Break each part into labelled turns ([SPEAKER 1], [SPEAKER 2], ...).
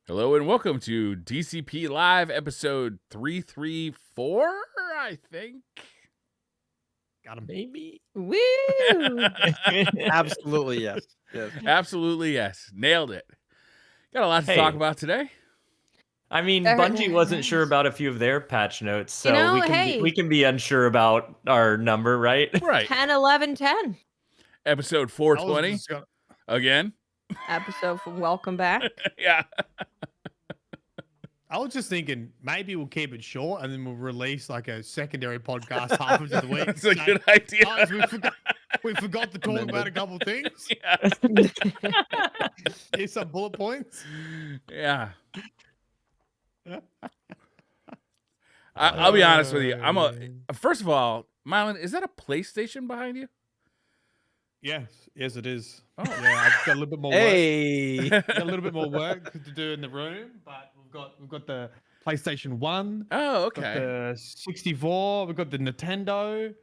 [SPEAKER 1] Hello and welcome to DCP Live episode 334, I think.
[SPEAKER 2] Got him.
[SPEAKER 3] Maybe.
[SPEAKER 4] Woo!
[SPEAKER 3] Absolutely, yes. Yes.
[SPEAKER 1] Absolutely, yes. Nailed it. Got a lot to talk about today.
[SPEAKER 4] I mean,
[SPEAKER 2] Very
[SPEAKER 4] Bungie wasn't
[SPEAKER 2] nice.
[SPEAKER 4] sure about a few of their patch notes, so
[SPEAKER 2] You know,
[SPEAKER 4] we can be unsure about our number, right?
[SPEAKER 1] Right.
[SPEAKER 2] 10, 11, 10.
[SPEAKER 1] Episode 420. Again.
[SPEAKER 2] Episode from Welcome Back.
[SPEAKER 1] Yeah.
[SPEAKER 5] I was just thinking maybe we'll keep it short and then we'll release like a secondary podcast half of the week.
[SPEAKER 1] That's a good idea.
[SPEAKER 5] Guys, we forgot to talk about a couple of things.
[SPEAKER 1] Yeah.
[SPEAKER 5] Here's some bullet points.
[SPEAKER 1] Yeah. I'll be honest with you. First of all, Mylan, is that a PlayStation behind you?
[SPEAKER 5] Yes, it is.
[SPEAKER 1] Oh.
[SPEAKER 5] Yeah, I've got a little bit more
[SPEAKER 3] Hey.
[SPEAKER 5] work. Got a little bit more work to do in the room, but we've got the PlayStation 1.
[SPEAKER 1] Oh,
[SPEAKER 5] Got
[SPEAKER 1] okay.
[SPEAKER 5] the 64. We've got the Nintendo.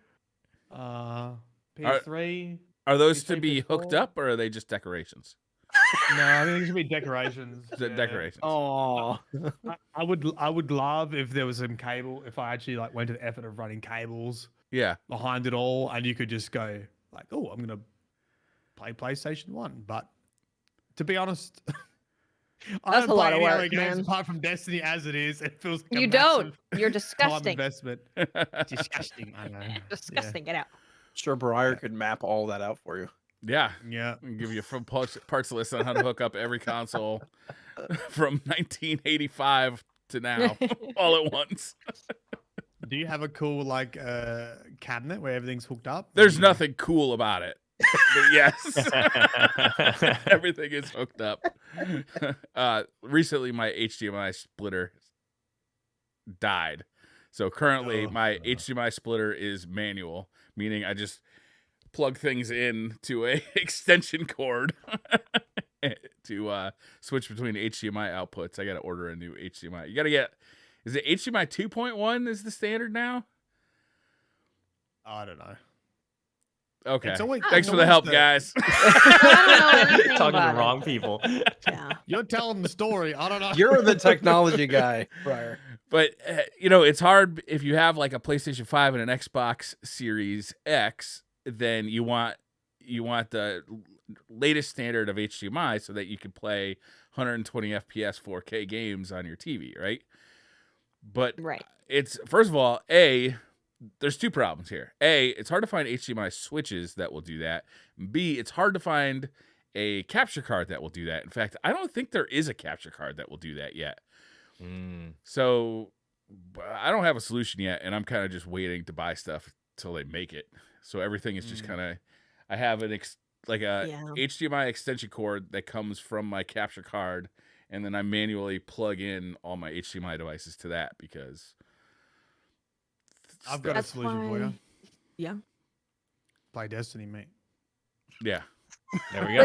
[SPEAKER 5] PS3.
[SPEAKER 1] Are those
[SPEAKER 5] PS3,
[SPEAKER 1] to be hooked
[SPEAKER 5] PS4?
[SPEAKER 1] up or are they just decorations?
[SPEAKER 5] No, I think it should be decorations.
[SPEAKER 1] The
[SPEAKER 5] Yeah.
[SPEAKER 1] decorations.
[SPEAKER 3] Oh.
[SPEAKER 5] I would love if there was some cable, if I actually like went to the effort of running cables
[SPEAKER 1] Yeah.
[SPEAKER 5] behind it all, and you could just go like, oh, I'm gonna play PlayStation 1. But to be honest, I
[SPEAKER 2] That's
[SPEAKER 5] don't
[SPEAKER 2] a lot
[SPEAKER 5] play
[SPEAKER 2] of
[SPEAKER 5] any other
[SPEAKER 2] work,
[SPEAKER 5] games
[SPEAKER 2] man.
[SPEAKER 5] apart from Destiny as it is. It feels like
[SPEAKER 2] You
[SPEAKER 5] a
[SPEAKER 2] don't.
[SPEAKER 5] massive
[SPEAKER 2] You're
[SPEAKER 5] time
[SPEAKER 2] disgusting.
[SPEAKER 5] investment. Disgusting. I know.
[SPEAKER 2] Disgusting. Get out.
[SPEAKER 3] Sure, Briar could map all that out for you.
[SPEAKER 1] Yeah.
[SPEAKER 5] Yeah.
[SPEAKER 1] I'll give you a full parts list on how to hook up every console from 1985 to now, all at once.
[SPEAKER 5] Do you have a cool like cabinet where everything's hooked up?
[SPEAKER 1] There's nothing cool about it. But yes, everything is hooked up. Recently, my HDMI splitter died. So currently, my HDMI splitter is manual, meaning I just plug things in to a extension cord to switch between HDMI outputs. I got to order a new HDMI. You got to get, is it HDMI 2.1 is the standard now?
[SPEAKER 5] I don't know.
[SPEAKER 1] Okay.
[SPEAKER 5] It's always-
[SPEAKER 1] Thanks
[SPEAKER 5] it's
[SPEAKER 1] for the help,
[SPEAKER 5] always
[SPEAKER 1] guys.
[SPEAKER 2] I don't know anything
[SPEAKER 4] Talking to
[SPEAKER 2] about
[SPEAKER 4] the wrong
[SPEAKER 2] it.
[SPEAKER 4] people.
[SPEAKER 2] Yeah.
[SPEAKER 5] You're telling the story. I don't know.
[SPEAKER 3] You're the technology guy, Briar.
[SPEAKER 1] But, it's hard if you have like a PlayStation 5 and an Xbox Series X, then you want the latest standard of HDMI so that you can play 120 FPS 4K games on your TV, right? But
[SPEAKER 2] Right.
[SPEAKER 1] it's, first of all, there's two problems here. A, it's hard to find HDMI switches that will do that. B, it's hard to find a capture card that will do that. In fact, I don't think there is a capture card that will do that yet. So I don't have a solution yet, and I'm kind of just waiting to buy stuff till they make it. So everything is just kind of, I have an HDMI extension cord that comes from my capture card, and then I manually plug in all my HDMI devices to that because
[SPEAKER 5] I've got
[SPEAKER 2] That's
[SPEAKER 5] a solution for you.
[SPEAKER 2] Yeah.
[SPEAKER 5] Play Destiny, mate.
[SPEAKER 1] yeah.
[SPEAKER 4] There we go.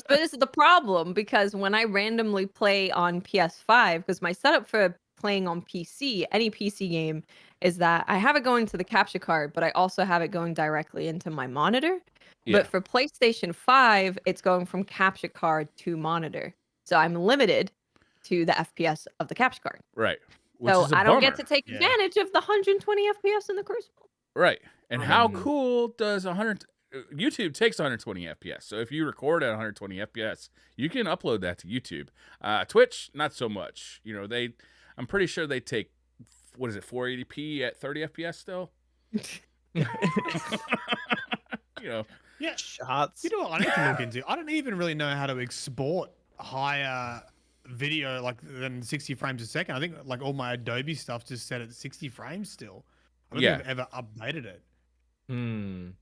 [SPEAKER 2] But this is the problem because when I randomly play on PS5, because my setup for playing on PC, any PC game, is that I have it going to the capture card, but I also have it going directly into my monitor.
[SPEAKER 1] Yeah.
[SPEAKER 2] But for PlayStation 5, it's going from capture card to monitor. So I'm limited to the FPS of the capture card.
[SPEAKER 1] Right. Which
[SPEAKER 2] So
[SPEAKER 1] is a
[SPEAKER 2] I don't get
[SPEAKER 1] bummer.
[SPEAKER 2] to take
[SPEAKER 5] Yeah.
[SPEAKER 2] advantage of the 120 FPS in the Crucible.
[SPEAKER 1] Right. And how
[SPEAKER 4] Mhm.
[SPEAKER 1] cool does YouTube takes 120 FPS. So if you record at 120 FPS, you can upload that to YouTube. Twitch, not so much. I'm pretty sure they take, 480p at 30 FPS still?
[SPEAKER 5] Yeah.
[SPEAKER 3] Shots.
[SPEAKER 5] You know what I need to look into? I don't even really know how to export higher video than 60 frames a second. I think like all my Adobe stuff just set at 60 frames still. I don't think I've ever updated it.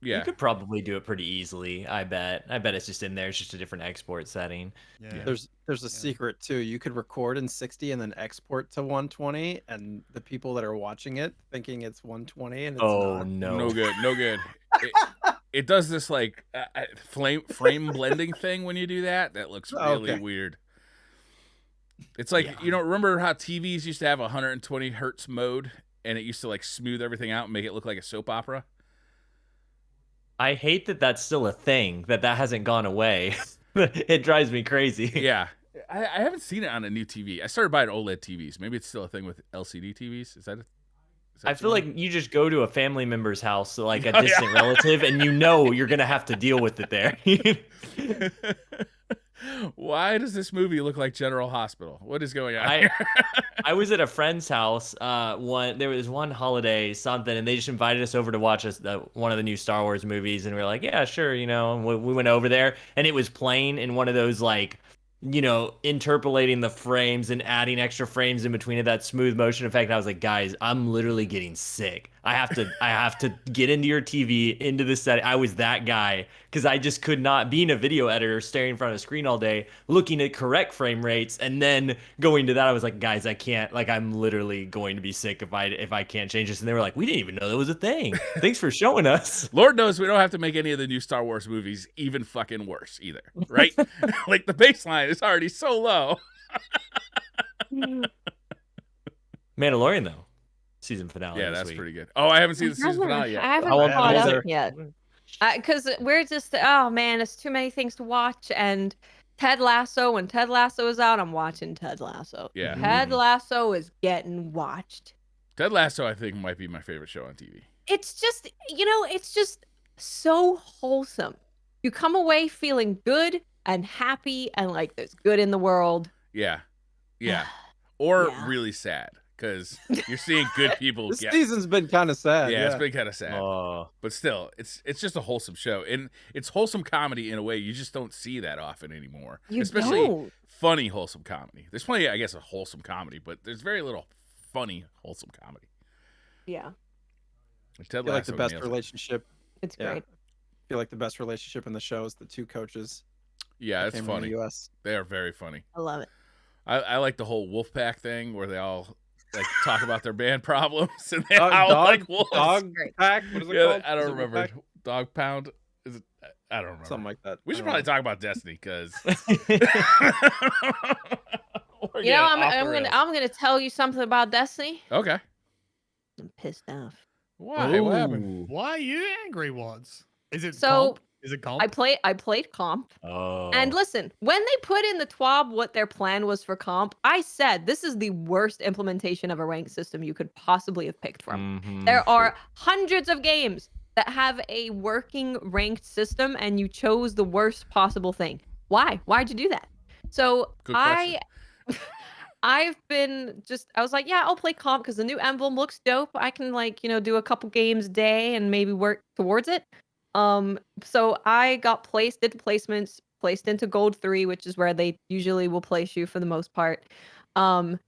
[SPEAKER 1] Yeah.
[SPEAKER 4] You could probably do it pretty easily, I bet. I bet it's just in there. It's just a different export setting.
[SPEAKER 5] Yeah.
[SPEAKER 3] There's a secret too. You could record in 60 and then export to 120, and the people that are watching it thinking it's 120 and it's
[SPEAKER 4] Oh,
[SPEAKER 3] not.
[SPEAKER 4] no.
[SPEAKER 1] No good. It does this like frame blending thing when you do that. That looks really
[SPEAKER 3] Okay.
[SPEAKER 1] weird. It's like, remember how TVs used to have 120 hertz mode and it used to like smooth everything out and make it look like a soap opera?
[SPEAKER 4] I hate that that's still a thing, that hasn't gone away. It drives me crazy.
[SPEAKER 1] Yeah. I haven't seen it on a new TV. I started buying OLED TVs. Maybe it's still a thing with LCD TVs. Is that
[SPEAKER 4] I feel like you just go to a family member's house, like a
[SPEAKER 1] Oh,
[SPEAKER 4] distant
[SPEAKER 1] yeah.
[SPEAKER 4] relative, and you know you're gonna have to deal with it there.
[SPEAKER 1] Why does this movie look like General Hospital? What is going on here?
[SPEAKER 4] I was at a friend's house. There was one holiday something, and they just invited us over to watch one of the new Star Wars movies, and we were like, yeah, sure, And we went over there, and it was playing in one of those like, interpolating the frames and adding extra frames in between of that smooth motion effect. And I was like, guys, I'm literally getting sick. I have to get into your TV, into the setting. I was that guy because I just could not, being a video editor, staring in front of a screen all day, looking at correct frame rates, and then going to that. I was like, guys, I can't. Like, I'm literally going to be sick if I can't change this. And they were like, we didn't even know that was a thing. Thanks for showing us.
[SPEAKER 1] Lord knows we don't have to make any of the new Star Wars movies even fucking worse either, right? Like the baseline is already so low.
[SPEAKER 2] Mandalorian
[SPEAKER 4] though, season finale.
[SPEAKER 1] Yeah,
[SPEAKER 4] this
[SPEAKER 1] that's
[SPEAKER 4] week.
[SPEAKER 1] pretty good. Oh, I haven't seen the season finale yet.
[SPEAKER 2] I haven't
[SPEAKER 4] How old
[SPEAKER 2] caught
[SPEAKER 4] is
[SPEAKER 2] up
[SPEAKER 4] it?
[SPEAKER 2] yet. Because we're just, oh man, it's too many things to watch. And Ted Lasso, when Ted Lasso is out, I'm watching Ted Lasso.
[SPEAKER 1] Yeah.
[SPEAKER 2] Ted Lasso is getting watched.
[SPEAKER 1] Ted Lasso, I think, might be my favorite show on TV.
[SPEAKER 2] It's just, it's just so wholesome. You come away feeling good and happy and like there's good in the world.
[SPEAKER 1] Yeah. Yeah. Or
[SPEAKER 2] Yeah.
[SPEAKER 1] really sad because you're seeing good people
[SPEAKER 3] This
[SPEAKER 1] get.
[SPEAKER 3] season's been kind of sad.
[SPEAKER 1] Yeah, it's been kind of sad.
[SPEAKER 4] Oh,
[SPEAKER 1] But still, it's just a wholesome show. And it's wholesome comedy in a way you just don't see that often anymore.
[SPEAKER 2] You
[SPEAKER 1] Especially
[SPEAKER 2] don't.
[SPEAKER 1] funny, wholesome comedy. There's plenty, I guess, of wholesome comedy, but there's very little funny, wholesome comedy.
[SPEAKER 2] Yeah,
[SPEAKER 1] Ted
[SPEAKER 3] I feel like the
[SPEAKER 1] Lasso
[SPEAKER 3] best
[SPEAKER 1] nails it.
[SPEAKER 3] relationship.
[SPEAKER 2] it's
[SPEAKER 3] Yeah.
[SPEAKER 2] great.
[SPEAKER 3] I feel like the best relationship in the show is the two coaches.
[SPEAKER 1] Yeah,
[SPEAKER 3] that
[SPEAKER 1] it's
[SPEAKER 3] came from
[SPEAKER 1] funny.
[SPEAKER 3] the US.
[SPEAKER 1] They are very funny.
[SPEAKER 2] I love it.
[SPEAKER 1] I like the whole Wolfpack thing where they all like talk about their band problems and they
[SPEAKER 3] Dog-
[SPEAKER 1] howl
[SPEAKER 3] dog-
[SPEAKER 1] like wolves.
[SPEAKER 3] Dog
[SPEAKER 2] Great.
[SPEAKER 3] pack. What is it
[SPEAKER 1] Yeah,
[SPEAKER 3] called?
[SPEAKER 1] I
[SPEAKER 3] Is
[SPEAKER 1] don't
[SPEAKER 3] it
[SPEAKER 1] remember.
[SPEAKER 3] Wolfpack?
[SPEAKER 1] Dog Pound? Is it? I don't remember.
[SPEAKER 3] Something like that.
[SPEAKER 1] We
[SPEAKER 3] I
[SPEAKER 1] should
[SPEAKER 3] don't
[SPEAKER 1] probably
[SPEAKER 3] know.
[SPEAKER 1] talk about Destiny because
[SPEAKER 2] I'm gonna tell you something about Destiny.
[SPEAKER 1] Okay.
[SPEAKER 2] I'm pissed off.
[SPEAKER 1] Why? What happened?
[SPEAKER 5] Why are you angry, Watts? Is it
[SPEAKER 2] So,
[SPEAKER 5] comp? Is it comp?
[SPEAKER 2] I played comp.
[SPEAKER 4] Oh.
[SPEAKER 2] And listen, when they put in the TWAB what their plan was for comp, I said this is the worst implementation of a rank system you could possibly have picked from.
[SPEAKER 4] Mhm,
[SPEAKER 2] There
[SPEAKER 4] sure.
[SPEAKER 2] are hundreds of games that have a working ranked system and you chose the worst possible thing. Why? Why'd you do that? So
[SPEAKER 1] Good question.
[SPEAKER 2] I was like, yeah, I'll play comp because the new emblem looks dope. I can do a couple games a day and maybe work towards it. So I did placements, placed into gold 3, which is where they usually will place you for the most part. And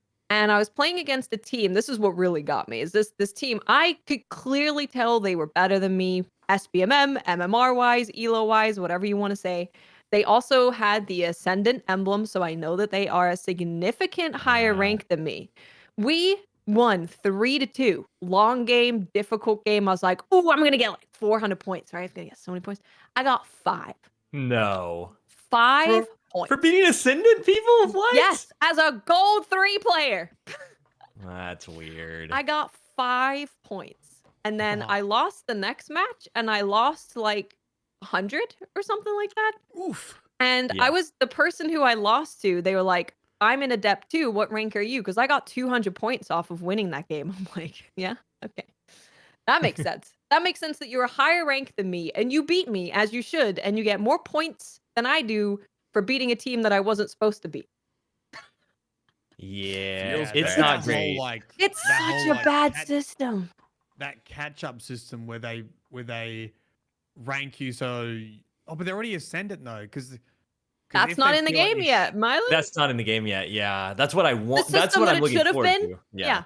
[SPEAKER 2] I was playing against a team. This is what really got me. Is this team? I could clearly tell they were better than me, SBMM, MMR wise, ELO wise, whatever you want to say. They also had the Ascendant emblem, so I know that they are a significant higher rank than me. We won 3-2. Long game, difficult game. I was like, oh, I'm gonna get like 400 points, right? I'm gonna get so many points. I got 5.
[SPEAKER 4] No.
[SPEAKER 2] 5 points.
[SPEAKER 4] For beating Ascendant people? What?
[SPEAKER 2] Yes, as a gold 3 player.
[SPEAKER 4] That's weird.
[SPEAKER 2] I got 5 points. And then I lost the next match and I lost like 100 or something like that.
[SPEAKER 1] Oof.
[SPEAKER 2] And
[SPEAKER 4] Yeah.
[SPEAKER 2] I was the person who I lost to. They were like, I'm in Adept too. What rank are you? Because I got 200 points off of winning that game. I'm like, yeah, okay. That makes sense. That makes sense that you're a higher rank than me and you beat me as you should. And you get more points than I do for beating a team that I wasn't supposed to beat.
[SPEAKER 4] Yeah,
[SPEAKER 1] Feels
[SPEAKER 4] it's
[SPEAKER 1] bad.
[SPEAKER 4] not
[SPEAKER 5] That
[SPEAKER 4] great.
[SPEAKER 5] whole, like,
[SPEAKER 2] It's
[SPEAKER 5] that
[SPEAKER 2] such
[SPEAKER 5] whole,
[SPEAKER 2] a
[SPEAKER 5] like,
[SPEAKER 2] bad
[SPEAKER 5] cat-
[SPEAKER 2] system.
[SPEAKER 5] That catch-up system where they rank you so. Oh, but they're already ascendant though, because
[SPEAKER 2] That's not in the game yet, Miley.
[SPEAKER 4] That's not in the game yet. Yeah, that's what I want.
[SPEAKER 2] The
[SPEAKER 4] That's
[SPEAKER 2] system
[SPEAKER 4] what
[SPEAKER 2] that
[SPEAKER 4] I'm
[SPEAKER 2] it
[SPEAKER 4] looking
[SPEAKER 2] should have
[SPEAKER 4] forward
[SPEAKER 2] been?
[SPEAKER 4] to.
[SPEAKER 2] Yeah.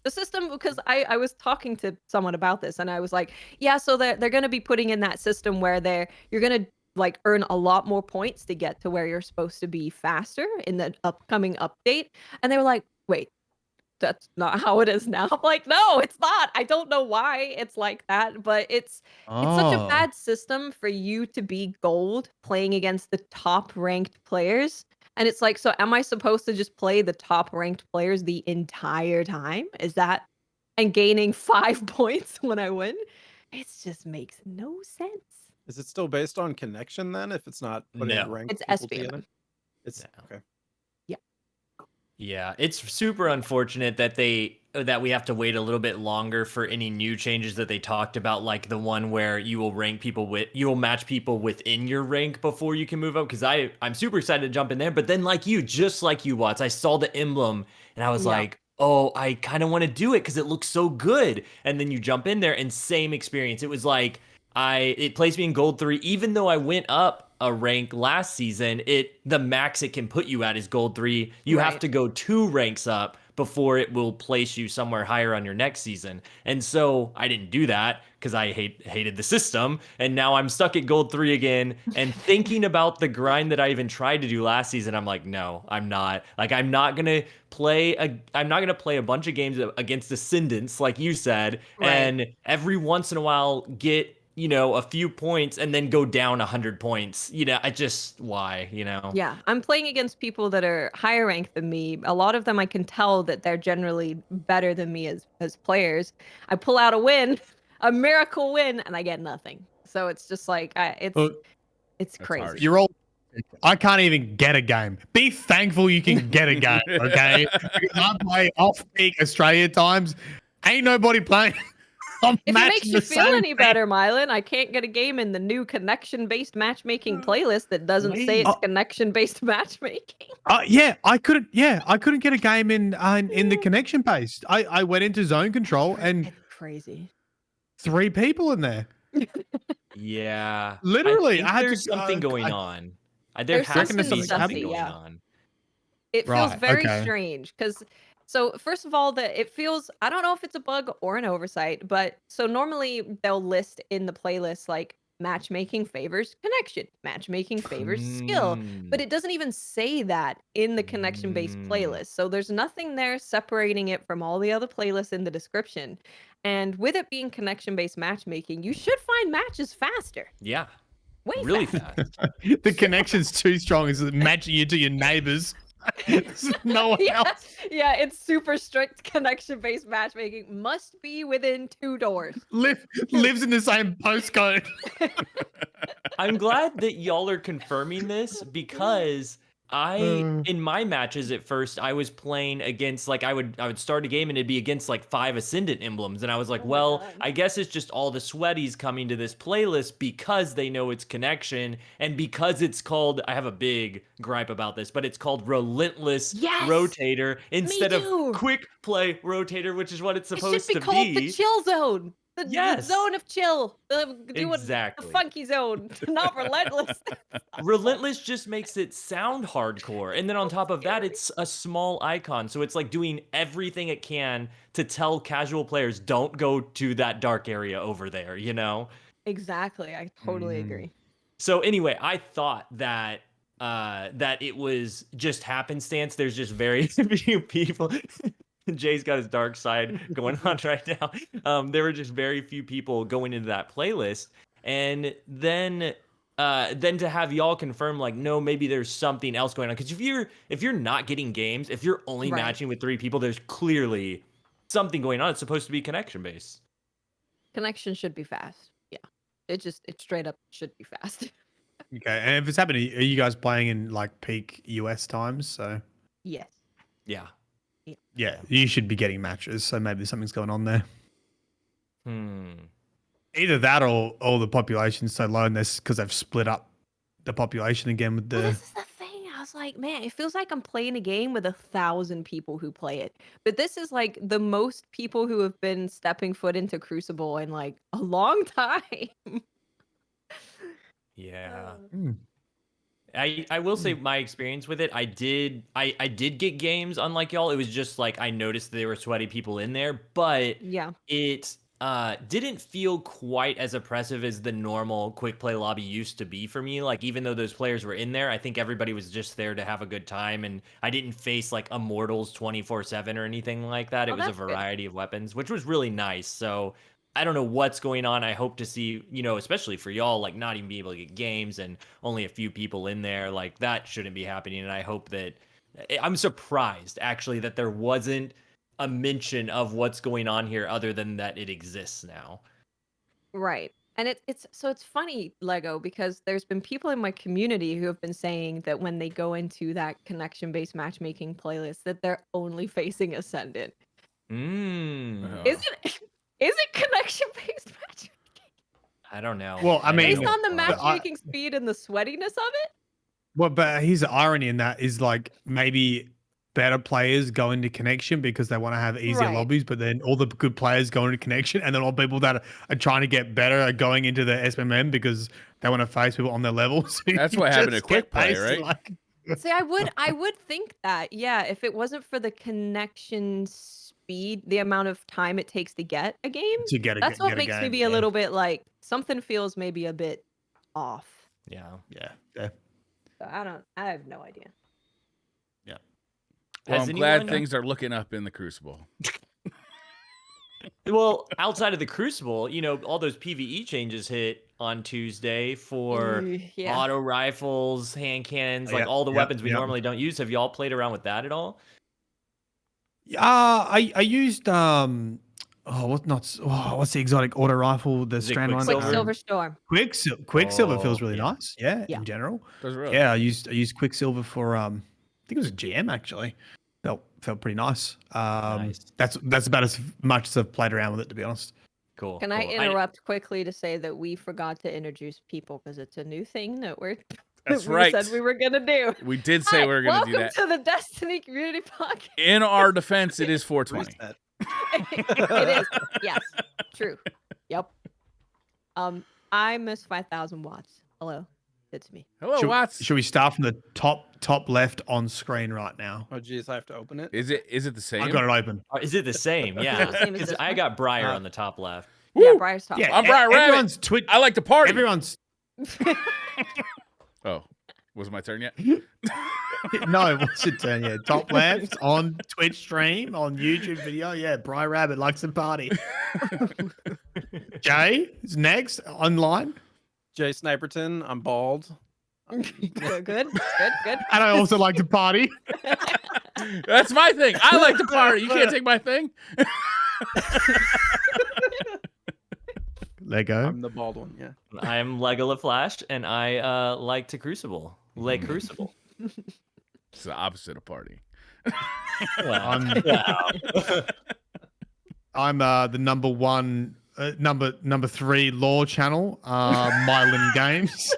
[SPEAKER 2] The system, because I was talking to someone about this and I was like, yeah, so they're going to be putting in that system where you're going to like earn a lot more points to get to where you're supposed to be faster in the upcoming update. And they were like, wait, that's not how it is now. I'm like, no, it's not. I don't know why it's like that, but it's such a bad system for you to be gold playing against the top ranked players. And it's like, so am I supposed to just play the top ranked players the entire time? Is that and gaining 5 points when I win? It just makes no sense.
[SPEAKER 3] Is it still based on connection then? If it's not putting
[SPEAKER 4] No.
[SPEAKER 3] ranked
[SPEAKER 2] It's
[SPEAKER 3] people
[SPEAKER 2] SBM.
[SPEAKER 3] together? It's
[SPEAKER 4] Yeah.
[SPEAKER 3] okay.
[SPEAKER 4] Yeah, it's super unfortunate that we have to wait a little bit longer for any new changes that they talked about, like the one where you will match people within your rank before you can move up. Because I'm super excited to jump in there, but then just like you, Watts, I saw the emblem and I was
[SPEAKER 2] Yeah.
[SPEAKER 4] like, oh, I kind of want to do it because it looks so good. And then you jump in there and same experience. It was like it placed me in gold 3, even though I went up a rank last season. The max it can put you at is gold 3. You have
[SPEAKER 2] Right.
[SPEAKER 4] to go 2 ranks up before it will place you somewhere higher on your next season. And so I didn't do that because I hated the system. And now I'm stuck at gold 3 again. And thinking about the grind that I even tried to do last season, I'm like, no, I'm not. Like, I'm not gonna play a bunch of games against Ascendants, like you said,
[SPEAKER 2] Right.
[SPEAKER 4] and every once in a while get a few points and then go down 100 points. Why?
[SPEAKER 2] Yeah, I'm playing against people that are higher ranked than me. A lot of them I can tell that they're generally better than me as players. I pull out a win, a miracle win, and I get nothing. So it's just like it's
[SPEAKER 5] Well,
[SPEAKER 2] it's
[SPEAKER 1] That's
[SPEAKER 2] crazy.
[SPEAKER 1] harsh.
[SPEAKER 5] You're all. I can't even get a game. Be thankful you can get a game, okay? Because I play off-peak Australia times. Ain't nobody playing. I'm
[SPEAKER 2] If it
[SPEAKER 5] matching
[SPEAKER 2] makes you
[SPEAKER 5] the
[SPEAKER 2] feel
[SPEAKER 5] same
[SPEAKER 2] any
[SPEAKER 5] team.
[SPEAKER 2] better, Mylan, I can't get a game in the new connection-based matchmaking playlist that doesn't say it's
[SPEAKER 5] Oh.
[SPEAKER 2] connection-based matchmaking.
[SPEAKER 5] Yeah, I couldn't get a game in the connection based. I went into zone control and
[SPEAKER 2] It's crazy.
[SPEAKER 5] 3 people in there.
[SPEAKER 4] Yeah.
[SPEAKER 5] Literally,
[SPEAKER 4] I
[SPEAKER 5] I had
[SPEAKER 4] think there's
[SPEAKER 5] to,
[SPEAKER 4] something going
[SPEAKER 5] I-
[SPEAKER 4] on. There
[SPEAKER 2] There's
[SPEAKER 4] has to
[SPEAKER 5] something
[SPEAKER 4] be
[SPEAKER 5] that's
[SPEAKER 4] something
[SPEAKER 2] sussy,
[SPEAKER 4] going
[SPEAKER 2] yeah.
[SPEAKER 4] on.
[SPEAKER 2] It feels
[SPEAKER 5] Right,
[SPEAKER 2] very
[SPEAKER 5] okay.
[SPEAKER 2] strange because first of all, it feels, I don't know if it's a bug or an oversight, but so normally they'll list in the playlist like matchmaking favors connection, matchmaking favors skill, but
[SPEAKER 4] Mm.
[SPEAKER 2] it doesn't even say that in the connection based playlist. So there's nothing there separating it from all the other playlists in the description. And with it being connection based matchmaking, you should find matches faster.
[SPEAKER 4] Yeah.
[SPEAKER 2] Way
[SPEAKER 4] Really
[SPEAKER 2] faster.
[SPEAKER 4] fast.
[SPEAKER 5] The connection's too strong. Is matching you to your neighbors. There's no one
[SPEAKER 2] yeah,
[SPEAKER 5] else.
[SPEAKER 2] yeah, it's super strict connection-based matchmaking. Must be within 2 doors.
[SPEAKER 5] Lives in the same postcode.
[SPEAKER 4] I'm glad that y'all are confirming this because in my matches at first, I was playing against I would start a game and it'd be against 5 Ascendant emblems. And I was like,
[SPEAKER 2] Oh my
[SPEAKER 4] well,
[SPEAKER 2] God.
[SPEAKER 4] I guess it's just all the sweaties coming to this playlist because they know it's connection and because it's called, I have a big gripe about this, but it's called Relentless
[SPEAKER 2] Yes!
[SPEAKER 4] Rotator instead of
[SPEAKER 2] too!
[SPEAKER 4] Quick Play Rotator, which is what it's
[SPEAKER 2] It should
[SPEAKER 4] supposed
[SPEAKER 2] be
[SPEAKER 4] to
[SPEAKER 2] called the
[SPEAKER 4] be.
[SPEAKER 2] chill zone. The
[SPEAKER 4] Yes.
[SPEAKER 2] zone of chill. The
[SPEAKER 4] Exactly.
[SPEAKER 2] funky zone. Not relentless.
[SPEAKER 4] Relentless just makes it sound hardcore. And then on top of that, it's a small icon. So it's doing everything it can to tell casual players, don't go to that dark area over there,
[SPEAKER 2] Exactly. I totally agree.
[SPEAKER 4] So anyway, I thought that that it was just happenstance. There's just very few people. Jay's got his dark side going on right now. There were just very few people going into that playlist. And then to have y'all confirm no, maybe there's something else going on, because if you're not getting games, if you're only
[SPEAKER 2] Right.
[SPEAKER 4] matching with 3 people, there's clearly something going on. It's supposed to be connection based.
[SPEAKER 2] Connection should be fast. Yeah. It straight up should be fast.
[SPEAKER 5] Okay, and if it's happening, are you guys playing in peak US times? So
[SPEAKER 2] Yes.
[SPEAKER 4] Yeah.
[SPEAKER 5] yeah, you should be getting matches. So maybe something's going on there. Either that or all the population's so low, and this because they've split up the population again with the.
[SPEAKER 2] Well, this is the thing. I was like, man, it feels like I'm playing a game with 1,000 people who play it. But this is the most people who have been stepping foot into Crucible in a long time.
[SPEAKER 4] Yeah.
[SPEAKER 5] Hmm.
[SPEAKER 4] I will say my experience with it, I did get games unlike y'all. It was just I noticed there were sweaty people in there, but
[SPEAKER 2] Yeah.
[SPEAKER 4] it didn't feel quite as oppressive as the normal quick play lobby used to be for me. Even though those players were in there, I think everybody was just there to have a good time, and I didn't face immortals 24/7 or anything like that. It
[SPEAKER 2] Oh,
[SPEAKER 4] was a
[SPEAKER 2] that's good.
[SPEAKER 4] variety of weapons, which was really nice. So I don't know what's going on. I hope to see, especially for y'all, not even be able to get games and only a few people in there. That shouldn't be happening. And I hope that I'm surprised actually that there wasn't a mention of what's going on here other than that it exists now.
[SPEAKER 2] Right. And it's funny, Lego, because there's been people in my community who have been saying that when they go into that connection-based matchmaking playlist, that they're only facing Ascendant.
[SPEAKER 4] Mm.
[SPEAKER 2] Is it connection-based matchmaking?
[SPEAKER 4] I don't know.
[SPEAKER 5] Well, I mean,
[SPEAKER 2] Based on the
[SPEAKER 5] but
[SPEAKER 2] matchmaking speed and the sweatiness of it?
[SPEAKER 5] Well, but here's the irony in that is like maybe better players go into connection because they want to have easier
[SPEAKER 2] Right.
[SPEAKER 5] lobbies, but then all the good players go into connection, and then all people that are trying to get better are going into the SMM because they want to face people on their level. So
[SPEAKER 1] That's
[SPEAKER 5] you
[SPEAKER 1] what happened to
[SPEAKER 5] just get
[SPEAKER 1] Quick Play,
[SPEAKER 5] pasted,
[SPEAKER 1] right?
[SPEAKER 2] See, I would think that, yeah, if it wasn't for the connection speed, the amount of time it takes to get a game,
[SPEAKER 5] to get a
[SPEAKER 2] that's what
[SPEAKER 5] get a
[SPEAKER 2] makes me
[SPEAKER 5] game,
[SPEAKER 2] be a little bit like something feels maybe a bit off.
[SPEAKER 4] Yeah.
[SPEAKER 5] yeah.
[SPEAKER 2] So I have no idea.
[SPEAKER 1] Well,
[SPEAKER 4] Has
[SPEAKER 1] I'm glad
[SPEAKER 4] anyone-
[SPEAKER 1] things are looking up in the Crucible.
[SPEAKER 4] Well, outside of the Crucible, all those PvE changes hit on Tuesday for
[SPEAKER 2] Yeah.
[SPEAKER 4] auto rifles, hand cannons, like
[SPEAKER 5] Yep,
[SPEAKER 4] all the
[SPEAKER 5] yep,
[SPEAKER 4] weapons we
[SPEAKER 5] yep.
[SPEAKER 4] normally don't use. Have y'all played around with that at all?
[SPEAKER 5] I used what's the exotic auto rifle? The
[SPEAKER 4] Is it
[SPEAKER 5] Strand one.
[SPEAKER 4] Quicksilver?
[SPEAKER 2] Quicksilver Storm.
[SPEAKER 5] Quicksilver feels
[SPEAKER 4] Oh,
[SPEAKER 5] really
[SPEAKER 4] yeah.
[SPEAKER 5] nice. Yeah,
[SPEAKER 2] Yeah.
[SPEAKER 5] in general.
[SPEAKER 1] Does it really?
[SPEAKER 5] Yeah, I used Quicksilver for I think it was a GM actually. Felt pretty nice.
[SPEAKER 4] Nice.
[SPEAKER 5] That's about as much as I've played around with it, to be honest.
[SPEAKER 4] Cool.
[SPEAKER 2] Can I
[SPEAKER 4] cool.
[SPEAKER 2] interrupt quickly to say that we forgot to introduce people because it's a new thing that
[SPEAKER 1] That's
[SPEAKER 2] we
[SPEAKER 1] right.
[SPEAKER 2] said we were gonna do.
[SPEAKER 1] We did say we were going to do that.
[SPEAKER 2] Welcome to the Destiny Community Podcast.
[SPEAKER 1] In our defense, it is 420.
[SPEAKER 3] Reset.
[SPEAKER 2] It is. Yes. True. Yep. I miss 5,000 watts. Hello. It's me.
[SPEAKER 1] Hello, Watts.
[SPEAKER 5] Should we start from the top left on screen right now?
[SPEAKER 3] Oh geez, I have to open it.
[SPEAKER 1] Is it the same?
[SPEAKER 5] I've got it open.
[SPEAKER 4] Is it the same? Yeah.
[SPEAKER 2] the same as
[SPEAKER 4] 'Cause
[SPEAKER 2] this
[SPEAKER 4] I
[SPEAKER 2] one?
[SPEAKER 4] got Briar on the top left.
[SPEAKER 2] Yeah,
[SPEAKER 1] Woo!
[SPEAKER 2] Briar's top.
[SPEAKER 5] Yeah,
[SPEAKER 1] I'm Brian Rabbit.
[SPEAKER 5] everyone's Twitch.
[SPEAKER 1] I like to party.
[SPEAKER 5] Everyone's
[SPEAKER 1] Oh, was it my turn yet?
[SPEAKER 5] no, what's your turn? Yeah, top left on Twitch stream on YouTube video. Yeah, Brian Rabbit likes to party. Jay is next online,
[SPEAKER 3] Jay Sniperton. I'm bald.
[SPEAKER 2] Good.
[SPEAKER 5] and I also like to party.
[SPEAKER 1] That's my thing. I like to party. You can't take my thing.
[SPEAKER 5] Lego.
[SPEAKER 3] I'm the bald one. Yeah.
[SPEAKER 4] I am Legola Flash, and I like to Crucible. Crucible.
[SPEAKER 1] It's the opposite of party.
[SPEAKER 5] I'm the number one, number 3 lore channel, Mylan Games.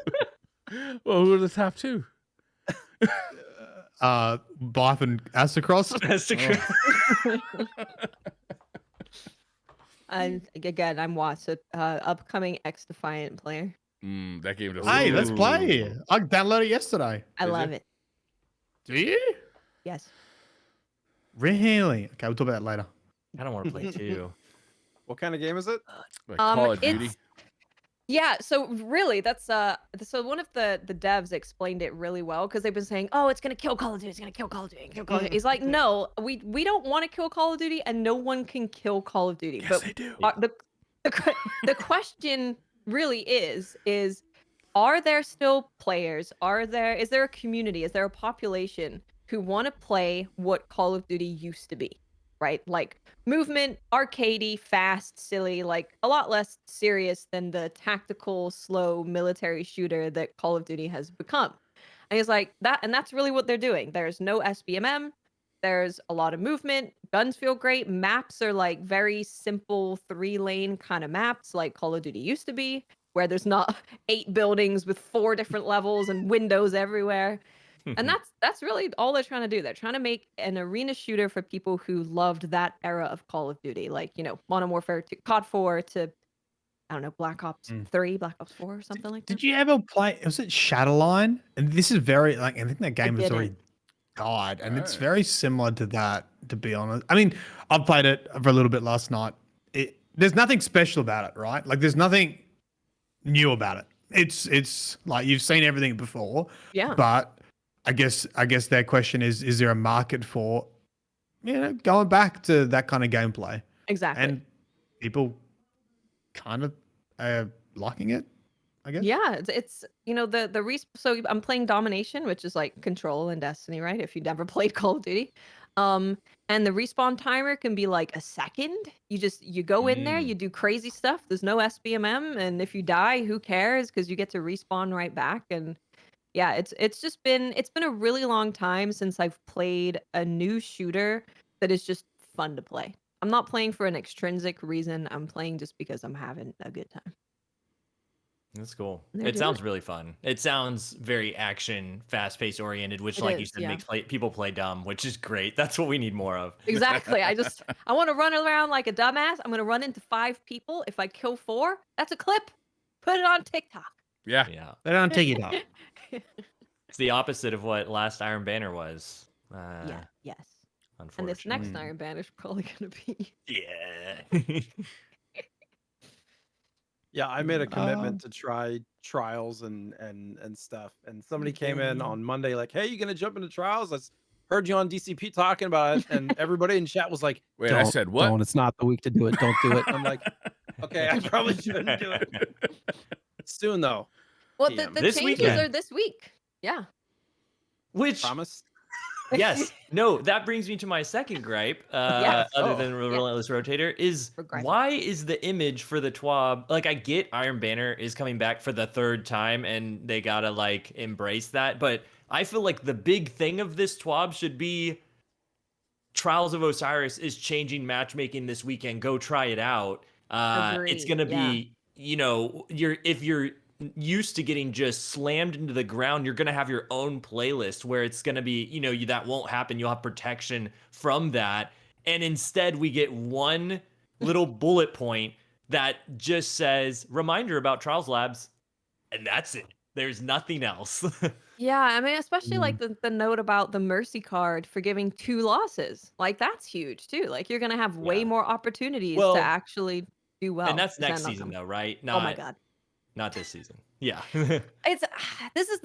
[SPEAKER 1] Well, who are the top two?
[SPEAKER 5] Bife and Astacross.
[SPEAKER 2] And again, I'm Watts, upcoming XDefiant player.
[SPEAKER 1] That game does.
[SPEAKER 5] Hey, let's play. I downloaded it yesterday.
[SPEAKER 2] I
[SPEAKER 1] Did
[SPEAKER 2] love
[SPEAKER 1] you?
[SPEAKER 2] it.
[SPEAKER 5] Do you?
[SPEAKER 2] Yes.
[SPEAKER 5] Really? Okay, we'll talk about that later.
[SPEAKER 4] I don't want to play too.
[SPEAKER 3] What kind of game is it?
[SPEAKER 1] Like Call of Duty.
[SPEAKER 2] Yeah, so really that's so one of the devs explained it really well because they've been saying, "Oh, it's going to kill Call of Duty. It's going to kill Call of Duty. Kill Call of Duty." He's like, "No, we don't want to kill Call of Duty and no one can kill Call of Duty."
[SPEAKER 1] Yes,
[SPEAKER 2] but
[SPEAKER 1] they do.
[SPEAKER 2] the question really is are there still players? Is there a community? Is there a population who want to play what Call of Duty used to be? Right? Like movement, arcadey, fast, silly, like a lot less serious than the tactical, slow military shooter that Call of Duty has become. And he's like, that's really what they're doing. There's no SBMM. There's a lot of movement. Guns feel great. Maps are like very simple 3-lane kind of maps like Call of Duty used to be, where there's not 8 buildings with 4 different levels and windows everywhere. And that's really all they're trying to do. They're trying to make an arena shooter for people who loved that era of Call of Duty, like, Modern Warfare to COD 4 to, I don't know, Black Ops 3, Black Ops 4 or something like that.
[SPEAKER 5] Did you ever play? Was it Shadowline? And this is very I think that game has already died, and it's very similar to that. To be honest, I mean, I've played it for a little bit last night. There's nothing special about it, right? Like, there's nothing new about it. It's like you've seen everything before.
[SPEAKER 2] Yeah.
[SPEAKER 5] But I guess their question is there a market for, going back to that kind of gameplay?
[SPEAKER 2] Exactly.
[SPEAKER 5] And people kind of are liking it, I guess.
[SPEAKER 2] Yeah, it's so I'm playing Domination, which is like Control and Destiny, right? If you've never played Call of Duty. And the respawn timer can be like a second. You go in there, you do crazy stuff. There's no SBMM, and if you die, who cares? Because you get to respawn right back. And yeah, it's been a really long time since I've played a new shooter that is just fun to play. I'm not playing for an extrinsic reason. I'm playing just because I'm having a good time.
[SPEAKER 4] That's cool.
[SPEAKER 2] They're
[SPEAKER 4] It
[SPEAKER 2] doing
[SPEAKER 4] sounds really fun. It sounds very action, fast-paced oriented, which,
[SPEAKER 2] It
[SPEAKER 4] like you
[SPEAKER 2] is,
[SPEAKER 4] said,
[SPEAKER 2] yeah.
[SPEAKER 4] makes people play dumb, which is great. That's what we need more of.
[SPEAKER 2] Exactly. I want to run around like a dumbass. I'm going to run into 5 people. If I kill 4, that's a clip. Put it on TikTok.
[SPEAKER 1] Yeah.
[SPEAKER 4] Yeah.
[SPEAKER 5] They don't take it up.
[SPEAKER 4] It's the opposite of what last Iron Banner was.
[SPEAKER 2] Yeah. Yes. And
[SPEAKER 4] Unfortunately.
[SPEAKER 2] this next Iron Banner is probably going to be.
[SPEAKER 4] Yeah.
[SPEAKER 3] Yeah, I made a commitment to try trials and stuff. And somebody came in on Monday like, "Hey, you gonna jump into trials? I heard you on DCP talking about it." And everybody in chat was like,
[SPEAKER 1] Wait,
[SPEAKER 3] don't,
[SPEAKER 1] I said what?
[SPEAKER 3] Don't. It's not the week to do it. Don't do it. I'm like, okay, I probably shouldn't do it. Soon though.
[SPEAKER 2] Well,
[SPEAKER 3] PM.
[SPEAKER 2] the
[SPEAKER 4] This
[SPEAKER 2] changes
[SPEAKER 4] weekend.
[SPEAKER 2] are this week. Yeah.
[SPEAKER 4] Which,
[SPEAKER 3] Promise.
[SPEAKER 4] yes, no, that brings me to my second gripe,
[SPEAKER 2] Yes.
[SPEAKER 4] other
[SPEAKER 3] Oh.
[SPEAKER 4] than Relentless Rotator, is
[SPEAKER 2] We're griping.
[SPEAKER 4] why is the image for the TWAB, like, I get Iron Banner is coming back for the 3rd time, and they gotta, like, embrace that, but I feel like the big thing of this TWAB should be Trials of Osiris is changing matchmaking this weekend. Go try it out. It's
[SPEAKER 2] Agreed,
[SPEAKER 4] gonna
[SPEAKER 2] yeah.
[SPEAKER 4] be, if you're used to getting just slammed into the ground, you're gonna have your own playlist where it's gonna be, that won't happen. You'll have protection from that, and instead we get one little bullet point that just says reminder about Trials Labs, and that's it. There's nothing else.
[SPEAKER 2] Yeah, I mean, especially like the note about the mercy card for giving 2 losses. Like that's huge too. Like you're gonna have way
[SPEAKER 4] Yeah.
[SPEAKER 2] more opportunities
[SPEAKER 4] Well,
[SPEAKER 2] to actually do well.
[SPEAKER 4] and that's
[SPEAKER 2] Is that
[SPEAKER 4] next
[SPEAKER 2] not
[SPEAKER 4] season
[SPEAKER 2] coming?
[SPEAKER 4] though, right?
[SPEAKER 2] Oh my god.
[SPEAKER 4] Not this season. Yeah.
[SPEAKER 2] It's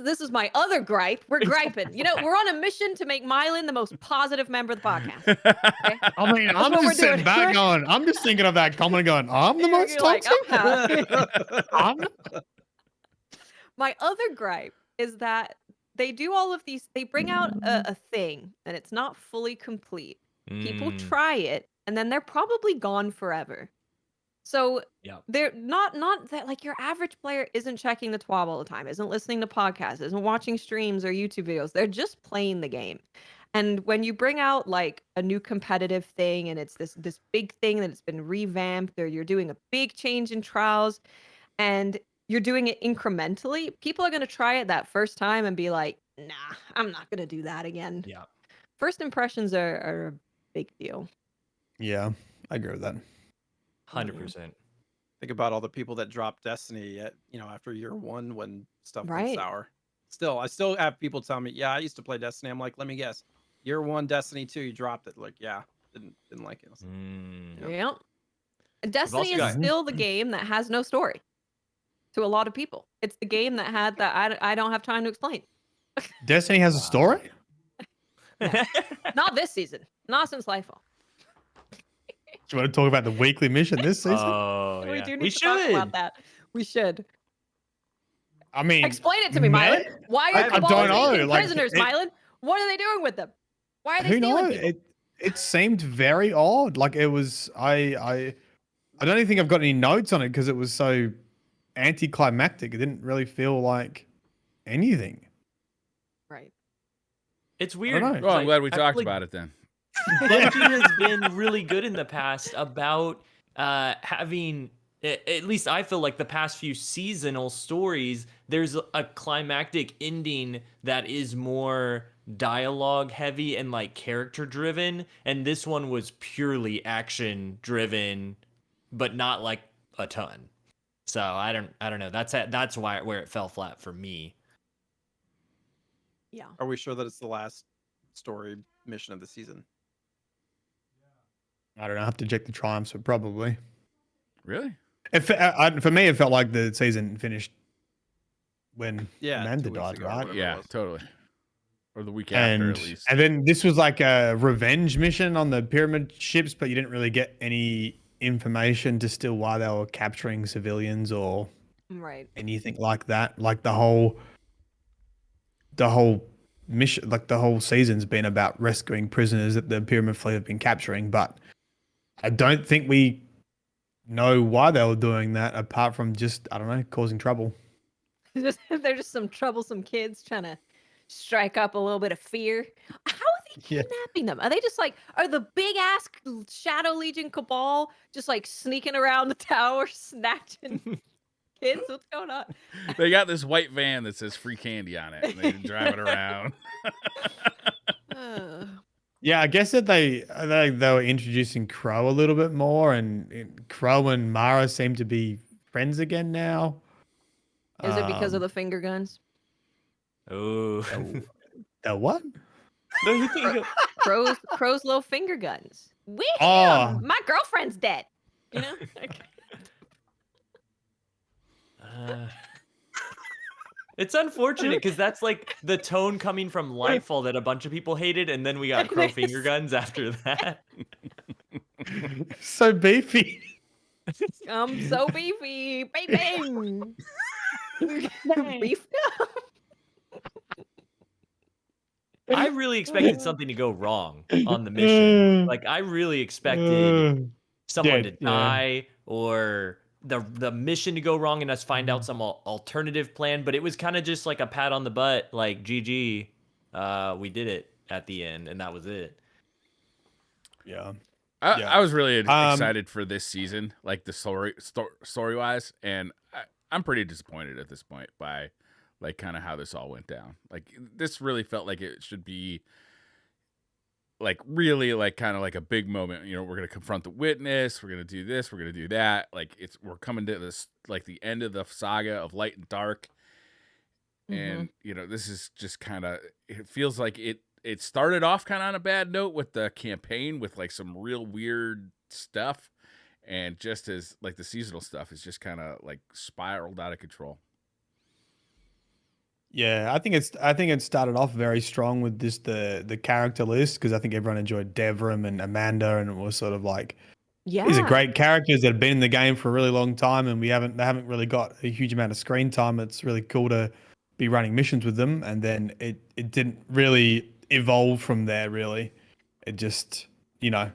[SPEAKER 2] this is my other gripe. We're griping. We're on a mission to make Mylan the most positive member of the podcast. Okay?
[SPEAKER 5] I mean, I'm
[SPEAKER 2] what we're
[SPEAKER 5] just sitting
[SPEAKER 2] doing.
[SPEAKER 5] back going, I'm just thinking of that comment going, I'm the most
[SPEAKER 2] You're like,
[SPEAKER 5] toxic.
[SPEAKER 2] I'm happy. My other gripe is that they do all of these, they bring out a thing and it's not fully complete. People try it and then they're probably gone forever. So they're not that like your average player isn't checking the TWAB all the time, isn't listening to podcasts, isn't watching streams or YouTube videos. They're just playing the game. And when you bring out like a new competitive thing and it's this big thing that it's been revamped, or you're doing a big change in trials and you're doing it incrementally, people are going to try it that first time and be like, nah, I'm not going to do that again.
[SPEAKER 4] Yeah.
[SPEAKER 2] First impressions are a big deal.
[SPEAKER 5] Yeah, I agree with that.
[SPEAKER 4] 100%.
[SPEAKER 3] Think about all the people that dropped Destiny at, after year 1 when stuff went
[SPEAKER 2] Right.
[SPEAKER 3] sour. I still have people tell me, yeah, I used to play Destiny. I'm like, let me guess. Year 1, Destiny 2, you dropped it. Like, yeah, didn't like it. I was like,
[SPEAKER 2] Yep. Destiny
[SPEAKER 4] also
[SPEAKER 2] is still the game that has no story to a lot of people. It's the game that had that I don't have time to explain.
[SPEAKER 5] Destiny has a story?
[SPEAKER 2] Not this season. Not since Lightfall.
[SPEAKER 5] Do you want to talk about the weekly mission this season?
[SPEAKER 4] Oh,
[SPEAKER 2] We
[SPEAKER 4] yeah.
[SPEAKER 2] do need to talk about that. We should.
[SPEAKER 5] I mean,
[SPEAKER 2] Explain it to me, Mylan. Why are
[SPEAKER 5] I
[SPEAKER 2] Cabal
[SPEAKER 5] don't know,
[SPEAKER 2] taking
[SPEAKER 5] like,
[SPEAKER 2] prisoners, Mylan? What are they doing with them? Why are they
[SPEAKER 5] who
[SPEAKER 2] stealing
[SPEAKER 5] knows?
[SPEAKER 2] people?
[SPEAKER 5] It seemed very odd. Like it was, I don't even think I've got any notes on it because it was so anticlimactic. It didn't really feel like anything.
[SPEAKER 2] Right.
[SPEAKER 4] It's weird.
[SPEAKER 5] know.
[SPEAKER 1] Well, I'm glad we talked about it then.
[SPEAKER 4] Bungie has been really good in the past about having, at least I feel like the past few seasonal stories, there's a climactic ending that is more dialogue heavy and like character driven, and this one was purely action driven, but not like a ton. So I don't know. That's where it fell flat for me.
[SPEAKER 2] Yeah.
[SPEAKER 3] Are we sure that it's the last story mission of the season?
[SPEAKER 5] I don't know. I have to check the triumphs, but probably.
[SPEAKER 1] Really?
[SPEAKER 5] For me, it felt like the season finished when
[SPEAKER 3] Yeah,
[SPEAKER 5] Amanda
[SPEAKER 3] 2 weeks
[SPEAKER 5] died,
[SPEAKER 3] ago or
[SPEAKER 5] right?
[SPEAKER 3] whatever it
[SPEAKER 1] Yeah,
[SPEAKER 3] was.
[SPEAKER 1] totally. Or the week after, at least.
[SPEAKER 5] And then this was like a revenge mission on the pyramid ships, but you didn't really get any information to still why they were capturing civilians or
[SPEAKER 2] Right.
[SPEAKER 5] anything like that. Like the whole mission, like the whole season's been about rescuing prisoners that the Pyramid Fleet have been capturing, but I don't think we know why they were doing that apart from just, I don't know, causing trouble.
[SPEAKER 2] They're just some troublesome kids trying to strike up a little bit of fear. How are they
[SPEAKER 5] Yeah.
[SPEAKER 2] kidnapping them? Are they just like, are the big ass Shadow Legion cabal just like sneaking around the tower snatching kids? What's going on?
[SPEAKER 1] They got this white van that says free candy on it, and they drive it around.
[SPEAKER 5] Yeah, I guess that they were introducing Crow a little bit more, and Crow and Mara seem to be friends again now.
[SPEAKER 2] Is it because of the finger guns?
[SPEAKER 4] Oh.
[SPEAKER 5] The what?
[SPEAKER 4] No, you think
[SPEAKER 2] Crow's little finger guns. We
[SPEAKER 5] Oh.
[SPEAKER 2] my girlfriend's dead. You know?
[SPEAKER 4] It's unfortunate because that's like the tone coming from Lightfall that a bunch of people hated, and then we got Crow finger guns after that.
[SPEAKER 5] So beefy.
[SPEAKER 2] I'm so beefy, baby. Beef.
[SPEAKER 4] I really expected something to go wrong on the mission. Like I really expected someone to die or the mission to go wrong and us find out some alternative plan, but it was kind of just like a pat on the butt, like GG, we did it at the end, and that was it.
[SPEAKER 5] Yeah.
[SPEAKER 1] I was really excited for this season, like the story wise, and I'm pretty disappointed at this point by like kind of how this all went down. Like this really felt like it should be like really like kind of like a big moment. You know, we're gonna confront the witness, we're gonna do this, we're gonna do that. Like we're coming to this like the end of the saga of Light and Dark, and you know this is just kind of, it feels like it started off kind of on a bad note with the campaign with like some real weird stuff, and just as like the seasonal stuff is just kind of like spiraled out of control.
[SPEAKER 5] Yeah, I think it started off very strong with just the character list, because I think everyone enjoyed Devrim and Amanda, and it was sort of like, these are great characters that have been in the game for a really long time, and they haven't really got a huge amount of screen time. It's really cool to be running missions with them, and then it didn't really evolve from there. Really, it just, you know,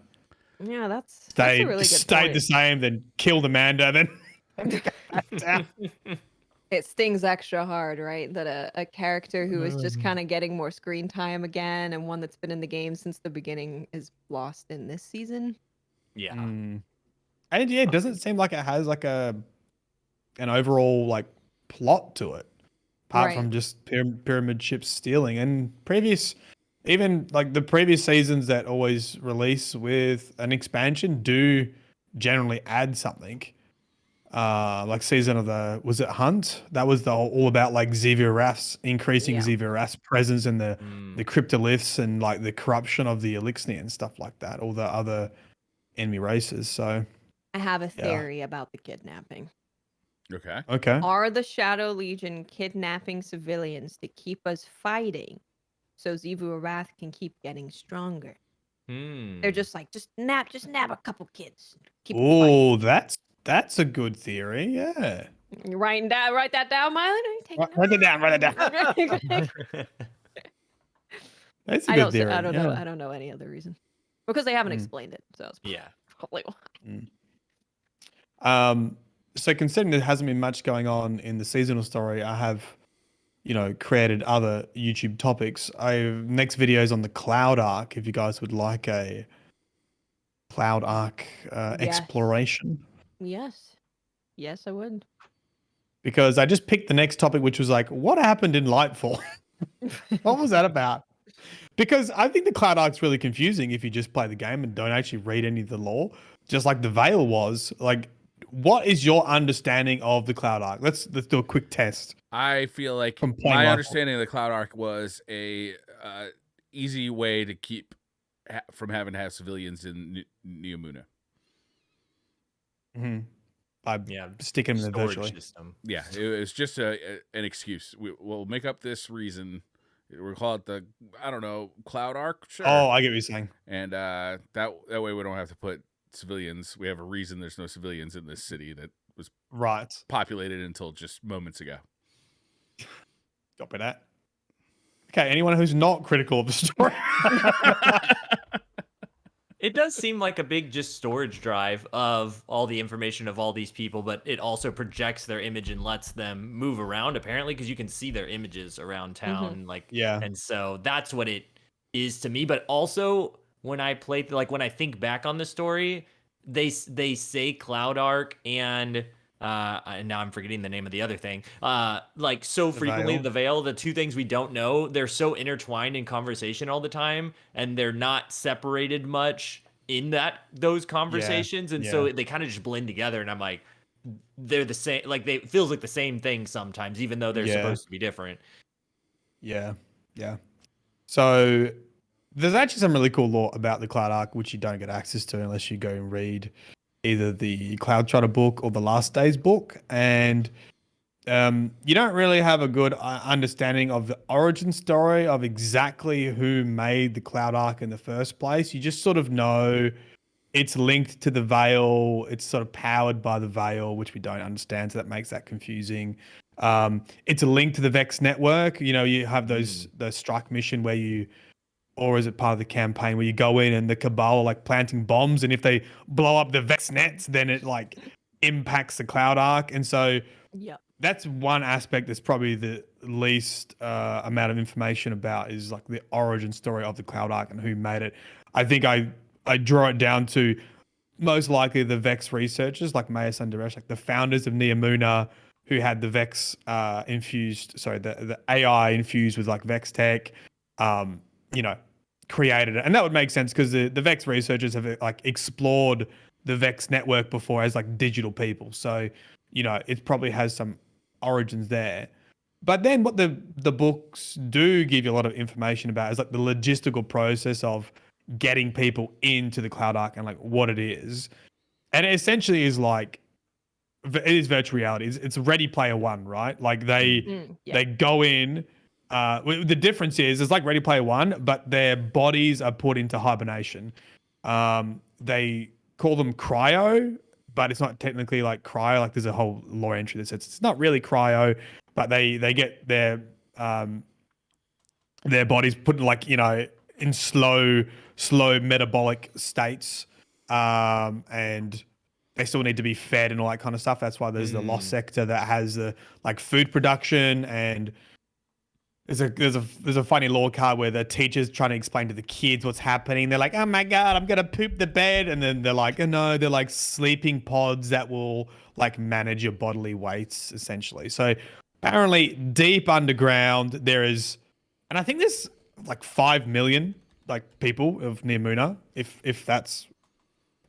[SPEAKER 2] Yeah, that's a
[SPEAKER 5] stayed
[SPEAKER 2] really good
[SPEAKER 5] stayed
[SPEAKER 2] point.
[SPEAKER 5] the same. Then killed Amanda. Then
[SPEAKER 2] It stings extra hard, right? That a character who is just kind of getting more screen time again, and one that's been in the game since the beginning, is lost in this season.
[SPEAKER 4] Yeah.
[SPEAKER 5] And yeah, it doesn't seem like it has like an overall like plot to it, apart from just pyramid ships stealing. And even like the previous seasons that always release with an expansion do generally add something. Like season of was it Hunt? That was all about like Xevious increasing Xevious presence in the cryptoliths and like the corruption of the Elixir and stuff like that, all the other enemy races. So
[SPEAKER 2] I have a theory about the kidnapping.
[SPEAKER 1] Okay.
[SPEAKER 2] Are the Shadow Legion kidnapping civilians to keep us fighting so Xivu Arath can keep getting stronger? They're just like, just nab a couple kids. Keep
[SPEAKER 5] oh, that's a good theory. Yeah.
[SPEAKER 2] You write that down, Mylan?
[SPEAKER 5] Write it down. Write it down. That's a good theory.
[SPEAKER 2] I don't know any other reason, because they haven't explained it. So it's probably why.
[SPEAKER 5] So considering there hasn't been much going on in the seasonal story, I have, created other YouTube topics. Next video is on the Cloud Arc. If you guys would like a Cloud Arc exploration.
[SPEAKER 2] Yes, I would.
[SPEAKER 5] Because I just picked the next topic, which was like, what happened in Lightfall? What was that about? Because I think the Cloud Arc's really confusing if you just play the game and don't actually read any of the lore, just like the Veil was. Like, what is your understanding of the Cloud Arc? Let's do a quick test.
[SPEAKER 1] I feel like my understanding of the Cloud Arc was a easy way to keep from having to have civilians in Neomuna.
[SPEAKER 5] By sticking them in the virtually
[SPEAKER 4] system.
[SPEAKER 1] Yeah, it was just an excuse. We'll make up this reason. We'll call it the, I don't know, Cloud Arc. Sure.
[SPEAKER 5] Oh, I get what you're saying.
[SPEAKER 1] And that way we don't have to put civilians. We have a reason there's no civilians in this city that was populated until just moments ago.
[SPEAKER 5] Copy that. Okay, anyone who's not critical of the story.
[SPEAKER 4] It does seem like a big just storage drive of all the information of all these people, but it also projects their image and lets them move around apparently because you can see their images around town. Like,
[SPEAKER 5] Yeah.
[SPEAKER 4] and so that's what it is to me. But also when I play, like when I think back on the story, they say Cloud Arc and now I'm forgetting the name of the other thing. Like so frequently,
[SPEAKER 5] Veil.
[SPEAKER 4] the Veil, the two things we don't know, they're so intertwined in conversation all the time, and they're not separated much in those conversations, and so they kind of just blend together. And I'm like, they're the same. Like it feels like the same thing sometimes, even though they're supposed to be different.
[SPEAKER 5] Yeah. So there's actually some really cool lore about the Cloud Arc, which you don't get access to unless you go and read either the Cloud Trotter book or the Last Days book. And you don't really have a good understanding of the origin story of exactly who made the Cloud Arc in the first place. You just sort of know it's linked to the Veil. It's sort of powered by the Veil, which we don't understand. So that makes that confusing. It's a link to the Vex network. You know, you have the strike mission where you, or is it part of the campaign where you go in and the Cabal are like planting bombs, and if they blow up the Vex nets, then it like impacts the Cloud Arc. And so that's one aspect that's probably the least amount of information about, is like the origin story of the Cloud Arc and who made it. I think I draw it down to most likely the Vex researchers like Mayas and Daresh, like the founders of Neomuna, who had the Vex the AI infused with like Vex tech, created it. And that would make sense because the Vex researchers have like explored the Vex network before as like digital people. So, it probably has some origins there. But then what the books do give you a lot of information about is like the logistical process of getting people into the Cloud Arc and like what it is. And it essentially is like, it is virtual reality. It's Ready Player One, right? Like they go in. The difference is it's like Ready Player One, but their bodies are put into hibernation. They call them cryo, but it's not technically like cryo. Like there's a whole lore entry that says it's not really cryo, but they get their bodies put in like in slow metabolic states, and they still need to be fed and all that kind of stuff. That's why there's the lost sector that has the like food production. And there's a funny lore card where the teacher's trying to explain to the kids what's happening. They're like, oh my God, I'm going to poop the bed. And then they're like, oh no, they're like sleeping pods that will like manage your bodily weights essentially. So apparently deep underground there is, and I think there's like 5 million like people of Neomuna, if that's,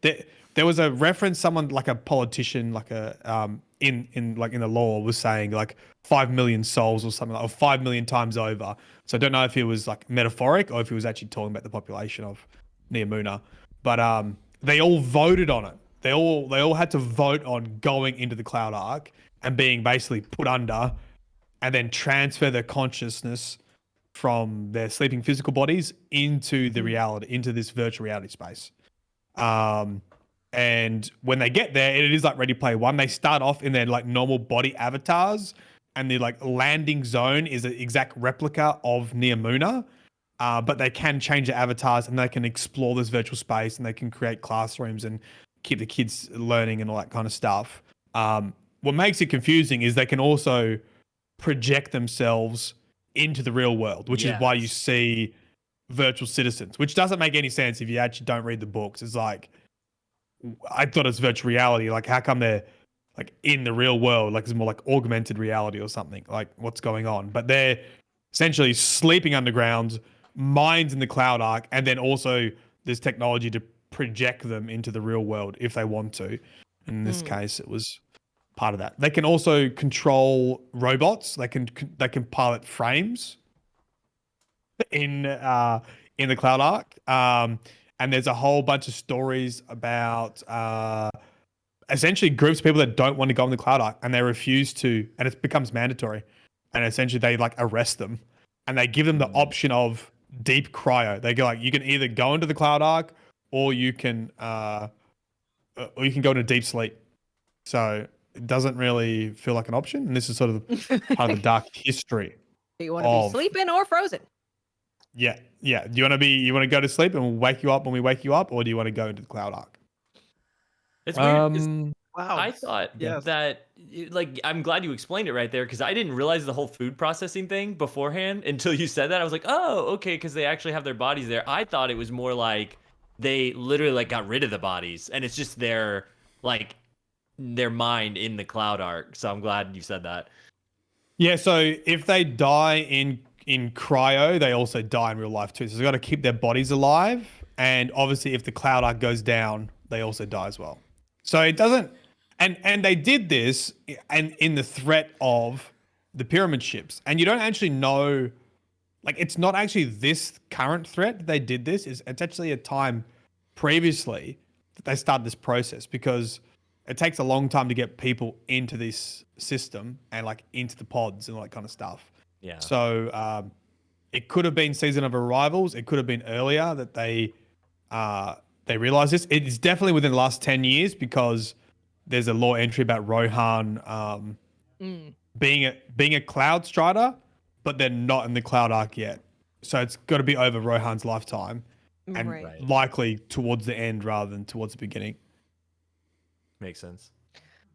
[SPEAKER 5] there was a reference, someone like a politician, like a in the law was saying like 5 million souls or something, like, or 5 million times over. So I don't know if it was like metaphoric or if he was actually talking about the population of Neomuna. But they all voted on it. They all had to vote on going into the Cloud Arc and being basically put under, and then transfer their consciousness from their sleeping physical bodies into the reality, into this virtual reality space. And when they get there, it is like Ready Player One. They start off in their like normal body avatars, and the like landing zone is an exact replica of Neomuna. But they can change their avatars and they can explore this virtual space, and they can create classrooms and keep the kids learning and all that kind of stuff. What makes it confusing is they can also project themselves into the real world, which is why you see virtual citizens, which doesn't make any sense if you actually don't read the books. It's like, I thought it's virtual reality. Like, how come they're like in the real world? Like, it's more like augmented reality or something. Like, what's going on? But they're essentially sleeping underground, minds in the Cloud Arc, and then also there's technology to project them into the real world if they want to. In this case, it was part of that. They can also control robots. They can pilot frames in the Cloud Arc. And there's a whole bunch of stories about essentially groups of people that don't want to go in the Cloud Arc, and they refuse to, and it becomes mandatory. And essentially they like arrest them, and they give them the option of deep cryo. They go like, you can either go into the Cloud Arc or you can go into deep sleep. So it doesn't really feel like an option. And this is sort of part of the dark history
[SPEAKER 2] Do you want to be sleeping or frozen?
[SPEAKER 5] Yeah. Do you want to go to sleep and we'll wake you up when we wake you up, or do you want to go into the Cloud Arc?
[SPEAKER 4] It's weird. 'Cause
[SPEAKER 3] Wow.
[SPEAKER 4] I thought that, like, I'm glad you explained it right there, because I didn't realize the whole food processing thing beforehand until you said that. I was like, oh, okay, because they actually have their bodies there. I thought it was more like they literally like got rid of the bodies, and it's just their mind in the Cloud Arc. So I'm glad you said that.
[SPEAKER 5] Yeah. So if they die in cryo, they also die in real life too. So they've got to keep their bodies alive, and obviously, if the Cloud Arc goes down, they also die as well. So it doesn't. And they did this and in the threat of the pyramid ships. And you don't actually know, like, it's not actually this current threat that they did this. It's actually a time previously that they started this process, because it takes a long time to get people into this system and like into the pods and all that kind of stuff.
[SPEAKER 4] Yeah.
[SPEAKER 5] So it could have been Season of Arrivals. It could have been earlier that they realized this. It is definitely within the last 10 years, because there's a law entry about Rohan being a Cloud Strider, but they're not in the Cloud Arc yet. So it's got to be over Rohan's lifetime, and likely towards the end rather than towards the beginning.
[SPEAKER 4] Makes sense.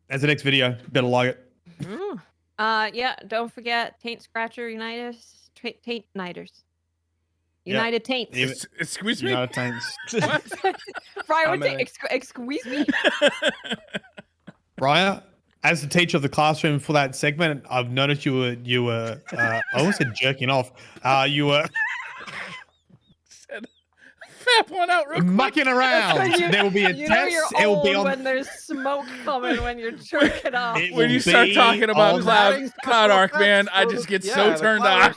[SPEAKER 5] As the next video, better like it.
[SPEAKER 2] Yeah, don't forget Taint Scratcher Unitas. Taint Niters. United Taints.
[SPEAKER 1] Excuse me?
[SPEAKER 5] United Taints.
[SPEAKER 2] Friar, excuse me?
[SPEAKER 5] Brian, as the teacher of the classroom for that segment, I've noticed you were I almost said jerking off. You were
[SPEAKER 1] fap one out real quick.
[SPEAKER 5] mucking around. There will be a test.
[SPEAKER 2] It will be on when there's smoke coming when you're jerking off.
[SPEAKER 1] When you start talking about Cloud Arc, man, I just get so turned on.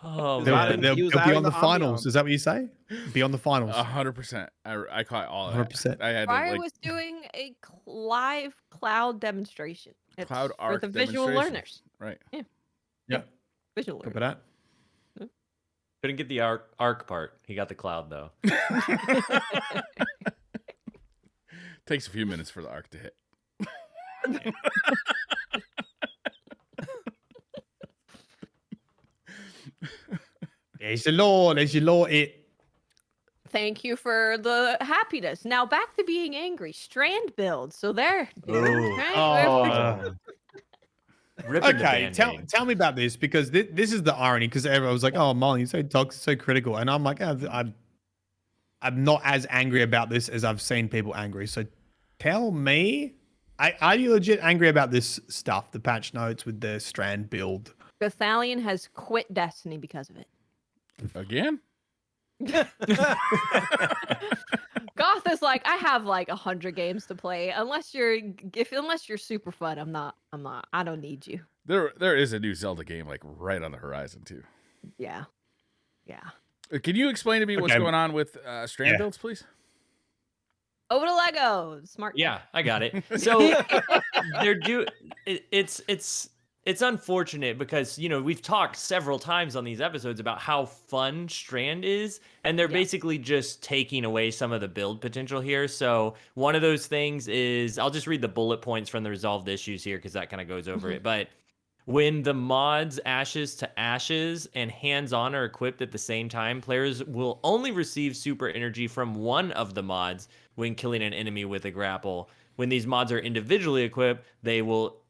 [SPEAKER 4] Oh,
[SPEAKER 5] they'll be on the finals. Is that what you say? Be on the finals.
[SPEAKER 1] 100%. I caught all of that.
[SPEAKER 5] 100%.
[SPEAKER 1] I had
[SPEAKER 2] Brian was doing a live cloud demonstration. It's
[SPEAKER 1] Cloud Arc
[SPEAKER 2] for the visual learners.
[SPEAKER 1] Right.
[SPEAKER 5] Yeah.
[SPEAKER 2] Visual
[SPEAKER 5] Copy
[SPEAKER 2] learners.
[SPEAKER 5] that.
[SPEAKER 4] Couldn't get the arc part. He got the cloud though.
[SPEAKER 1] Takes a few minutes for the arc to hit.
[SPEAKER 5] There's your law. There's your law.
[SPEAKER 2] Thank you for the happiness. Now back to being angry. Strand build. So there.
[SPEAKER 5] Okay, tell me about this, because this is the irony, because everyone was like, oh, Molly, you're so toxic, so critical. And I'm like, I'm not as angry about this as I've seen people angry. So tell me, are you legit angry about this stuff, the patch notes with the Strand build?
[SPEAKER 2] Gothalion has quit Destiny because of it.
[SPEAKER 1] Again?
[SPEAKER 2] Goth is like, I have like 100 games to play. Unless you're super fun, I'm not. I don't need you.
[SPEAKER 1] There is a new Zelda game like right on the horizon too.
[SPEAKER 2] Yeah.
[SPEAKER 1] Can you explain to me what's going on with Strand builds, please?
[SPEAKER 2] Over to Legos. Smart.
[SPEAKER 4] Yeah, I got it. So it's unfortunate, because we've talked several times on these episodes about how fun Strand is, and they're basically just taking away some of the build potential here. So one of those things is, I'll just read the bullet points from the resolved issues here, because that kind of goes over it. But when the mods Ashes to Ashes and Hands On are equipped at the same time, players will only receive super energy from one of the mods when killing an enemy with a grapple. When these mods are individually equipped, they will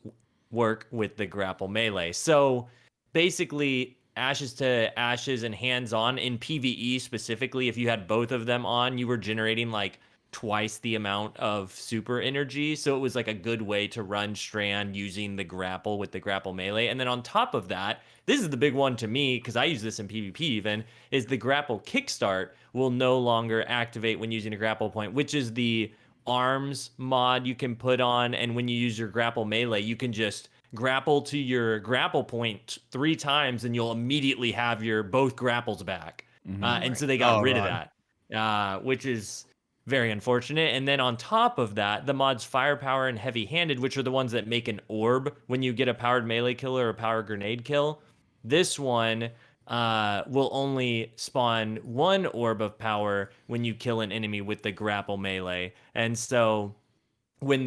[SPEAKER 4] work with the grapple melee. So basically, Ashes to Ashes and Hands On in PvE specifically, if you had both of them on, you were generating like twice the amount of super energy. So it was like a good way to run Strand using the grapple with the grapple melee. And then on top of that, this is the big one to me, because I use this in PvP even, is the grapple kickstart will no longer activate when using a grapple point, which is the arms mod you can put on. And when you use your grapple melee, you can just grapple to your grapple point 3 times and you'll immediately have your both grapples back. And so they got rid of that, which is very unfortunate. And then on top of that, the mods Firepower and Heavy Handed, which are the ones that make an orb when you get a powered melee kill or a powered grenade kill. This one will only spawn 1 orb of power when you kill an enemy with the grapple melee. And so when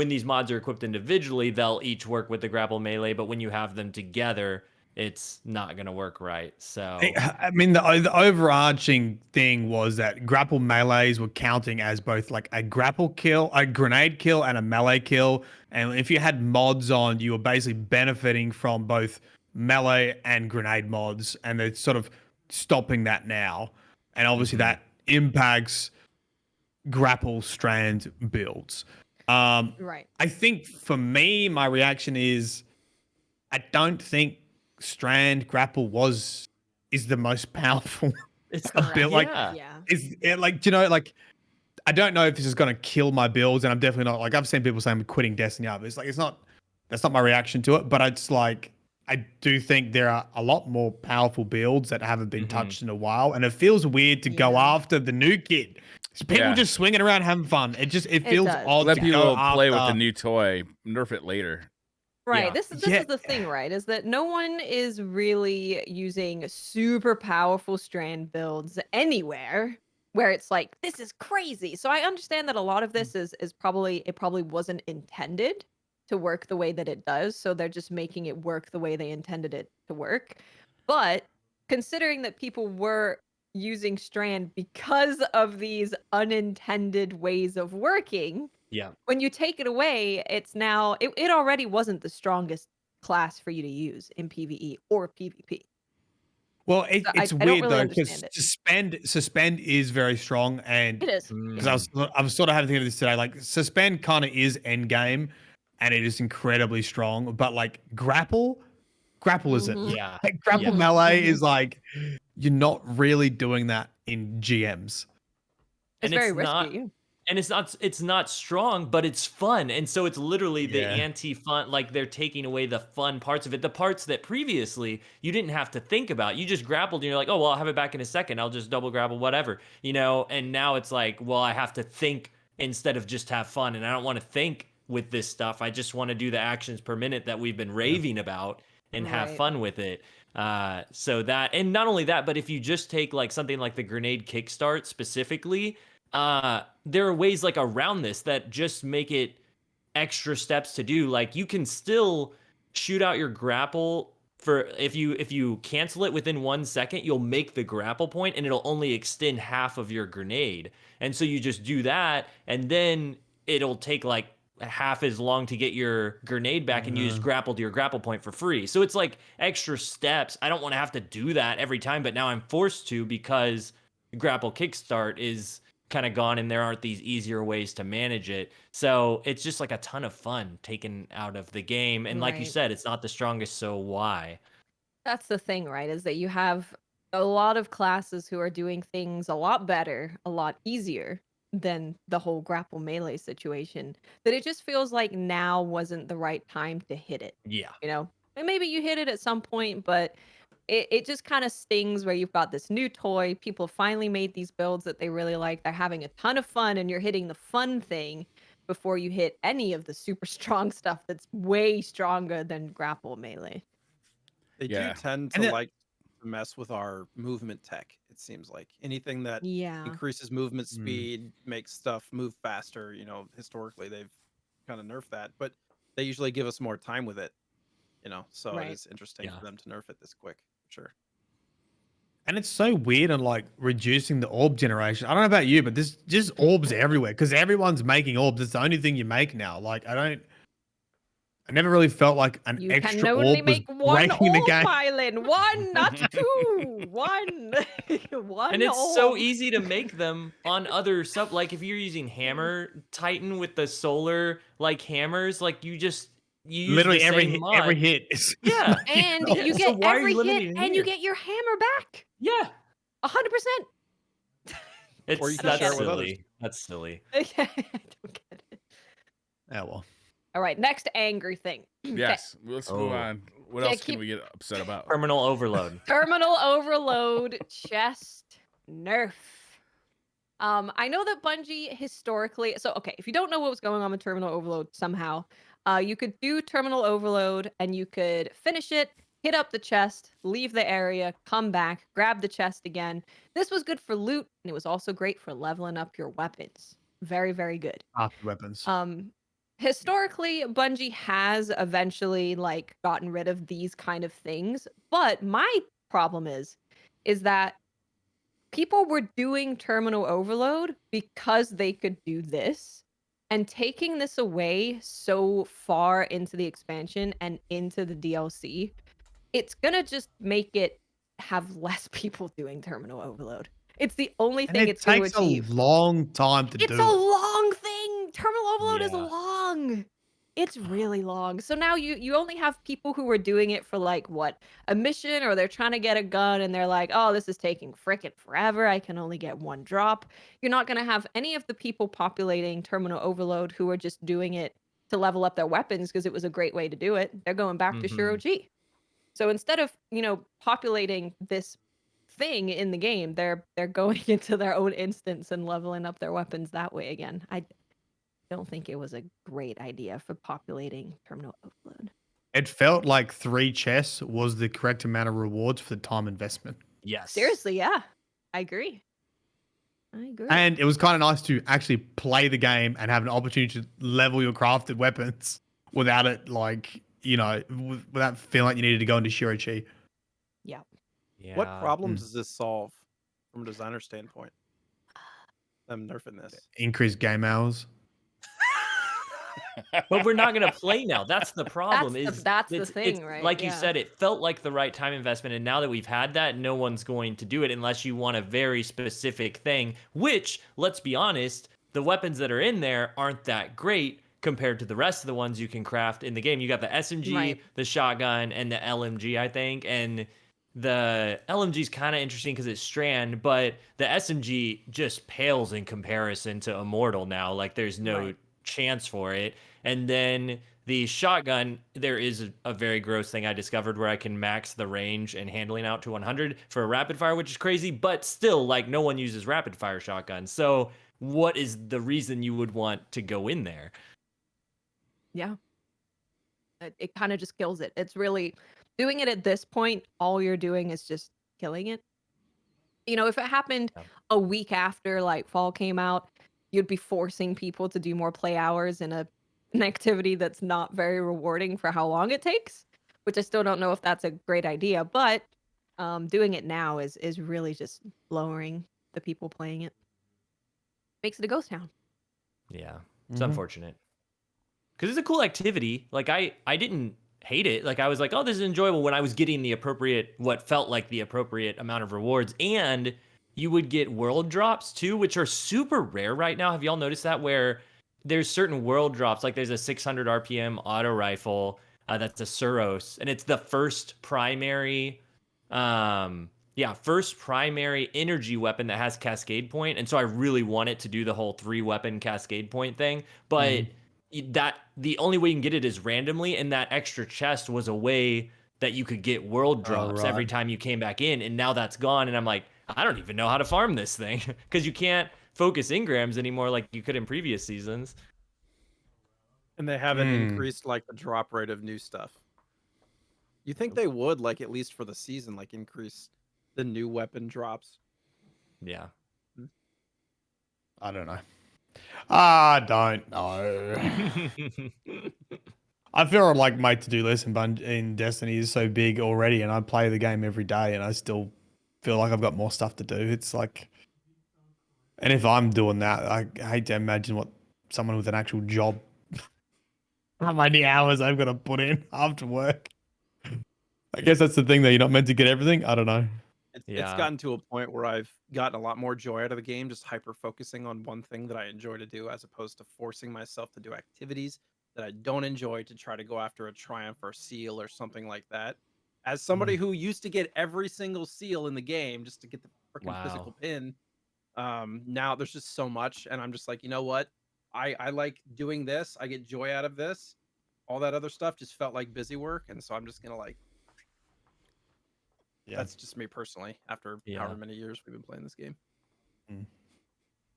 [SPEAKER 4] these mods are equipped individually, they'll each work with the grapple melee, but when you have them together, it's not going to work right. So
[SPEAKER 5] I mean, the overarching thing was that grapple melees were counting as both like a grapple kill, a grenade kill, and a melee kill. And if you had mods on, you were basically benefiting from both melee and grenade mods, and they're sort of stopping that now. And obviously that impacts grapple strand builds.
[SPEAKER 2] Right.
[SPEAKER 5] I think for me, my reaction is I don't think Strand grapple is the most powerful
[SPEAKER 4] it's
[SPEAKER 5] build. Like,
[SPEAKER 2] Yeah.
[SPEAKER 5] is it like, do you know, like I don't know if this is gonna kill my builds, and I'm definitely not like I've seen people saying I'm quitting Destiny up. It's like that's not my reaction to it, but it's like I do think there are a lot more powerful builds that haven't been touched in a while, and it feels weird to go after the new kid. People just swinging around having fun. It feels
[SPEAKER 2] does.
[SPEAKER 5] odd
[SPEAKER 1] Let
[SPEAKER 5] to
[SPEAKER 1] people
[SPEAKER 5] go
[SPEAKER 1] play with
[SPEAKER 5] after.
[SPEAKER 1] the new toy, nerf it later.
[SPEAKER 2] Right.
[SPEAKER 4] Yeah.
[SPEAKER 2] This is the thing, right? Is that no one is really using super powerful strand builds anywhere where it's like, this is crazy. So I understand that a lot of this is probably wasn't intended to work the way that it does. So they're just making it work the way they intended it to work. But considering that people were using strand because of these unintended ways of working,
[SPEAKER 4] Yeah.
[SPEAKER 2] when you take it away, it's now it already wasn't the strongest class for you to use in PvE or PvP.
[SPEAKER 5] Well,
[SPEAKER 2] So
[SPEAKER 5] it's
[SPEAKER 2] I don't
[SPEAKER 5] weird
[SPEAKER 2] really
[SPEAKER 5] though because
[SPEAKER 2] understand it.
[SPEAKER 5] suspend is very strong, and
[SPEAKER 2] It is.
[SPEAKER 5] because I was sort of having to think of this today. Like suspend kind of is end game, and it is incredibly strong. But like grapple isn't.
[SPEAKER 2] Mhm.
[SPEAKER 4] Yeah.
[SPEAKER 5] Like, grapple
[SPEAKER 4] Yeah.
[SPEAKER 5] melee is like you're not really doing that in GMs.
[SPEAKER 2] It's very risky.
[SPEAKER 4] And it's not strong, but it's fun. And so it's literally the
[SPEAKER 1] Yeah.
[SPEAKER 4] anti-fun, like they're taking away the fun parts of it. The parts that previously you didn't have to think about. You just grappled and you're like, oh, well, I'll have it back in a second. I'll just double grapple, whatever. And now it's like, well, I have to think instead of just have fun. And I don't want to think with this stuff. I just want to do the actions per minute that we've been raving about and have fun with it. So that, and not only that, but if you just take like something like the grenade kickstart specifically, there are ways like around this that just make it extra steps to do. Like you can still shoot out your grapple for if you cancel it within 1 second, you'll make the grapple point and it'll only extend half of your grenade. And so you just do that, and then it'll take like half as long to get your grenade back, and you just grapple to your grapple point for free. So it's like extra steps. I don't want to have to do that every time, but now I'm forced to because grapple kickstart is kind of gone and there aren't these easier ways to manage it. So it's just like a ton of fun taken out of the game. And like you said, it's not the strongest, so why?
[SPEAKER 2] That's the thing, right? Is that you have a lot of classes who are doing things a lot better, a lot easier than the whole grapple melee situation. That it just feels like now wasn't the right time to hit it.
[SPEAKER 4] Yeah.
[SPEAKER 2] And maybe you hit it at some point, but it just kind of stings where you've got this new toy. People finally made these builds that they really like. They're having a ton of fun, and you're hitting the fun thing before you hit any of the super strong stuff that's way stronger than grapple melee.
[SPEAKER 3] They do tend to like to mess with our movement tech, it seems like. Anything that increases movement speed, makes stuff move faster. Historically, they've kind of nerfed that, but they usually give us more time with it. So it is interesting for them to nerf it this quick. Sure.
[SPEAKER 5] And it's so weird and like reducing the orb generation. I don't know about you, but there's just orbs everywhere because everyone's making orbs. It's the only thing you make now. Like I never really felt like an
[SPEAKER 2] You
[SPEAKER 5] extra
[SPEAKER 2] can only
[SPEAKER 5] orb was
[SPEAKER 2] make one
[SPEAKER 5] breaking the
[SPEAKER 2] orb,
[SPEAKER 5] game.
[SPEAKER 2] Mylan. One, not two. One. One.
[SPEAKER 4] And it's so
[SPEAKER 2] orb.
[SPEAKER 4] easy to make them on other stuff. Like if you're using Hammer Titan with the solar like hammers, like you use
[SPEAKER 5] Literally
[SPEAKER 4] the
[SPEAKER 5] every
[SPEAKER 4] same mod.
[SPEAKER 5] every hit is
[SPEAKER 4] Yeah.
[SPEAKER 2] And
[SPEAKER 5] know?
[SPEAKER 2] you
[SPEAKER 4] So
[SPEAKER 2] get
[SPEAKER 4] why are
[SPEAKER 2] every
[SPEAKER 4] you
[SPEAKER 2] hit,
[SPEAKER 4] limiting it
[SPEAKER 2] and you
[SPEAKER 4] here?
[SPEAKER 2] get your hammer back.
[SPEAKER 4] Yeah.
[SPEAKER 2] 100%.
[SPEAKER 3] Or you can
[SPEAKER 4] That's
[SPEAKER 3] share it with others.
[SPEAKER 4] silly. That's silly.
[SPEAKER 2] I don't get it.
[SPEAKER 5] Oh well.
[SPEAKER 2] All right, next angry thing.
[SPEAKER 1] Yes, let's move on. What else can we get upset about?
[SPEAKER 4] Terminal overload.
[SPEAKER 2] Terminal overload chest nerf. I know that Bungie historically, so okay, if you don't know what was going on with terminal overload somehow, you could do terminal overload and you could finish it, hit up the chest, leave the area, come back, grab the chest again. This was good for loot, and it was also great for leveling up your weapons. Very, very good.
[SPEAKER 5] After weapons.
[SPEAKER 2] historically, Bungie has eventually like gotten rid of these kind of things, but my problem is that people were doing terminal overload because they could do this, and taking this away so far into the expansion and into the DLC, it's gonna just make it have less people doing terminal overload. It's the only
[SPEAKER 5] And
[SPEAKER 2] thing
[SPEAKER 5] it
[SPEAKER 2] it's going to
[SPEAKER 5] takes a
[SPEAKER 2] achieve.
[SPEAKER 5] long time to
[SPEAKER 2] It's a
[SPEAKER 5] do it.
[SPEAKER 2] long thing. Terminal overload is
[SPEAKER 4] Yeah.
[SPEAKER 2] long. It's really long. So now you only have people who are doing it for like what, a mission, or they're trying to get a gun and they're like, "Oh, this is taking frickin' forever. I can only get one drop." You're not going to have any of the people populating terminal overload who are just doing it to level up their weapons because it was a great way to do it. They're going back to Shiro G. So instead of, populating this thing in the game, they're going into their own instance and leveling up their weapons that way again. I don't think it was a great idea for populating terminal overload.
[SPEAKER 5] It felt like 3 chests was the correct amount of rewards for the time investment.
[SPEAKER 4] Yes.
[SPEAKER 2] Seriously, yeah. I agree.
[SPEAKER 5] And it was kind of nice to actually play the game and have an opportunity to level your crafted weapons without it, like, without feeling like you needed to go into Shiro-chi.
[SPEAKER 2] Yeah.
[SPEAKER 3] What problems does this solve from a designer standpoint? I'm nerfing this.
[SPEAKER 5] Increased game hours.
[SPEAKER 4] But we're not going to play now. That's the problem.
[SPEAKER 2] That's the thing, right?
[SPEAKER 4] Like you said, it felt like the right time investment. And now that we've had that, no one's going to do it unless you want a very specific thing, which, let's be honest, the weapons that are in there aren't that great compared to the rest of the ones you can craft in the game. You got the SMG, the shotgun, and the LMG, I think. And the LMG is kind of interesting because it's Strand, but the SMG just pales in comparison to Immortal now. Like, there's no chance for it. And then the shotgun, there is a very gross thing I discovered where I can max the range and handling out to 100 for a rapid fire, which is crazy, but still, like, no one uses rapid fire shotguns. So what is the reason you would want to go in there?
[SPEAKER 2] Yeah. It kind of just kills it. It's really doing it at this point, all you're doing is just killing it. If it happened a week after like fall came out, you'd be forcing people to do more play hours in an activity that's not very rewarding for how long it takes, which I still don't know if that's a great idea, but doing it now is really just lowering the people playing it. Makes it a ghost town.
[SPEAKER 4] Yeah, it's unfortunate. Because it's a cool activity. Like, I didn't hate it. Like, I was like, oh, this is enjoyable when I was getting what felt like the appropriate amount of rewards. And you would get world drops too, which are super rare right now. Have y'all noticed that? Where there's certain world drops, like there's a 600 RPM auto rifle that's a Suros, and it's the first primary, first primary energy weapon that has cascade point. And so I really want it to do the whole 3-weapon cascade point thing, but that the only way you can get it is randomly, and that extra chest was a way that you could get world drops every time you came back in, and now that's gone. And I'm like, I don't even know how to farm this thing because you can't focus engrams anymore like you could in previous seasons.
[SPEAKER 3] And they haven't increased like the drop rate of new stuff. You think they would, like, at least for the season, like, increase the new weapon drops?
[SPEAKER 4] Yeah.
[SPEAKER 5] I don't know. I don't know. I feel like my to-do list in Destiny is so big already, and I play the game every day, and I still feel like I've got more stuff to do. It's like, and if I'm doing that, I hate to imagine what someone with an actual job, how many hours I've got to put in after work. I guess that's the thing, that you're not meant to get everything. I don't know.
[SPEAKER 3] It's gotten to a point where I've gotten a lot more joy out of the game, just hyper focusing on one thing that I enjoy to do, as opposed to forcing myself to do activities that I don't enjoy to try to go after a triumph or seal or something like that. As somebody who used to get every single seal in the game just to get the freaking physical pin, now there's just so much, and I'm just like, you know what? I like doing this. I get joy out of this. All that other stuff just felt like busy work, and so I'm just gonna like. Yeah. That's just me personally, after however many years we've been playing this game.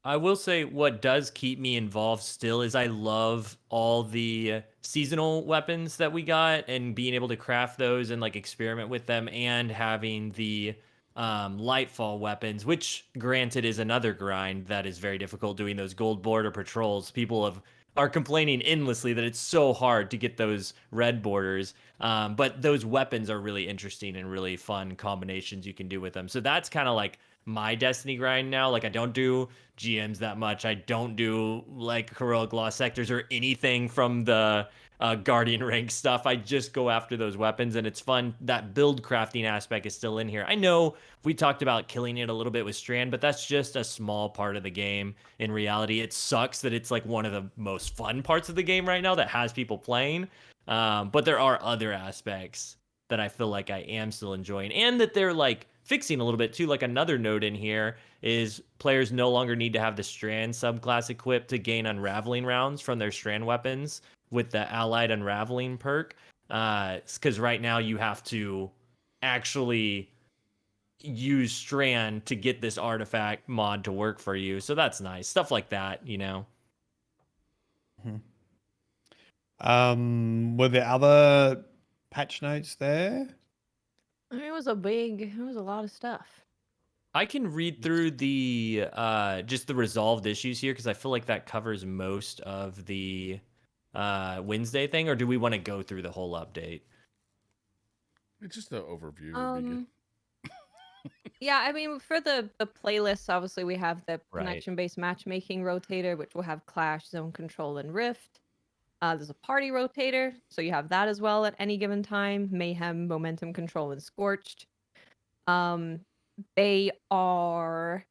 [SPEAKER 4] I will say what does keep me involved still is I love all the seasonal weapons that we got, and being able to craft those and like experiment with them, and having the Lightfall weapons, which granted is another grind that is very difficult, doing those gold border patrols. People have are complaining endlessly that it's so hard to get those red borders. But those weapons are really interesting and really fun combinations you can do with them. So that's kind of like my Destiny grind now. Like I don't do GMs that much. I don't do like heroic lost sectors or anything from the guardian rank stuff. I just go after those weapons, and it's fun. That build crafting aspect is still in here. I know we talked about killing it a little bit with Strand, but that's just a small part of the game. In reality, it sucks that it's like one of the most fun parts of the game right now that has people playing. But there are other aspects that I feel like I am still enjoying, and that they're like fixing a little bit too. Like another note in here is players no longer need to have the Strand subclass equipped to gain unraveling rounds from their Strand weapons with the allied unraveling perk. Because right now you have to actually use Strand to get this artifact mod to work for you. So that's nice. Stuff like that, you know.
[SPEAKER 5] Were there other patch notes there?
[SPEAKER 2] It was a lot of stuff.
[SPEAKER 4] I can read through the just the resolved issues here because I feel like that covers most of the Wednesday thing, or do we want to go through the whole update?
[SPEAKER 1] It's just an overview would be good.
[SPEAKER 2] Yeah, I mean, for the playlist, obviously we have the
[SPEAKER 4] Right.
[SPEAKER 2] connection-based matchmaking rotator, which will have Clash, Zone Control, and Rift. There's a party rotator, so you have that as well at any given time. Mayhem, Momentum Control, and Scorched. They are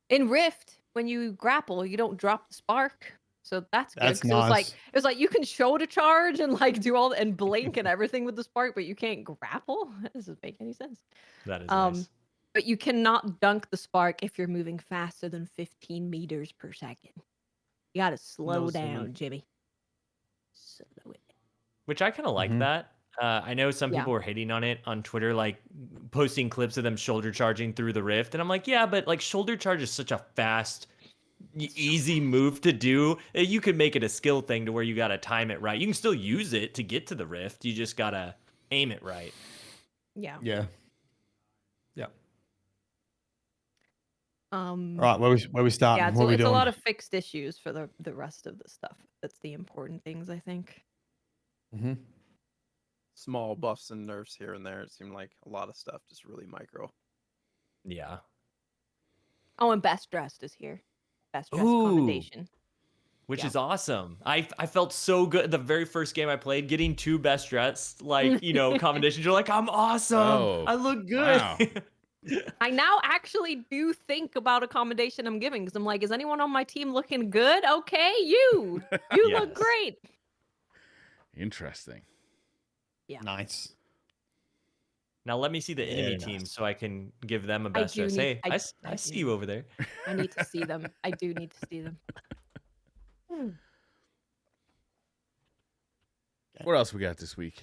[SPEAKER 2] in Rift. When you grapple, you don't drop the spark, so that's good.
[SPEAKER 5] That's
[SPEAKER 2] 'Cause
[SPEAKER 5] nice.
[SPEAKER 2] it was like you can shoulder charge and like do all and blink and everything with the spark, but you can't grapple. That doesn't make any sense.
[SPEAKER 4] That is nice.
[SPEAKER 2] But you cannot dunk the spark if you're moving faster than 15 meters per second. You gotta slow down, Jimmy. Slow it.
[SPEAKER 4] Which I kind of like that. I know some
[SPEAKER 2] Yeah.
[SPEAKER 4] people were hating on it on Twitter, like posting clips of them shoulder charging through the rift. And I'm like, yeah, but like shoulder charge is such a fast, easy move to do. You could make it a skill thing to where you got to time it right. You can still use it to get to the rift. You just got to aim it right.
[SPEAKER 2] Yeah.
[SPEAKER 5] Yeah.
[SPEAKER 2] Um,
[SPEAKER 5] Right, where we starting?
[SPEAKER 2] Yeah,
[SPEAKER 5] what are we
[SPEAKER 2] it's
[SPEAKER 5] doing?
[SPEAKER 2] a lot of fixed issues for the rest of the stuff. That's the important things, I think.
[SPEAKER 3] Small buffs and nerfs here and there. It seemed like a lot of stuff, just really micro.
[SPEAKER 4] Yeah.
[SPEAKER 2] Oh, and Best Dressed is here. Best Dressed commendation.
[SPEAKER 4] Which is awesome. I felt so good the very first game I played, getting 2 best dressed, like, you know, commendations. You're like, I'm awesome.
[SPEAKER 1] Oh,
[SPEAKER 4] I look good.
[SPEAKER 1] wow.
[SPEAKER 2] I now actually do think about a commendation I'm giving because I'm like, is anyone on my team looking good? Okay, you look great.
[SPEAKER 1] Interesting.
[SPEAKER 2] Yeah.
[SPEAKER 5] Nice.
[SPEAKER 4] Now let me see the enemy team so I can give them a best dress. Hey, I see you over there.
[SPEAKER 2] I need to see them. I do need to see them.
[SPEAKER 1] What else we got this week?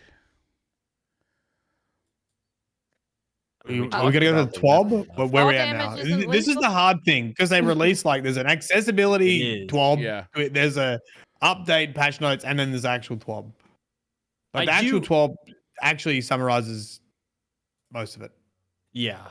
[SPEAKER 5] Are we gonna go to the TWAB? But where are we at now? This is the hard thing because they release like there's an accessibility TWAB,
[SPEAKER 1] Yeah.
[SPEAKER 5] There's a update patch notes, and then there's actual TWAB. But the actual TWAB actually summarizes most of it.
[SPEAKER 4] Yeah.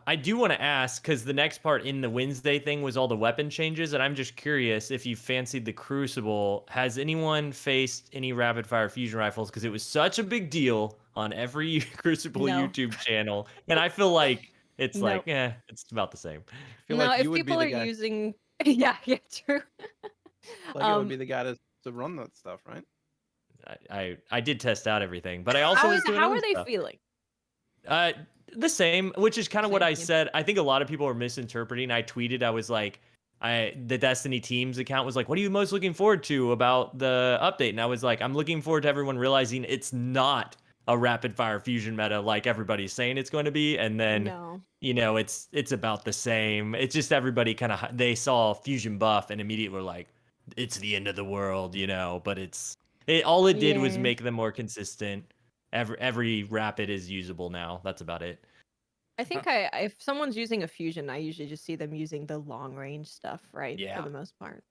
[SPEAKER 4] I do want to ask because the next part in the Wednesday thing was all the weapon changes, and I'm just curious if you fancied the Crucible. Has anyone faced any rapid fire fusion rifles? Because it was such a big deal on every Crucible YouTube channel, and I feel like it's like, it's about the same.
[SPEAKER 3] I feel like
[SPEAKER 2] if people are using, yeah, true.
[SPEAKER 3] Like it would be the guy to run that stuff, right?
[SPEAKER 4] I did test out everything, but I also was doing
[SPEAKER 2] how
[SPEAKER 4] other
[SPEAKER 2] are they
[SPEAKER 4] stuff.
[SPEAKER 2] feeling?
[SPEAKER 4] The same, which is kind of what I said. I think a lot of people are misinterpreting. I tweeted, I was like, the Destiny Teams account was like, what are you most looking forward to about the update? And I was like, I'm looking forward to everyone realizing it's not a rapid fire fusion meta like everybody's saying it's going to be. And then, you know, it's about the same. It's just everybody kind of, they saw fusion buff and immediately were like, it's the end of the world, you know, but all it did was make them more consistent. Every rapid is usable now. That's about it.
[SPEAKER 2] I think if someone's using a fusion, I usually just see them using the long range stuff, right?
[SPEAKER 4] Yeah.
[SPEAKER 2] For the most part.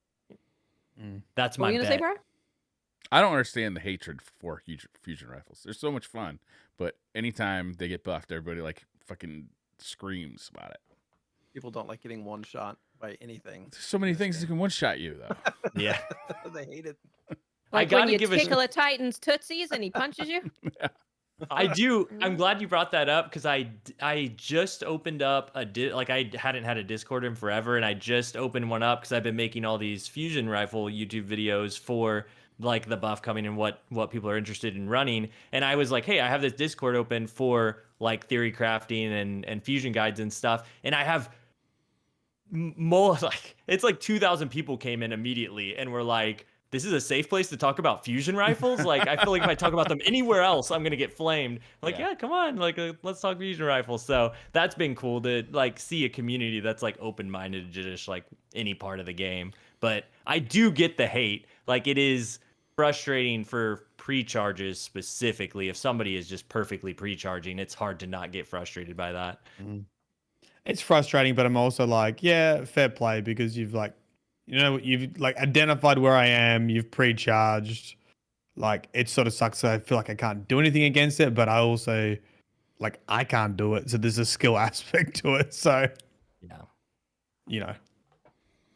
[SPEAKER 4] That's
[SPEAKER 2] what
[SPEAKER 4] my
[SPEAKER 2] were you
[SPEAKER 4] bet.
[SPEAKER 2] gonna say, bro?
[SPEAKER 1] I don't understand the hatred for fusion rifles. They're so much fun, but anytime they get buffed, everybody like fucking screams about it.
[SPEAKER 3] People don't like getting one shot by anything.
[SPEAKER 1] There's so many things that can one-shot you, though.
[SPEAKER 4] Yeah.
[SPEAKER 3] They hate it.
[SPEAKER 2] Like when you tickle a Titan's tootsies and he punches you.
[SPEAKER 4] I do. I'm glad you brought that up because I just opened up I hadn't had a Discord in forever, and I just opened one up because I've been making all these fusion rifle YouTube videos for like the buff coming and what people are interested in running. And I was like, hey, I have this Discord open for like theory crafting and fusion guides and stuff, and I have more like it's like 2,000 people came in immediately and were like, this is a safe place to talk about fusion rifles. Like, I feel like if I talk about them anywhere else, I'm gonna get flamed. Like, yeah come on, like let's talk fusion rifles. So that's been cool to like see a community that's like open-minded to just like any part of the game. But I do get the hate. Like, it is frustrating for pre-charges specifically. If somebody is just perfectly pre-charging, it's hard to not get frustrated by that.
[SPEAKER 5] It's frustrating, but I'm also like, yeah, fair play, because you've like, you've like identified where I am, you've
[SPEAKER 1] pre-charged.
[SPEAKER 5] Like, it sort of sucks. So I feel like I can't do anything against it, but I also like, I can't do it. So there's a skill aspect to it. So,
[SPEAKER 4] yeah,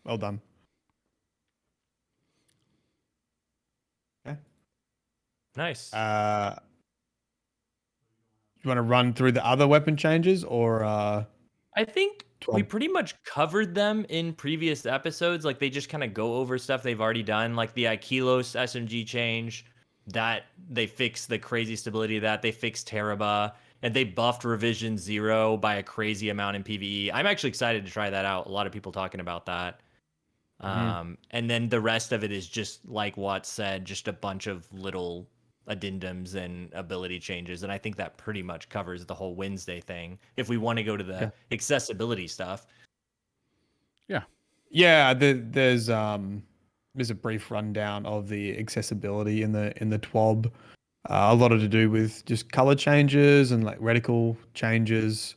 [SPEAKER 5] well done. Okay.
[SPEAKER 4] Nice.
[SPEAKER 5] You want to run through the other weapon changes, or
[SPEAKER 4] I think we pretty much covered them in previous episodes. Like, they just kind of go over stuff they've already done, like the Ikilos SMG change, that they fixed the crazy stability of that. They fixed Teraba, and they buffed Revision 0 by a crazy amount in PvE. I'm actually excited to try that out. A lot of people talking about that. And then the rest of it is just like Watt said, just a bunch of little addendums and ability changes, and I think that pretty much covers the whole Wednesday thing if we want to go to the accessibility stuff.
[SPEAKER 5] There's a brief rundown of the accessibility in the TWAB. A lot to do with just color changes and like reticle changes,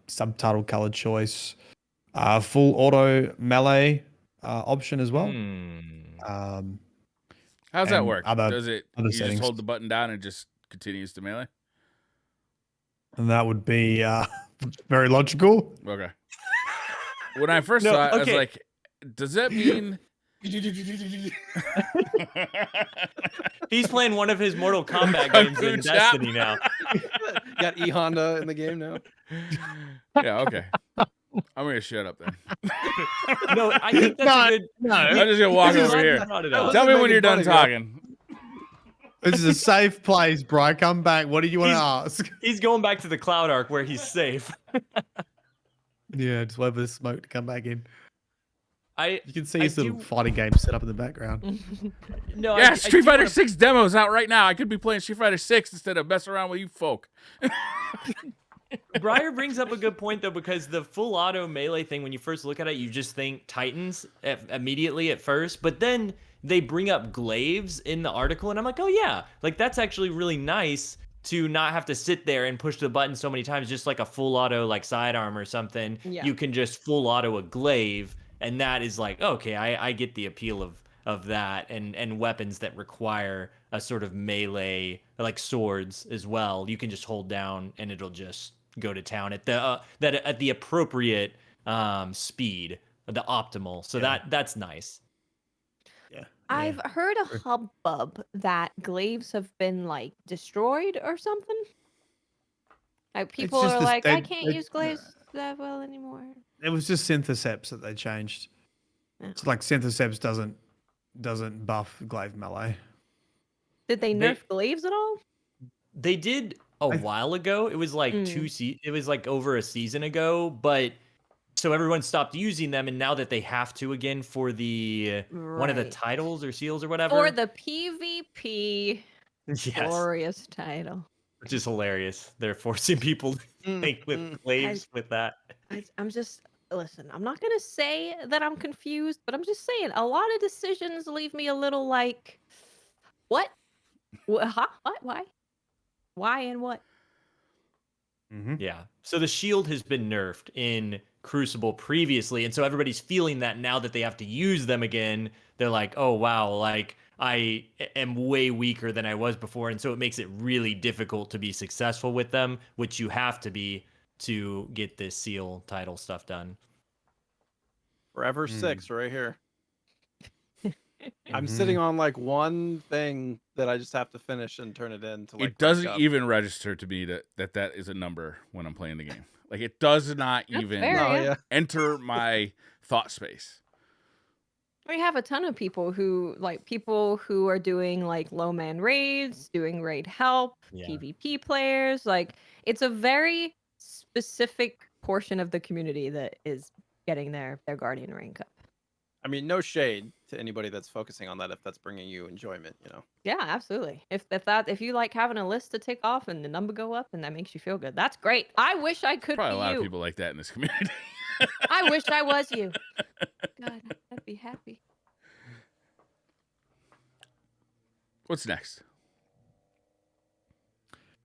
[SPEAKER 5] subtitle color choice, full auto melee option as well.
[SPEAKER 1] How's that work?
[SPEAKER 5] Does it
[SPEAKER 1] you just hold the button down and just continues to melee?
[SPEAKER 5] And that would be very logical.
[SPEAKER 1] Okay. When I first saw it, I was like, does that mean...
[SPEAKER 4] He's playing one of his Mortal Kombat games in Destiny now.
[SPEAKER 3] Got E Honda in the game now.
[SPEAKER 1] Yeah, okay. I'm gonna shut up then.
[SPEAKER 4] No, I think that's a good.
[SPEAKER 1] No, I'm just gonna walk over here. Tell me when you're done talking.
[SPEAKER 5] This is a safe place, bro. Come back. What do you want to ask?
[SPEAKER 4] He's going back to the Cloud Arc where he's safe.
[SPEAKER 5] Yeah, just wait for the smoke to come back in. You can see his little fighting game set up in the background.
[SPEAKER 4] No,
[SPEAKER 1] yeah, Street Fighter 6 demos out right now. I could be playing Street Fighter 6 instead of messing around with you folk.
[SPEAKER 4] Briar brings up a good point, though, because the full auto melee thing, when you first look at it, you just think Titans immediately at first, but then they bring up glaives in the article, and I'm like, oh yeah, like that's actually really nice to not have to sit there and push the button so many times, just like a full auto like sidearm or something. Yeah. You can just full auto a glaive, and that is like, okay, I get the appeal of that, and weapons that require a sort of melee, like swords as well. You can just hold down and it'll just go to town at the appropriate speed, the optimal. So that's nice.
[SPEAKER 5] Yeah.
[SPEAKER 2] I've heard a hubbub that glaives have been like destroyed or something. Like people are like, I can't use glaives that well anymore.
[SPEAKER 5] It was just Syntheseps that they changed. Yeah. It's like Syntheseps doesn't buff glaive melee.
[SPEAKER 2] Did they nerf glaives at all?
[SPEAKER 4] They did a while ago. It was like it was like over a season ago, but so everyone stopped using them, and now that they have to again for the one of the titles or seals or whatever.
[SPEAKER 2] For the PvP glorious title.
[SPEAKER 4] Which is hilarious. They're forcing people to think with glaives with that.
[SPEAKER 2] I'm just listen, I'm not gonna say that I'm confused, but I'm just saying a lot of decisions leave me a little like, what? Huh? What? Why and what?
[SPEAKER 4] Yeah. So the shield has been nerfed in Crucible previously, and so everybody's feeling that now that they have to use them again. They're like, oh wow, like I am way weaker than I was before, and so it makes it really difficult to be successful with them, which you have to be to get this seal title stuff done.
[SPEAKER 3] Forever 6 right here. I'm sitting on like one thing that I just have to finish and turn it in to like.
[SPEAKER 1] It doesn't even register to me that is a number when I'm playing the game. Like it does not even enter my thought space.
[SPEAKER 2] We have a ton of people who are doing like low man raids, doing raid help, PvP players. Like it's a very specific portion of the community that is getting their Guardian rank up.
[SPEAKER 3] I mean, no shade to anybody that's focusing on that if that's bringing you enjoyment, you know.
[SPEAKER 2] Yeah, absolutely. If you like having a list to tick off and the number go up and that makes you feel good, that's great. I wish I could
[SPEAKER 1] Probably
[SPEAKER 2] be
[SPEAKER 1] a lot
[SPEAKER 2] you.
[SPEAKER 1] of people like that in this community.
[SPEAKER 2] I wish I was you. God, I'd be happy.
[SPEAKER 1] What's next?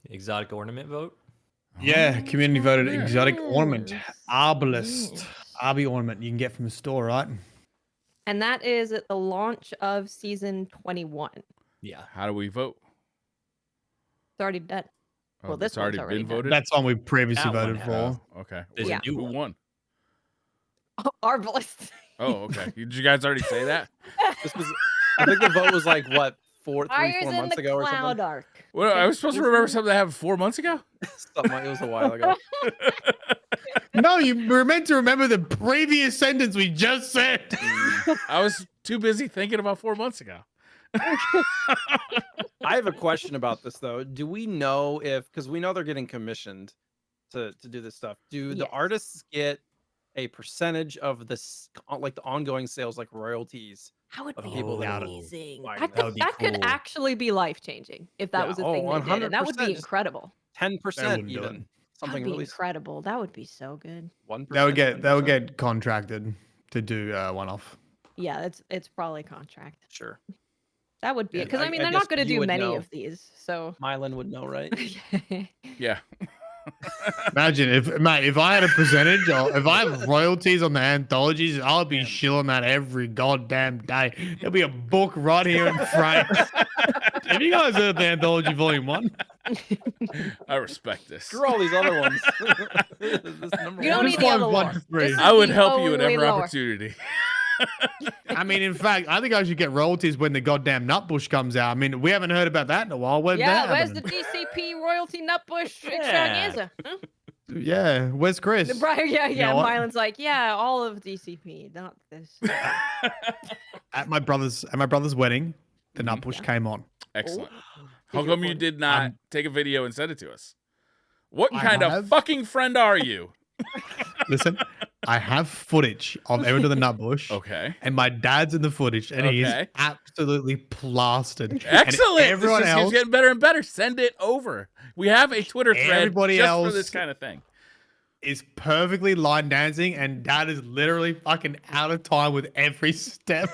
[SPEAKER 4] Exotic ornament vote.
[SPEAKER 5] Yeah, community voted exotic ornament, arbalist, Arby ornament you can get from the store, right?
[SPEAKER 2] And that is at the launch of season 21.
[SPEAKER 4] Yeah.
[SPEAKER 1] How do we vote?
[SPEAKER 2] It's already done.
[SPEAKER 1] Oh,
[SPEAKER 2] Well, this one's already
[SPEAKER 1] been
[SPEAKER 2] done.
[SPEAKER 1] voted.
[SPEAKER 5] That's one we previously voted for.
[SPEAKER 1] Oh, okay.
[SPEAKER 2] Yeah.
[SPEAKER 1] Who won?
[SPEAKER 2] Arbalist.
[SPEAKER 1] Oh, okay. Did you guys already say that?
[SPEAKER 3] This was, I think the vote was like what, 4
[SPEAKER 2] Fires
[SPEAKER 3] months ago or something.
[SPEAKER 2] Cloud Arc.
[SPEAKER 1] Well, I was supposed to remember something that happened 4 months ago.
[SPEAKER 3] Something like, it was a while ago.
[SPEAKER 5] No, you were meant to remember the previous sentence we just said.
[SPEAKER 1] I was too busy thinking about 4 months ago.
[SPEAKER 3] I have a question about this though. Do we know because we know they're getting commissioned to do this stuff. Do the artists get a percentage of this, like the ongoing sales, like royalties?
[SPEAKER 2] That would be
[SPEAKER 3] people that
[SPEAKER 2] amazing.
[SPEAKER 3] that
[SPEAKER 2] That could actually be life-changing if that was a thing they did. And that would be
[SPEAKER 3] 100%.
[SPEAKER 2] incredible.
[SPEAKER 3] 10% even. Something
[SPEAKER 2] That'd be
[SPEAKER 3] really
[SPEAKER 2] incredible. That would be so good.
[SPEAKER 3] 1%.
[SPEAKER 5] They would get contracted to do one-off.
[SPEAKER 2] Yeah, it's probably contract.
[SPEAKER 3] Sure.
[SPEAKER 2] That would be it. Because I mean, they're
[SPEAKER 3] guess
[SPEAKER 2] not going to
[SPEAKER 3] you
[SPEAKER 2] do
[SPEAKER 3] would
[SPEAKER 2] many
[SPEAKER 3] know.
[SPEAKER 2] of these. So
[SPEAKER 3] Mylan would know, right?
[SPEAKER 1] Yeah.
[SPEAKER 5] Imagine if I had a percentage, or if I have royalties on the anthologies, I'll be shilling that every goddamn day. There'll be a book right here in frame. Have you guys heard the anthology volume 1?
[SPEAKER 1] I respect this.
[SPEAKER 3] Screw all these other ones.
[SPEAKER 2] You don't need the other one.
[SPEAKER 1] I would help you at every opportunity.
[SPEAKER 5] I mean, in fact, I think I should get royalties when the goddamn Nutbush comes out. I mean, we haven't heard about that in a while. Where's
[SPEAKER 2] the DCP royalty Nutbush extravaganza? Huh?
[SPEAKER 5] Yeah, where's Chris?
[SPEAKER 2] Yeah.
[SPEAKER 5] You know
[SPEAKER 2] Mylan's like, yeah, all of DCP, not this.
[SPEAKER 5] At my brother's wedding, the Nutbush came on.
[SPEAKER 1] Excellent. How come you did not take a video and send it to us? What kind of fucking friend are you?
[SPEAKER 5] Listen, I have footage of Aaron to the Nutbush.
[SPEAKER 1] Okay.
[SPEAKER 5] And my dad's in the footage, and he's absolutely plastered.
[SPEAKER 1] Excellent.
[SPEAKER 5] And everyone else
[SPEAKER 1] keeps getting better and better. Send it over. We have a Twitter thread just for this kind of thing.
[SPEAKER 5] Is perfectly line dancing, and Dad is literally fucking out of time with every step.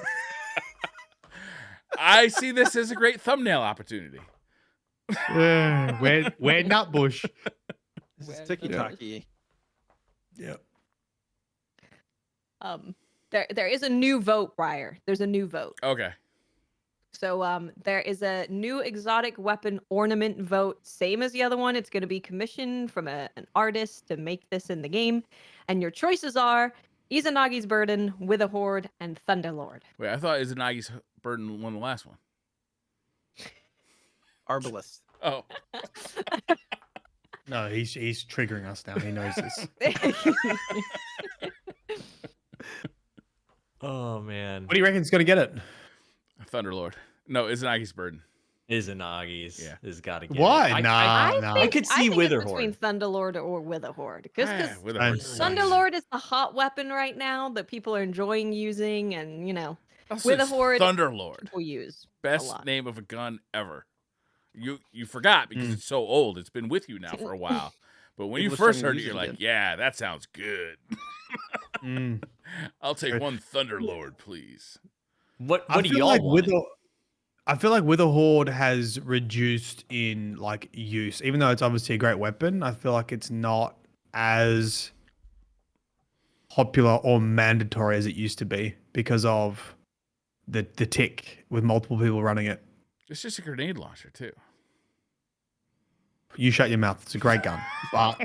[SPEAKER 1] I see this as a great thumbnail opportunity.
[SPEAKER 5] Where Nutbush?
[SPEAKER 3] This is ticky-tacky.
[SPEAKER 5] Yeah.
[SPEAKER 2] There is a new vote, Briar. There's a new vote.
[SPEAKER 1] Okay.
[SPEAKER 2] So there is a new exotic weapon ornament vote, same as the other one. It's going to be commissioned from an artist to make this in the game, and your choices are Izanagi's Burden, Wither Horde, and Thunderlord.
[SPEAKER 1] Wait, I thought Izanagi's Burden won the last one.
[SPEAKER 3] Arbalist.
[SPEAKER 1] Oh.
[SPEAKER 5] No, he's triggering us now. He knows this.
[SPEAKER 4] Oh man.
[SPEAKER 5] What do you reckon is going to get it?
[SPEAKER 1] Thunderlord. No, Izanagi's Burden.
[SPEAKER 4] Izanagi's.
[SPEAKER 1] Yeah.
[SPEAKER 4] Has got to get
[SPEAKER 5] Why?
[SPEAKER 4] it.
[SPEAKER 2] I
[SPEAKER 4] could see
[SPEAKER 2] Wither
[SPEAKER 4] Horde
[SPEAKER 2] between Thunderlord or Wither Horde. Because
[SPEAKER 1] Witherhorde.
[SPEAKER 2] Thunderlord is the hot weapon right now that people are enjoying using, and Wither Horde
[SPEAKER 1] Thunderlord.
[SPEAKER 2] people use.
[SPEAKER 1] Best name of a gun ever. You forgot because it's so old. It's been with you now for a while. But when you first heard it, you're like, yeah, that sounds good. I'll take one Thunderlord, please.
[SPEAKER 4] What do y'all want?
[SPEAKER 5] I feel like Wither Horde has reduced in like use, even though it's obviously a great weapon. I feel like it's not as popular or mandatory as it used to be because of the tick with multiple people running it.
[SPEAKER 1] It's just a grenade launcher too.
[SPEAKER 5] You shut your mouth. It's a great gun. But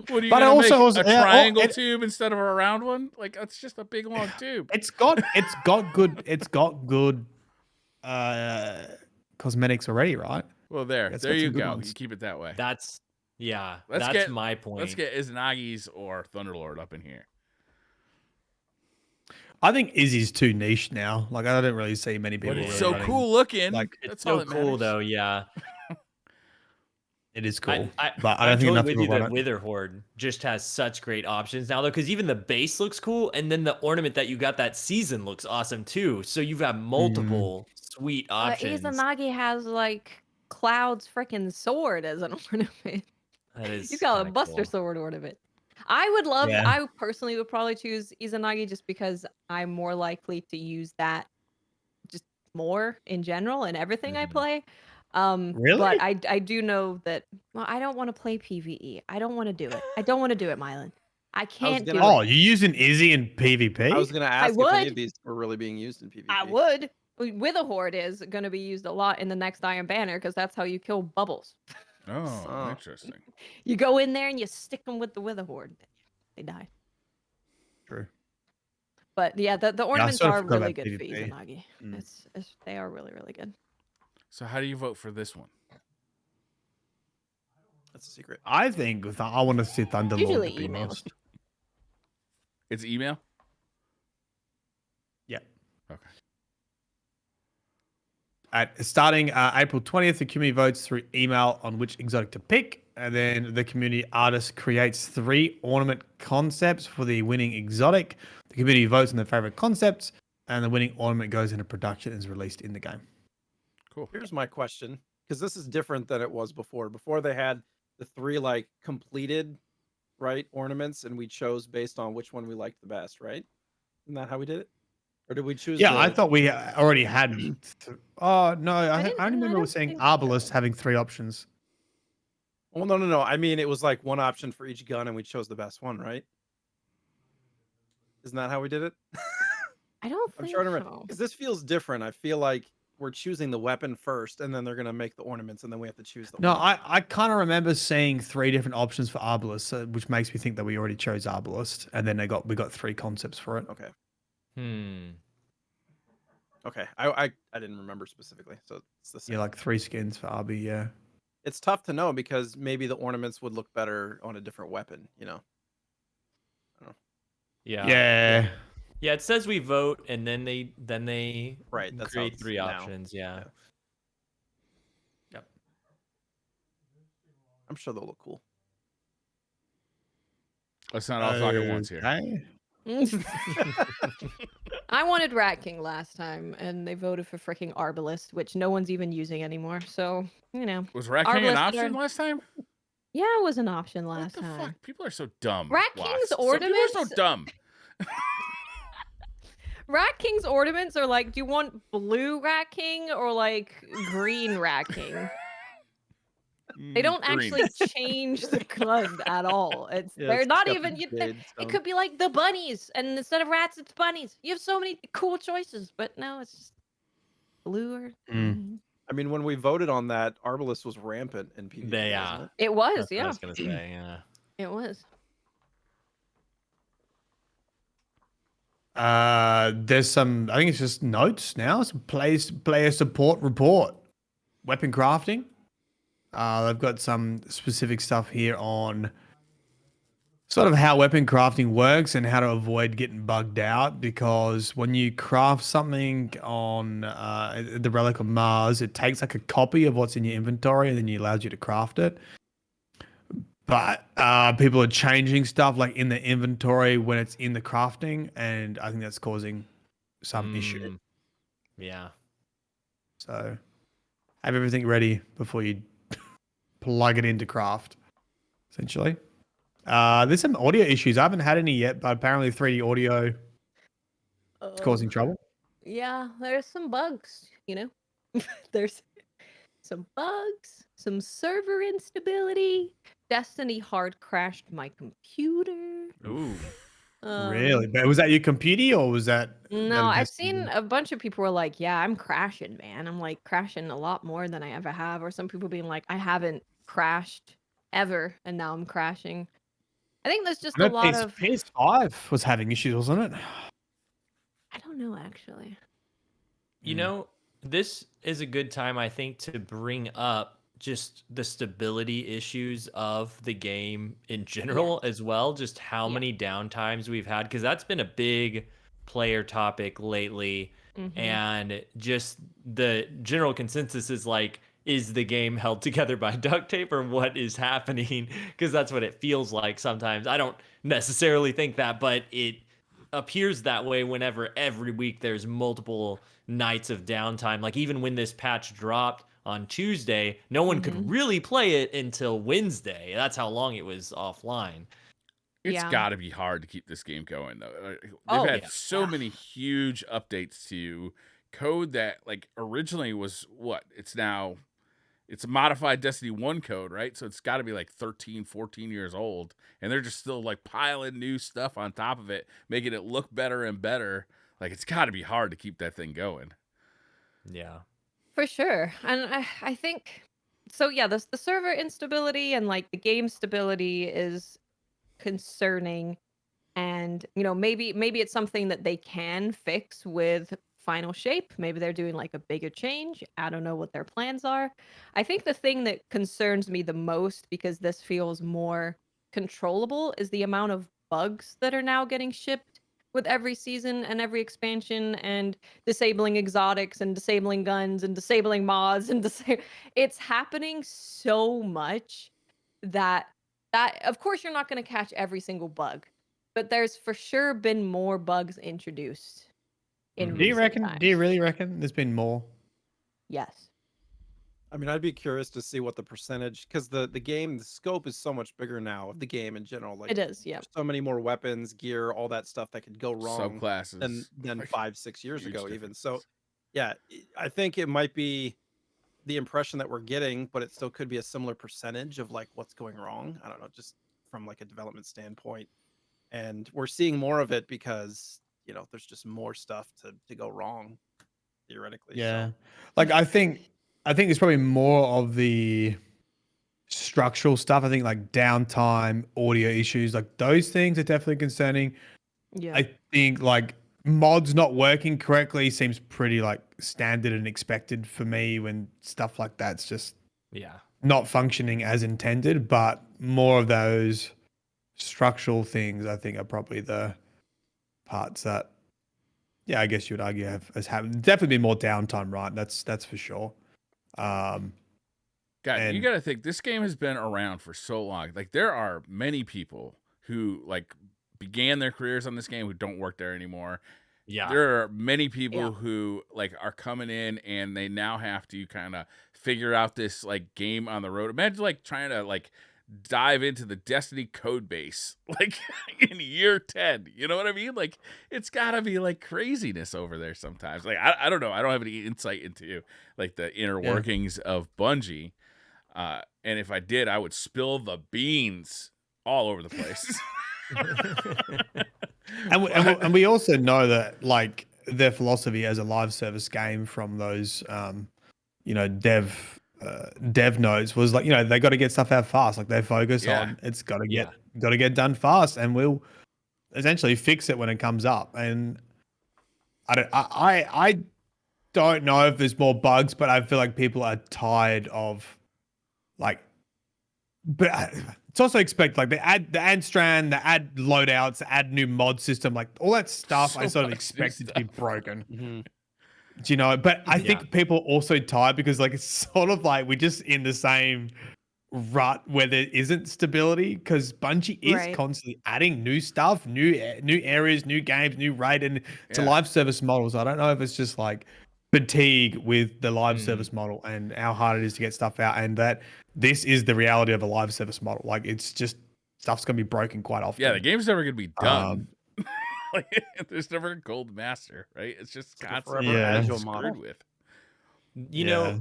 [SPEAKER 1] What are you
[SPEAKER 5] But
[SPEAKER 1] gonna make
[SPEAKER 5] also
[SPEAKER 1] a triangle tube instead of a round one? Like that's just a big long tube.
[SPEAKER 5] It's got good cosmetics already, right?
[SPEAKER 1] Well, there
[SPEAKER 5] It's
[SPEAKER 1] you
[SPEAKER 5] some good
[SPEAKER 1] go.
[SPEAKER 5] ones.
[SPEAKER 1] You keep it that way.
[SPEAKER 4] That's
[SPEAKER 1] Let's
[SPEAKER 4] that's
[SPEAKER 1] get
[SPEAKER 4] my point.
[SPEAKER 1] Let's get Izanagi's or Thunderlord up in here.
[SPEAKER 5] I think Izzy's too niche now. Like I don't really see many people.
[SPEAKER 1] It's
[SPEAKER 5] really
[SPEAKER 1] so
[SPEAKER 5] running.
[SPEAKER 1] cool looking.
[SPEAKER 5] Like
[SPEAKER 1] That's
[SPEAKER 4] it's
[SPEAKER 1] all
[SPEAKER 4] so
[SPEAKER 1] that
[SPEAKER 4] cool
[SPEAKER 1] matters.
[SPEAKER 4] though, yeah.
[SPEAKER 5] It is cool,
[SPEAKER 4] I
[SPEAKER 5] but I
[SPEAKER 4] I'm
[SPEAKER 5] don't think
[SPEAKER 4] totally
[SPEAKER 5] enough
[SPEAKER 4] with
[SPEAKER 5] people
[SPEAKER 4] you
[SPEAKER 5] run
[SPEAKER 4] that
[SPEAKER 5] it.
[SPEAKER 4] Wither Horde just has such great options now though, because even the base looks cool, and then the ornament that you got that season looks awesome too. So you've got multiple sweet options.
[SPEAKER 2] Izanagi has like Cloud's freaking sword as an ornament.
[SPEAKER 4] That is
[SPEAKER 2] He's got a
[SPEAKER 4] kinda
[SPEAKER 2] Buster
[SPEAKER 4] cool.
[SPEAKER 2] Sword ornament. I would love.
[SPEAKER 5] Yeah.
[SPEAKER 2] I personally would probably choose Izanagi just because I'm more likely to use that just more in general in everything I play.
[SPEAKER 5] Really?
[SPEAKER 2] But I do know that. Well, I don't want to play PVE. I don't want to do it. I don't want to do it, Mylan. I can't do
[SPEAKER 5] Oh,
[SPEAKER 2] it.
[SPEAKER 5] you're using Izzy in PvP?
[SPEAKER 3] I was gonna ask if any
[SPEAKER 2] would.
[SPEAKER 3] of these were really being used in PvP.
[SPEAKER 2] I would. With a horde is going to be used a lot in the next Iron Banner because that's how you kill bubbles.
[SPEAKER 1] Oh, interesting.
[SPEAKER 2] You go in there and you stick them with the Wither Horde. They die.
[SPEAKER 5] True.
[SPEAKER 2] But yeah, the ornaments
[SPEAKER 5] sort of
[SPEAKER 2] are
[SPEAKER 5] forgot
[SPEAKER 2] really
[SPEAKER 5] about
[SPEAKER 2] good for
[SPEAKER 5] PvP.
[SPEAKER 2] Izanagi. They are really, really good.
[SPEAKER 1] So how do you vote for this one?
[SPEAKER 3] That's a secret.
[SPEAKER 5] I think I want to see Thunderlord.
[SPEAKER 2] Usually
[SPEAKER 5] to be
[SPEAKER 2] emails.
[SPEAKER 5] honest.
[SPEAKER 1] It's email?
[SPEAKER 5] Yeah.
[SPEAKER 1] Okay.
[SPEAKER 5] Starting April 20th, the community votes through email on which exotic to pick. And then the community artist creates 3 ornament concepts for the winning exotic. The community votes on their favorite concepts, and the winning ornament goes into production and is released in the game.
[SPEAKER 1] Cool.
[SPEAKER 3] Here's my question, because this is different than it was before. Before they had the 3 like completed, right, ornaments, and we chose based on which one we liked the best, right? Isn't that how we did it? Or did we choose?
[SPEAKER 5] Yeah, I thought we already had. Oh no, I only remember saying Arbalest having 3 options.
[SPEAKER 3] Well, no. I mean, it was like one option for each gun, and we chose the best one, right? Isn't that how we did it?
[SPEAKER 2] I don't think
[SPEAKER 3] I'm trying to remember
[SPEAKER 2] so.
[SPEAKER 3] because this feels different. I feel like we're choosing the weapon first, and then they're gonna make the ornaments, and then we have to choose the.
[SPEAKER 5] No, I kind of remember seeing 3 different options for Arbalest, which makes me think that we already chose Arbalest, and then we got 3 concepts for it.
[SPEAKER 3] Okay.
[SPEAKER 4] Okay.
[SPEAKER 3] I didn't remember specifically, so it's the same.
[SPEAKER 5] Yeah, like 3 skins for Arby. Yeah.
[SPEAKER 3] It's tough to know because maybe the ornaments would look better on a different weapon. You know. I don't know.
[SPEAKER 4] Yeah.
[SPEAKER 5] Yeah.
[SPEAKER 4] Yeah, it says we vote, and then they
[SPEAKER 3] Right, that's how
[SPEAKER 4] create
[SPEAKER 3] it's
[SPEAKER 4] 3
[SPEAKER 3] now.
[SPEAKER 4] options. Yeah.
[SPEAKER 3] Yep. I'm sure they'll look cool.
[SPEAKER 1] Let's not all talk at once here.
[SPEAKER 2] I wanted Rat King last time, and they voted for freaking Arbalest, which no one's even using anymore. So, you know.
[SPEAKER 1] Was Rat King an
[SPEAKER 2] Arbalest
[SPEAKER 1] option
[SPEAKER 2] are-
[SPEAKER 1] last time?
[SPEAKER 2] Yeah, it was an option
[SPEAKER 1] What
[SPEAKER 2] last
[SPEAKER 1] the
[SPEAKER 2] time.
[SPEAKER 1] fuck? People are so dumb.
[SPEAKER 2] Rat
[SPEAKER 1] Watts.
[SPEAKER 2] King's
[SPEAKER 1] Some people are
[SPEAKER 2] ornaments?
[SPEAKER 1] so dumb.
[SPEAKER 2] Rat King's ornaments are like, do you want blue Rat King or like green Rat King? They don't
[SPEAKER 1] Green.
[SPEAKER 2] actually change the gun at all. They're not even. It could be like the bunnies, and instead of rats, it's bunnies. You have so many cool choices, but no, it's just blue or.
[SPEAKER 3] I mean, when we voted on that, Arbalest was rampant in PvP. Wasn't it?
[SPEAKER 2] It was,
[SPEAKER 4] That's what I
[SPEAKER 2] yeah.
[SPEAKER 4] was gonna say, yeah.
[SPEAKER 2] It was.
[SPEAKER 5] There's some. I think it's just notes now. Some player support report, weapon crafting. They've got some specific stuff here on sort of how weapon crafting works and how to avoid getting bugged out. Because when you craft something on the Relic of Mars, it takes like a copy of what's in your inventory and then it allows you to craft it. But people are changing stuff like in the inventory when it's in the crafting, and I think that's causing some issue.
[SPEAKER 4] Yeah.
[SPEAKER 5] So have everything ready before you plug it into craft, essentially. There's some audio issues. I haven't had any yet, but apparently 3D audio is causing trouble.
[SPEAKER 2] Yeah, there's some bugs, you know. There's some bugs, some server instability. Destiny hard crashed my computer.
[SPEAKER 4] Ooh.
[SPEAKER 5] Really? But was that your computer or was that?
[SPEAKER 2] No, I've seen a bunch of people were like, yeah, I'm crashing, man. I'm like crashing a lot more than I ever have. Or some people being like, I haven't crashed ever, and now I'm crashing. I think there's just a lot of
[SPEAKER 5] PS5 was having issues, wasn't it?
[SPEAKER 2] I don't know actually.
[SPEAKER 4] You know, this is a good time, I think, to bring up just the stability issues of the game in general as well. Just how many downtimes we've had, because that's been a big player topic lately. And just the general consensus is like, is the game held together by duct tape or what is happening? Because that's what it feels like sometimes. I don't necessarily think that, but it appears that way whenever every week there's multiple nights of downtime. Like even when this patch dropped on Tuesday, no one could really play it until Wednesday. That's how long it was offline.
[SPEAKER 1] It's got to be hard to keep this game going, though. They've had so many huge updates to code that, like, originally was what? It's a modified Destiny 1 code, right? So it's got to be like 13, 14 years old. And they're just still, like, piling new stuff on top of it, making it look better and better. Like, it's got to be hard to keep that thing going.
[SPEAKER 4] Yeah.
[SPEAKER 2] For sure. And I think, so yeah, the server instability and, like, the game stability is concerning, and maybe it's something that they can fix with final shape. Maybe they're doing like a bigger change. I don't know what their plans are. I think the thing that concerns me the most, because this feels more controllable, is the amount of bugs that are now getting shipped with every season and every expansion, and disabling exotics and disabling guns and disabling mods and it's happening so much that of course you're not going to catch every single bug, but there's for sure been more bugs introduced in recent times.
[SPEAKER 5] Do you really reckon there's been more?
[SPEAKER 2] Yes.
[SPEAKER 3] I mean, I'd be curious to see what the percentage, because the game, the scope is so much bigger now of the game in general. Like,
[SPEAKER 2] it is, yeah.
[SPEAKER 3] There's so many more weapons, gear, all that stuff that could go wrong
[SPEAKER 1] Subclasses
[SPEAKER 3] than 5-6 years ago, even.
[SPEAKER 1] difference.
[SPEAKER 3] So, yeah, I think it might be the impression that we're getting, but it still could be a similar percentage of like what's going wrong. I don't know, just from like a development standpoint. And we're seeing more of it because there's just more stuff to go wrong, theoretically.
[SPEAKER 5] Yeah,
[SPEAKER 3] so.
[SPEAKER 5] like I think it's probably more of the structural stuff. I think like downtime, audio issues, like those things are definitely concerning.
[SPEAKER 2] Yeah.
[SPEAKER 5] I think like mods not working correctly seems pretty like standard and expected for me when stuff like that's just not functioning as intended. But more of those structural things, I think, are probably the parts that, yeah, I guess you would argue has happened. Definitely been more downtime, right? That's for sure.
[SPEAKER 1] God, you got to think this game has been around for so long. Like, there are many people who like began their careers on this game who don't work there anymore.
[SPEAKER 4] Yeah,
[SPEAKER 1] there are many people who like are coming in and they now have to kind of figure out this like game on the road. Imagine like trying to like dive into the Destiny code base like in year 10. You know what I mean? Like, it's gotta be like craziness over there sometimes. Like, I don't know. I don't have any insight into like the inner workings of Bungie. And if I did, I would spill the beans all over the place.
[SPEAKER 5] and we also know that like their philosophy as a live service game from those dev notes was like, they got to get stuff out fast. Like they focus on it's got to get done fast, and we'll essentially fix it when it comes up. And I don't know if there's more bugs, but I feel like people are tired of like, but it's also expect like they add Strand, they add loadouts, they add new mod system, like all that stuff. So I sort of expect it to be broken.
[SPEAKER 3] Mm-hmm.
[SPEAKER 5] Do you know? But I think people are also tired because like it's sort of like we're just in the same rut where there isn't stability, because Bungie is constantly adding new stuff, new areas, new games, new raid, and it's a live service model. So I don't know if it's just like fatigue with the live service model and how hard it is to get stuff out, and that this is the reality of a live service model. Like it's just stuff's gonna be broken quite often.
[SPEAKER 1] Yeah, the game's never gonna be done. Like, there's never a gold master, right? It's just constantly screwed with.
[SPEAKER 4] You know,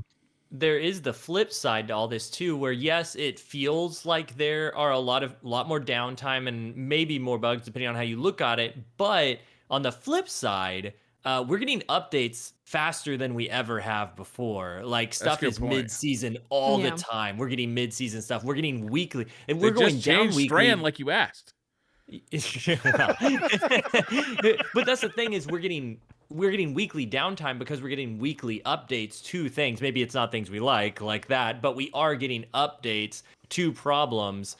[SPEAKER 4] there is the flip side to all this too, where yes, it feels like there are a lot more downtime and maybe more bugs depending on how you look at it. But on the flip side, we're getting updates faster than we ever have before. Like stuff is mid-season all the time. We're getting mid-season stuff. We're getting weekly, and we're going down weekly.
[SPEAKER 1] Strand like you asked.
[SPEAKER 4] But that's the thing is we're getting weekly downtime because we're getting weekly updates to things. Maybe it's not things we like that, but we are getting updates to problems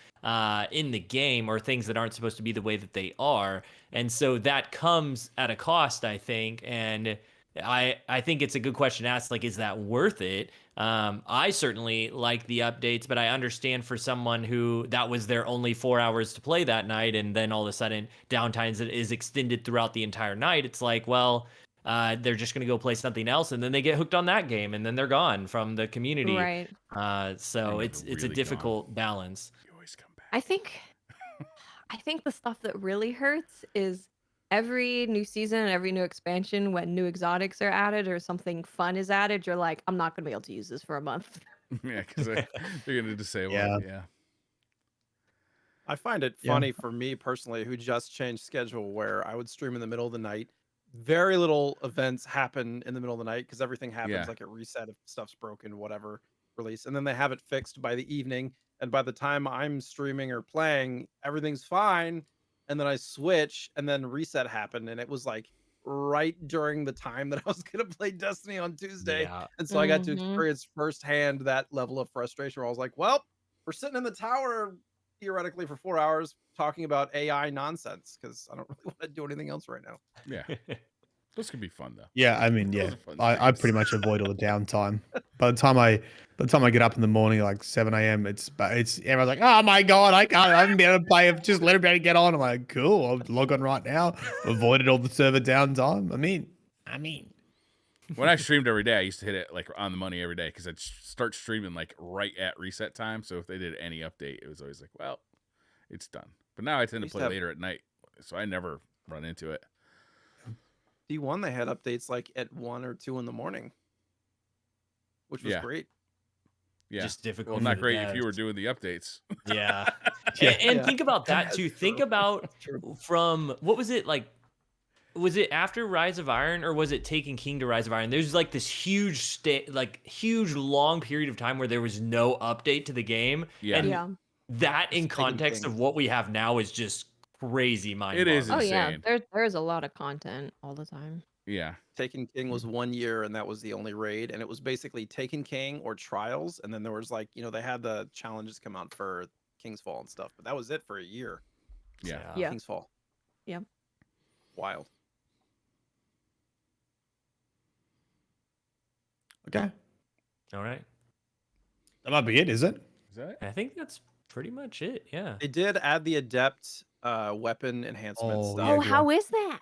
[SPEAKER 4] in the game or things that aren't supposed to be the way that they are. And so that comes at a cost, I think. And I think it's a good question to ask, like, is that worth it? I certainly like the updates, but I understand for someone who that was their only 4 hours to play that night, and then all of a sudden downtime is extended throughout the entire night. It's like, well, they're just going to go play something else, and then they get hooked on that game, and then they're gone from the community.
[SPEAKER 2] Right.
[SPEAKER 4] So it's a difficult balance.
[SPEAKER 1] You always come back.
[SPEAKER 2] I think the stuff that really hurts is every new season and every new expansion, when new exotics are added or something fun is added, you're like, I'm not gonna be able to use this for a month.
[SPEAKER 1] Yeah, because they're gonna disable
[SPEAKER 5] Yeah.
[SPEAKER 1] it. Yeah.
[SPEAKER 3] I find it funny for me personally, who just changed schedule, where I would stream in the middle of the night. Very little events happen in the middle of the night because everything happens like a reset if stuff's broken, whatever release, and then they have it fixed by the evening. And by the time I'm streaming or playing, everything's fine. And then I switch, and then reset happened, and it was like right during the time that I was gonna play Destiny on Tuesday.
[SPEAKER 4] Yeah.
[SPEAKER 3] And so I got to experience firsthand that level of frustration where I was like, well, we're sitting in the tower theoretically for 4 hours talking about AI nonsense because I don't really want to do anything else right now.
[SPEAKER 1] Yeah. Those could be fun though.
[SPEAKER 5] Yeah, I mean,
[SPEAKER 1] Those
[SPEAKER 5] yeah,
[SPEAKER 1] are fun
[SPEAKER 5] I
[SPEAKER 1] things.
[SPEAKER 5] pretty much avoid all the downtime. By the time I get up in the morning, like 7 a.m., it's everyone's like, oh my god, I haven't been able to play. Just let everybody get on. I'm like, cool, I'll log on right now. Avoided all the server downtime. I mean,
[SPEAKER 1] When I streamed every day, I used to hit it like on the money every day because I'd start streaming like right at reset time. So if they did any update, it was always like, well, it's done. But now I tend to play later at night, so I never run into it.
[SPEAKER 3] D1, they had updates like at 1 or 2 in the morning, which was great.
[SPEAKER 1] Yeah.
[SPEAKER 4] Just difficult.
[SPEAKER 1] Well, not great if you were doing the updates.
[SPEAKER 4] Yeah. And think about that too. Think about from, what was it like? Was it after Rise of Iron or was it Taken King to Rise of Iron? There's like this huge long period of time where there was no update to the game.
[SPEAKER 1] Yeah.
[SPEAKER 4] And that in context of what we have now is just crazy mind-boggling.
[SPEAKER 1] It is insane.
[SPEAKER 2] Oh yeah, there's a lot of content all the time.
[SPEAKER 1] Yeah.
[SPEAKER 3] Taken King was 1 year, and that was the only raid, and it was basically Taken King or Trials, and then there was like, they had the challenges come out for King's Fall and stuff, but that was it for a year.
[SPEAKER 1] Yeah.
[SPEAKER 3] King's Fall.
[SPEAKER 2] Yeah.
[SPEAKER 3] Wild.
[SPEAKER 5] okay,
[SPEAKER 4] All right.
[SPEAKER 5] that might be it, is it?
[SPEAKER 1] Is that it?
[SPEAKER 4] I think that's pretty much it. Yeah.
[SPEAKER 3] They did add the Adept weapon enhancement stuff.
[SPEAKER 2] Oh, how is that?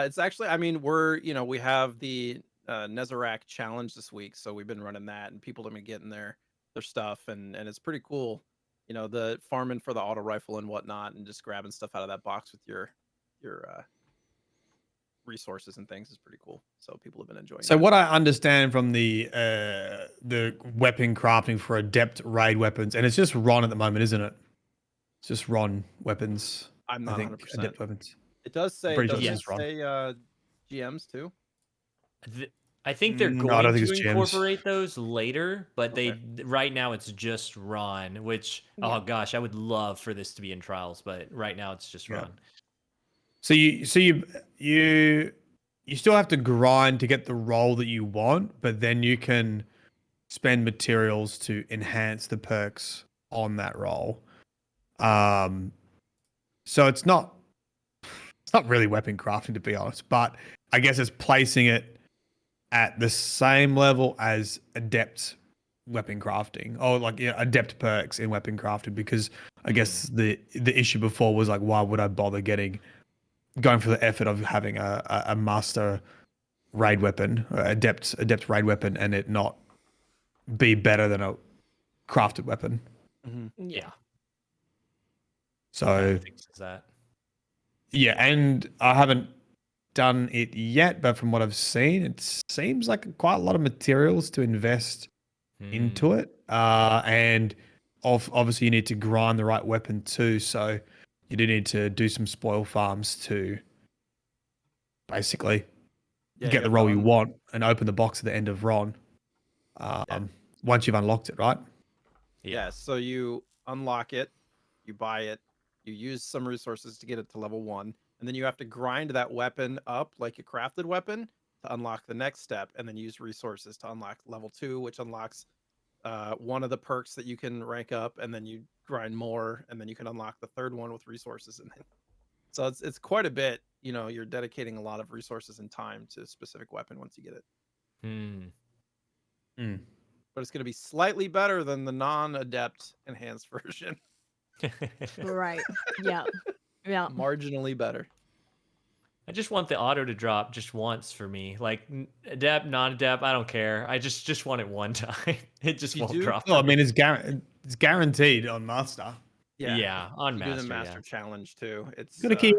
[SPEAKER 3] It's actually, I mean, we have the Nezarec challenge this week, so we've been running that, and people have been getting their stuff, and it's pretty cool. The farming for the auto rifle and whatnot, and just grabbing stuff out of that box with your resources and things is pretty cool. So people have been enjoying.
[SPEAKER 5] So what I understand from the weapon crafting for Adept raid weapons, and it's just Ron at the moment, isn't it? It's just Ron weapons.
[SPEAKER 3] I'm not 100%.
[SPEAKER 5] Adept weapons.
[SPEAKER 3] It does say, GMs too?
[SPEAKER 4] I think they're
[SPEAKER 5] No, I
[SPEAKER 4] going
[SPEAKER 5] don't think
[SPEAKER 4] to
[SPEAKER 5] it's GMs.
[SPEAKER 4] incorporate those later, but right now it's just Ron, which, oh gosh, I would love for this to be in trials, but right now it's just Ron.
[SPEAKER 5] So you still have to grind to get the role that you want, but then you can spend materials to enhance the perks on that role. So it's not really weapon crafting, to be honest, but I guess it's placing it at the same level as Adept weapon crafting, or like Adept perks in weapon crafting, because I guess the issue before was like, why would I bother going for the effort of having a master raid weapon, or adept raid weapon, and it not be better than a crafted weapon?
[SPEAKER 4] Yeah.
[SPEAKER 5] So
[SPEAKER 4] Fixes that.
[SPEAKER 5] yeah, and I haven't done it yet, but from what I've seen, it seems like quite a lot of materials to invest into it, and obviously you need to grind the right weapon too. So you do need to do some spoil farms to basically get the role you want and open the box at the end of Ron. Once you've unlocked it, right?
[SPEAKER 3] Yeah. So you unlock it, you buy it, You use some resources to get it to level 1, and then you have to grind that weapon up like a crafted weapon to unlock the next step, and then use resources to unlock level 2, which unlocks one of the perks that you can rank up, and then you grind more, and then you can unlock the third one with resources. And then, so it's quite a bit. You know, you're dedicating a lot of resources and time to a specific weapon once you get it. But it's going to be slightly better than the non-adept enhanced version.
[SPEAKER 2] Right. Yeah. Yeah.
[SPEAKER 3] Marginally better.
[SPEAKER 4] I just want the auto to drop just once for me. Like adept, non-adept, I don't care. I just want it one time. It just won't drop.
[SPEAKER 5] Well, I mean, it's guaranteed on Master.
[SPEAKER 4] Yeah, on
[SPEAKER 3] you
[SPEAKER 4] Master.
[SPEAKER 3] Do the Master challenge too. It's
[SPEAKER 5] we're gonna keep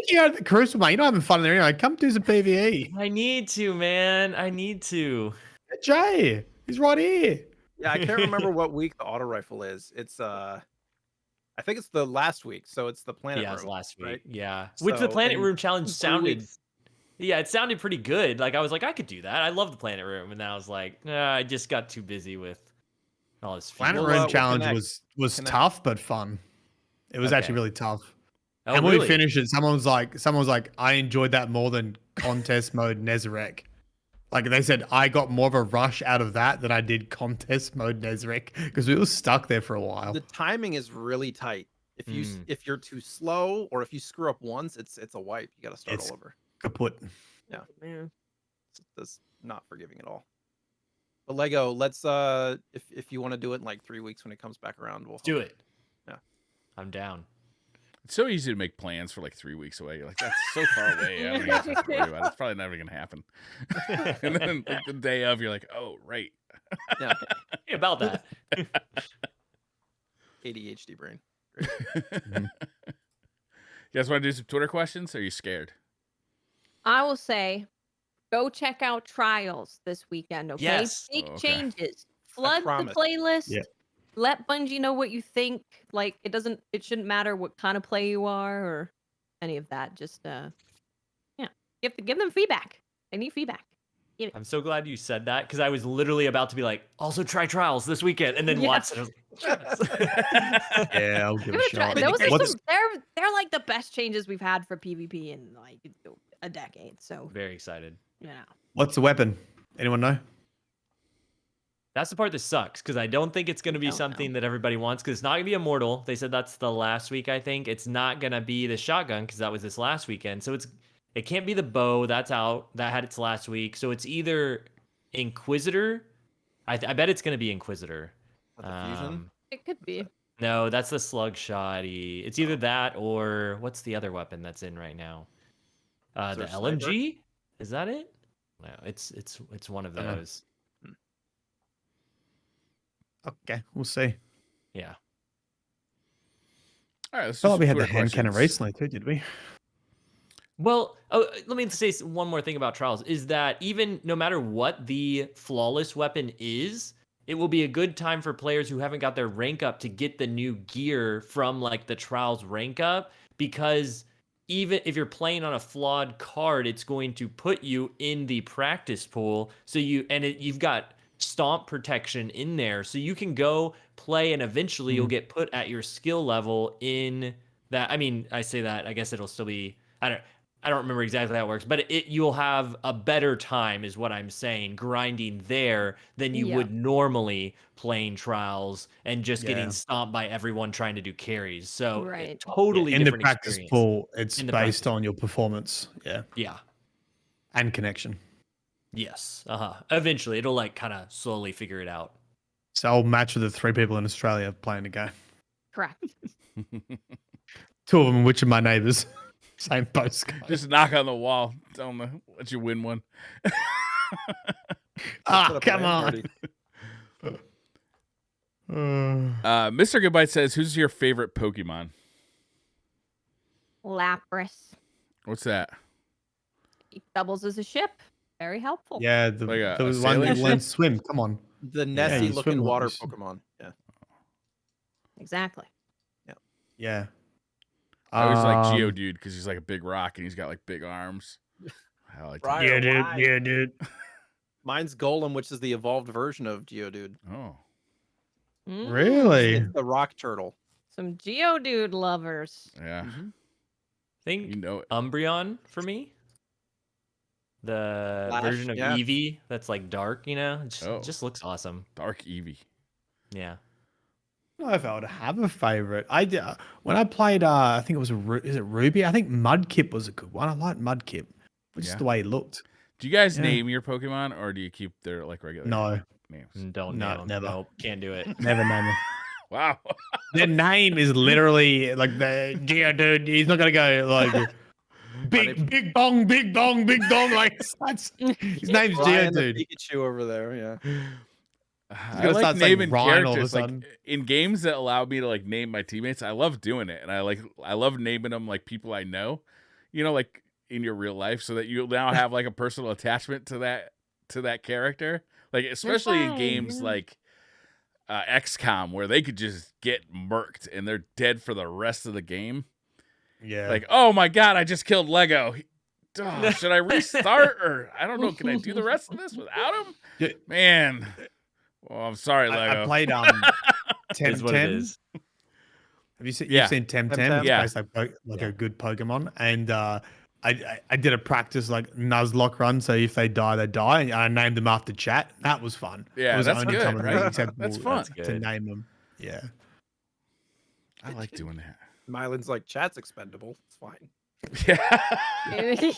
[SPEAKER 5] you out of the Crucible, man. You're not having fun in there anyway. Come do some PvE.
[SPEAKER 4] I need to, man. I need to.
[SPEAKER 5] Jay, he's right here.
[SPEAKER 3] Yeah, I can't remember what week the auto rifle is. It's I think it's the last week, so it's the planet room.
[SPEAKER 4] Yeah, it's last week.
[SPEAKER 3] Right?
[SPEAKER 4] Yeah.
[SPEAKER 3] So,
[SPEAKER 4] which the planet room challenge sounded
[SPEAKER 3] weeks.
[SPEAKER 4] Yeah, it sounded pretty good. Like I was like, I could do that. I love the planet room, and then I was like, nah, I just got too busy with all this.
[SPEAKER 5] Planet room challenge was tough but fun. It was actually really tough.
[SPEAKER 4] Oh,
[SPEAKER 5] and when
[SPEAKER 4] really?
[SPEAKER 5] we finished it, someone was like, I enjoyed that more than contest mode Nezarek. Like they said, I got more of a rush out of that than I did contest mode Nezarek because we were stuck there for a while.
[SPEAKER 3] The timing is really tight. If you're too slow or if you screw up once, it's a wipe. You got to start all over.
[SPEAKER 5] Kaput.
[SPEAKER 3] Yeah.
[SPEAKER 2] Man.
[SPEAKER 3] That's not forgiving at all. But Lego, let's if you want to do it in like 3 weeks when it comes back around, we'll
[SPEAKER 4] do it.
[SPEAKER 3] Yeah.
[SPEAKER 4] I'm down.
[SPEAKER 1] It's so easy to make plans for like 3 weeks away. You're like, that's so far away. I don't have to worry about it. It's probably never gonna happen. And then like the day of, you're like, oh right.
[SPEAKER 3] Yeah.
[SPEAKER 4] About that.
[SPEAKER 3] ADHD brain.
[SPEAKER 1] You guys want to do some Twitter questions? Or are you scared?
[SPEAKER 2] I will say, go check out Trials this weekend, okay?
[SPEAKER 4] Yes.
[SPEAKER 2] Big changes. Flood the
[SPEAKER 3] promise.
[SPEAKER 2] playlist.
[SPEAKER 5] Yeah.
[SPEAKER 2] Let Bungie know what you think. Like it shouldn't matter what kind of play you are or any of that. Just give them feedback. They need feedback.
[SPEAKER 4] I'm so glad you said that because I was literally about to be like, also try Trials this weekend, and then watch it.
[SPEAKER 5] Yeah, I'll give it a shot.
[SPEAKER 2] Those are they're like the best changes we've had for PvP in like a decade. So
[SPEAKER 4] Very excited.
[SPEAKER 2] Yeah.
[SPEAKER 5] What's the weapon? Anyone know?
[SPEAKER 4] That's the part that sucks because I don't think it's going to be something that everybody wants because it's not going to be Immortal. They said that's the last week, I think. It's not going to be the shotgun because that was this last weekend. So it can't be the bow. That's out. That had its last week. So it's either Inquisitor. I bet it's going to be Inquisitor.
[SPEAKER 3] Fusion?
[SPEAKER 2] It could be.
[SPEAKER 4] No, that's the slug shotty. It's either that or what's the other weapon that's in right now? The LMG? Is that it? No, it's one of those.
[SPEAKER 5] Okay, we'll see.
[SPEAKER 4] Yeah.
[SPEAKER 1] All right. Let's
[SPEAKER 5] I felt like we
[SPEAKER 1] do
[SPEAKER 5] had the
[SPEAKER 1] Twitter
[SPEAKER 5] hand cannon
[SPEAKER 1] questions.
[SPEAKER 5] recently too, did we?
[SPEAKER 4] Well, let me say one more thing about Trials is that even no matter what the flawless weapon is, it will be a good time for players who haven't got their rank up to get the new gear from like the Trials rank up because even if you're playing on a flawed card, it's going to put you in the practice pool. So you've got stomp protection in there, so you can go play and eventually you'll get put at your skill level in that. I mean, I say that, I guess it'll still be, I don't remember exactly how it works, but you'll have a better time is what I'm saying, grinding there than you would normally playing Trials and just getting stomped by everyone trying to do carries. So totally
[SPEAKER 5] in the
[SPEAKER 4] different
[SPEAKER 5] practice
[SPEAKER 4] experience.
[SPEAKER 5] pool, it's based on your performance.
[SPEAKER 4] Yeah.
[SPEAKER 5] And connection.
[SPEAKER 4] Yes. Eventually, it'll like kind of slowly figure it out.
[SPEAKER 5] So I'll match with the 3 people in Australia playing the game.
[SPEAKER 2] Correct.
[SPEAKER 5] 2 of them, which are my neighbors. Same postcode.
[SPEAKER 1] Just knock on the wall. Tell them to let you win one.
[SPEAKER 5] Come on.
[SPEAKER 1] Mr. Goodbye says, "Who's your favorite Pokemon?"
[SPEAKER 2] Lapras.
[SPEAKER 1] What's that?
[SPEAKER 2] He doubles as a ship. Very helpful.
[SPEAKER 5] Yeah, the one that learns swim. Come on.
[SPEAKER 3] The Nessie looking water Pokemon. Yeah.
[SPEAKER 2] Exactly.
[SPEAKER 5] Yeah.
[SPEAKER 1] I always like Geodude because he's like a big rock and he's got like big arms. I like that.
[SPEAKER 5] Yeah, dude. Yeah, dude.
[SPEAKER 3] Mine's Golem, which is the evolved version of Geodude.
[SPEAKER 1] Oh.
[SPEAKER 5] Really?
[SPEAKER 3] It's the rock turtle.
[SPEAKER 2] Some Geodude lovers.
[SPEAKER 1] Yeah.
[SPEAKER 4] I think
[SPEAKER 1] You know it.
[SPEAKER 4] Umbreon for me. The version of Eevee that's like dark, it just looks awesome.
[SPEAKER 1] Dark Eevee.
[SPEAKER 4] Yeah.
[SPEAKER 5] I don't know if I would have a favorite. I did when I played. I think it was is it Ruby? I think Mudkip was a good one. I liked Mudkip, just the way he looked.
[SPEAKER 1] Do you guys name your Pokemon, or do you keep their like regular names?
[SPEAKER 4] Don't name them.
[SPEAKER 5] Never.
[SPEAKER 4] Nope, can't do it.
[SPEAKER 5] Never name them.
[SPEAKER 1] Wow.
[SPEAKER 5] Their name is literally like the Geodude. He's not gonna go like big dong, big dong, big dong. Like that's his name's Geodude.
[SPEAKER 3] Pikachu over there, yeah.
[SPEAKER 1] I like naming characters like in games that allow me to like name my teammates. I love doing it, and I love naming them like people I know, like in your real life, so that you now have like a personal attachment to that character. Like especially in games like XCOM, where they could just get murked and they're dead for the rest of the game.
[SPEAKER 5] Yeah.
[SPEAKER 1] Like, oh my god, I just killed Lego. Should I restart, or I don't know? Can I do the rest of this without him?
[SPEAKER 5] Yeah.
[SPEAKER 1] Man. Well, I'm sorry, Lego.
[SPEAKER 5] I played Temtem. Have you seen? You've seen Temtem?
[SPEAKER 1] Yeah,
[SPEAKER 5] it's like a good Pokemon, and I did a practice like Nuzlocke run. So if they die, they die, and I named them after chat. That was fun.
[SPEAKER 1] Yeah,
[SPEAKER 5] it was
[SPEAKER 1] that's good. Right?
[SPEAKER 5] That's
[SPEAKER 1] fun
[SPEAKER 5] to name them. Yeah,
[SPEAKER 1] I like doing that.
[SPEAKER 3] Mylan's like chat's expendable. It's fine.
[SPEAKER 1] Yeah.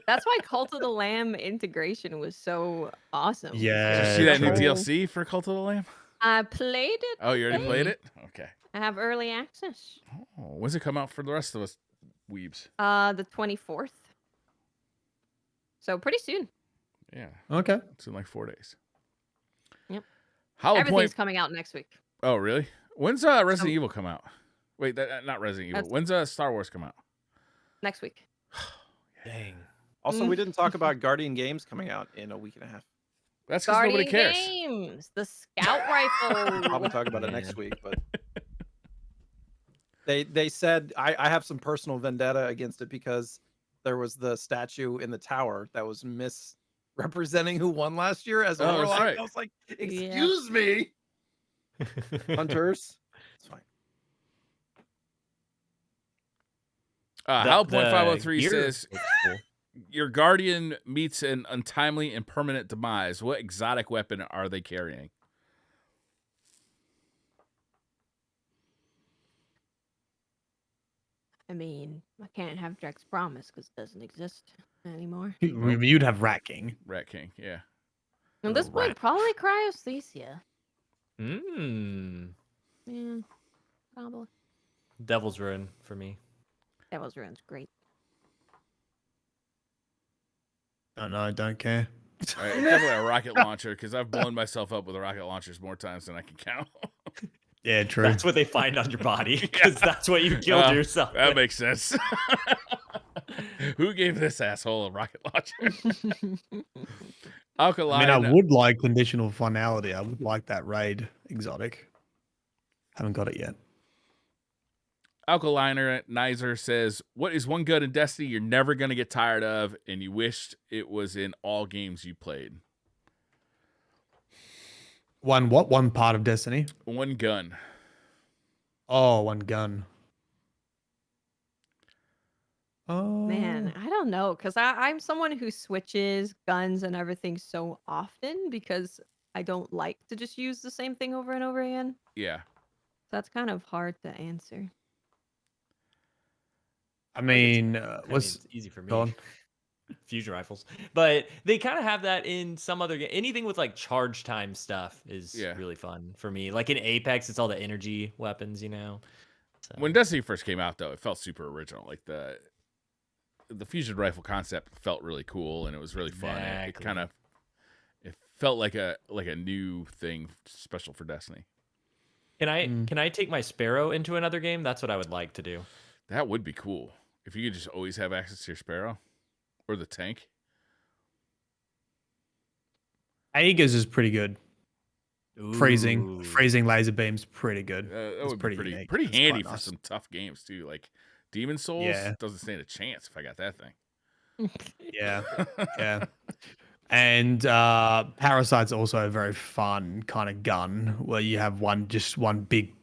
[SPEAKER 2] That's why Cult of the Lamb integration was so awesome.
[SPEAKER 1] Did
[SPEAKER 5] Yeah.
[SPEAKER 1] you see that new DLC for Cult of the Lamb?
[SPEAKER 2] I played it.
[SPEAKER 1] Oh, you already played it? Okay.
[SPEAKER 2] I have early access.
[SPEAKER 1] Oh, when's it come out for the rest of us weebs?
[SPEAKER 2] The 24th. So pretty soon.
[SPEAKER 1] Yeah.
[SPEAKER 5] Okay.
[SPEAKER 1] It's in like 4 days.
[SPEAKER 2] Yep.
[SPEAKER 1] Everything's
[SPEAKER 2] coming out next week.
[SPEAKER 1] Oh, really? When's Resident Evil come out? Wait, not Resident Evil. When's Star Wars come out?
[SPEAKER 2] Next week.
[SPEAKER 4] Dang.
[SPEAKER 3] Also, we didn't talk about Guardian Games coming out in a week and a half.
[SPEAKER 1] That's because nobody cares.
[SPEAKER 2] Games, the Scout Rifle.
[SPEAKER 3] Probably talk about it next week, but they said I have some personal vendetta against it because there was the statue in the tower that was misrepresenting who won last year as a warlock. Right. I was like, excuse me, Hunters. It's fine.
[SPEAKER 1] Hal.503 says, your guardian meets an untimely and permanent demise. What exotic weapon are they carrying?
[SPEAKER 2] I mean, I can't have Drake's Promise because it doesn't exist anymore.
[SPEAKER 5] You'd have Rat King.
[SPEAKER 1] Rat King, yeah.
[SPEAKER 2] At this point, probably Cryosthesia. Yeah, probably.
[SPEAKER 4] Devil's Ruin for me.
[SPEAKER 2] Devil's Ruin's great.
[SPEAKER 5] I don't care.
[SPEAKER 1] All right, definitely a rocket launcher because I've blown myself up with rocket launchers more times than I can count.
[SPEAKER 5] Yeah, true.
[SPEAKER 4] That's what they find on your body because that's what you killed yourself.
[SPEAKER 1] That makes sense. Who gave this asshole a rocket launcher? Alkaline.
[SPEAKER 5] I mean, I would like conditional finality. I would like that raid exotic. Haven't got it yet.
[SPEAKER 1] Alkaliner Nizer says, what is one gun in Destiny you're never going to get tired of and you wished it was in all games you played?
[SPEAKER 5] One what? One part of Destiny?
[SPEAKER 1] One gun.
[SPEAKER 5] Oh, one gun.
[SPEAKER 2] Oh. Man, I don't know. Because I'm someone who switches guns and everything so often because I don't like to just use the same thing over and over again.
[SPEAKER 1] Yeah.
[SPEAKER 2] So that's kind of hard to answer.
[SPEAKER 5] I mean,
[SPEAKER 4] it's easy for me. Fusion rifles, but they kind of have that in some other game. Anything with like charge time stuff is really fun for me. Like in Apex, it's all the energy weapons, So.
[SPEAKER 1] When Destiny first came out, though, it felt super original. Like the fusion rifle concept felt really cool, and it was really fun. It felt like a new thing special for Destiny.
[SPEAKER 4] Can I take my Sparrow into another game? That's what I would like to do.
[SPEAKER 1] That would be cool if you could just always have access to your Sparrow. Or the tank.
[SPEAKER 5] Aegis is pretty good. Ooh. Freezing laser beams, pretty good.
[SPEAKER 1] That would be pretty handy for some tough games too. Like Demon Souls doesn't stand a chance if I got that thing.
[SPEAKER 5] Yeah. And Parasite's also a very fun kind of gun where you have one big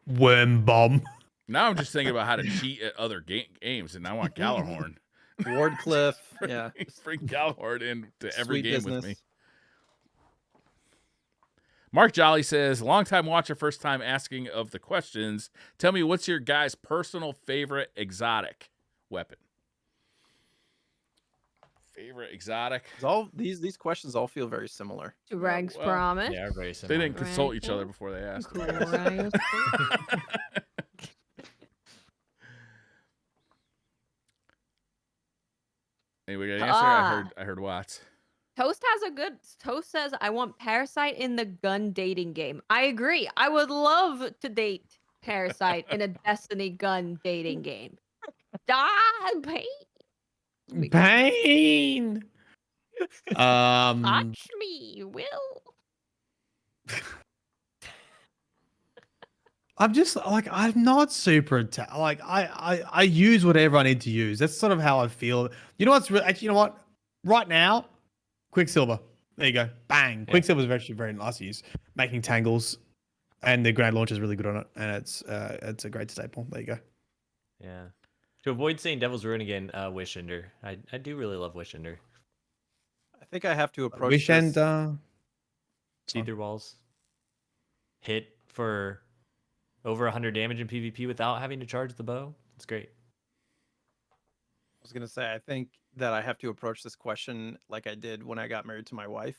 [SPEAKER 5] Worm bomb.
[SPEAKER 1] Now I'm just thinking about how to cheat at other games, and I want Galahorn.
[SPEAKER 3] Wardcliff, yeah.
[SPEAKER 1] Bring Galahorn into every
[SPEAKER 3] Sweet
[SPEAKER 1] game
[SPEAKER 3] business.
[SPEAKER 1] with me. Mark Jolly says, long-time watcher, first time asking of the questions. Tell me, what's your guy's personal favorite exotic weapon? Favorite exotic?
[SPEAKER 3] All these questions all feel very similar.
[SPEAKER 2] Greg's promise.
[SPEAKER 4] Yeah, very similar.
[SPEAKER 1] They didn't consult each other before they asked. Anyway, got an answer? I heard Watts.
[SPEAKER 2] Toast says, I want Parasite in the gun dating game. I agree. I would love to date Parasite in a Destiny gun dating game. Pain.
[SPEAKER 5] Pain.
[SPEAKER 2] Touch me, Will.
[SPEAKER 5] I'm just like, I'm not super like I use whatever I need to use. That's sort of how I feel. You know what's really, actually, you know what? Right now, Quicksilver. There you go. Bang. Yeah. Quicksilver is actually very nice to use. Making tangles, and the grenade launcher is really good on it, and it's a great staple. There you go.
[SPEAKER 4] Yeah. To avoid saying Devil's Ruin again, Wish Ender. I do really love Wish Ender.
[SPEAKER 3] I think I have to approach
[SPEAKER 5] Wish
[SPEAKER 3] this...
[SPEAKER 5] and
[SPEAKER 4] see through walls. Hit for over 100 damage in PvP without having to charge the bow. It's great.
[SPEAKER 3] I was gonna say, I think that I have to approach this question like I did when I got married to my wife.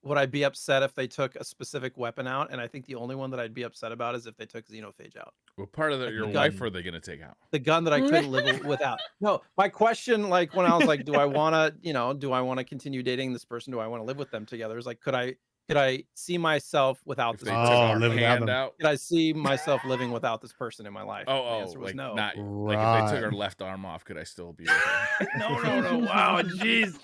[SPEAKER 3] Would I be upset if they took a specific weapon out? And I think the only one that I'd be upset about is if they took Xenophage out.
[SPEAKER 1] What part of your wife are they going to take out?
[SPEAKER 3] The gun that I couldn't live without. No, my question, like when I was like, do I want to continue dating this person? Do I want to live with them together? Is like, could I see myself without this person?
[SPEAKER 1] Live hand out?
[SPEAKER 3] Could I see myself living without this person in my life? The answer was
[SPEAKER 1] like
[SPEAKER 3] no.
[SPEAKER 1] Not like if they took her left arm off, could I still be with her?
[SPEAKER 3] No. Wow, jeez.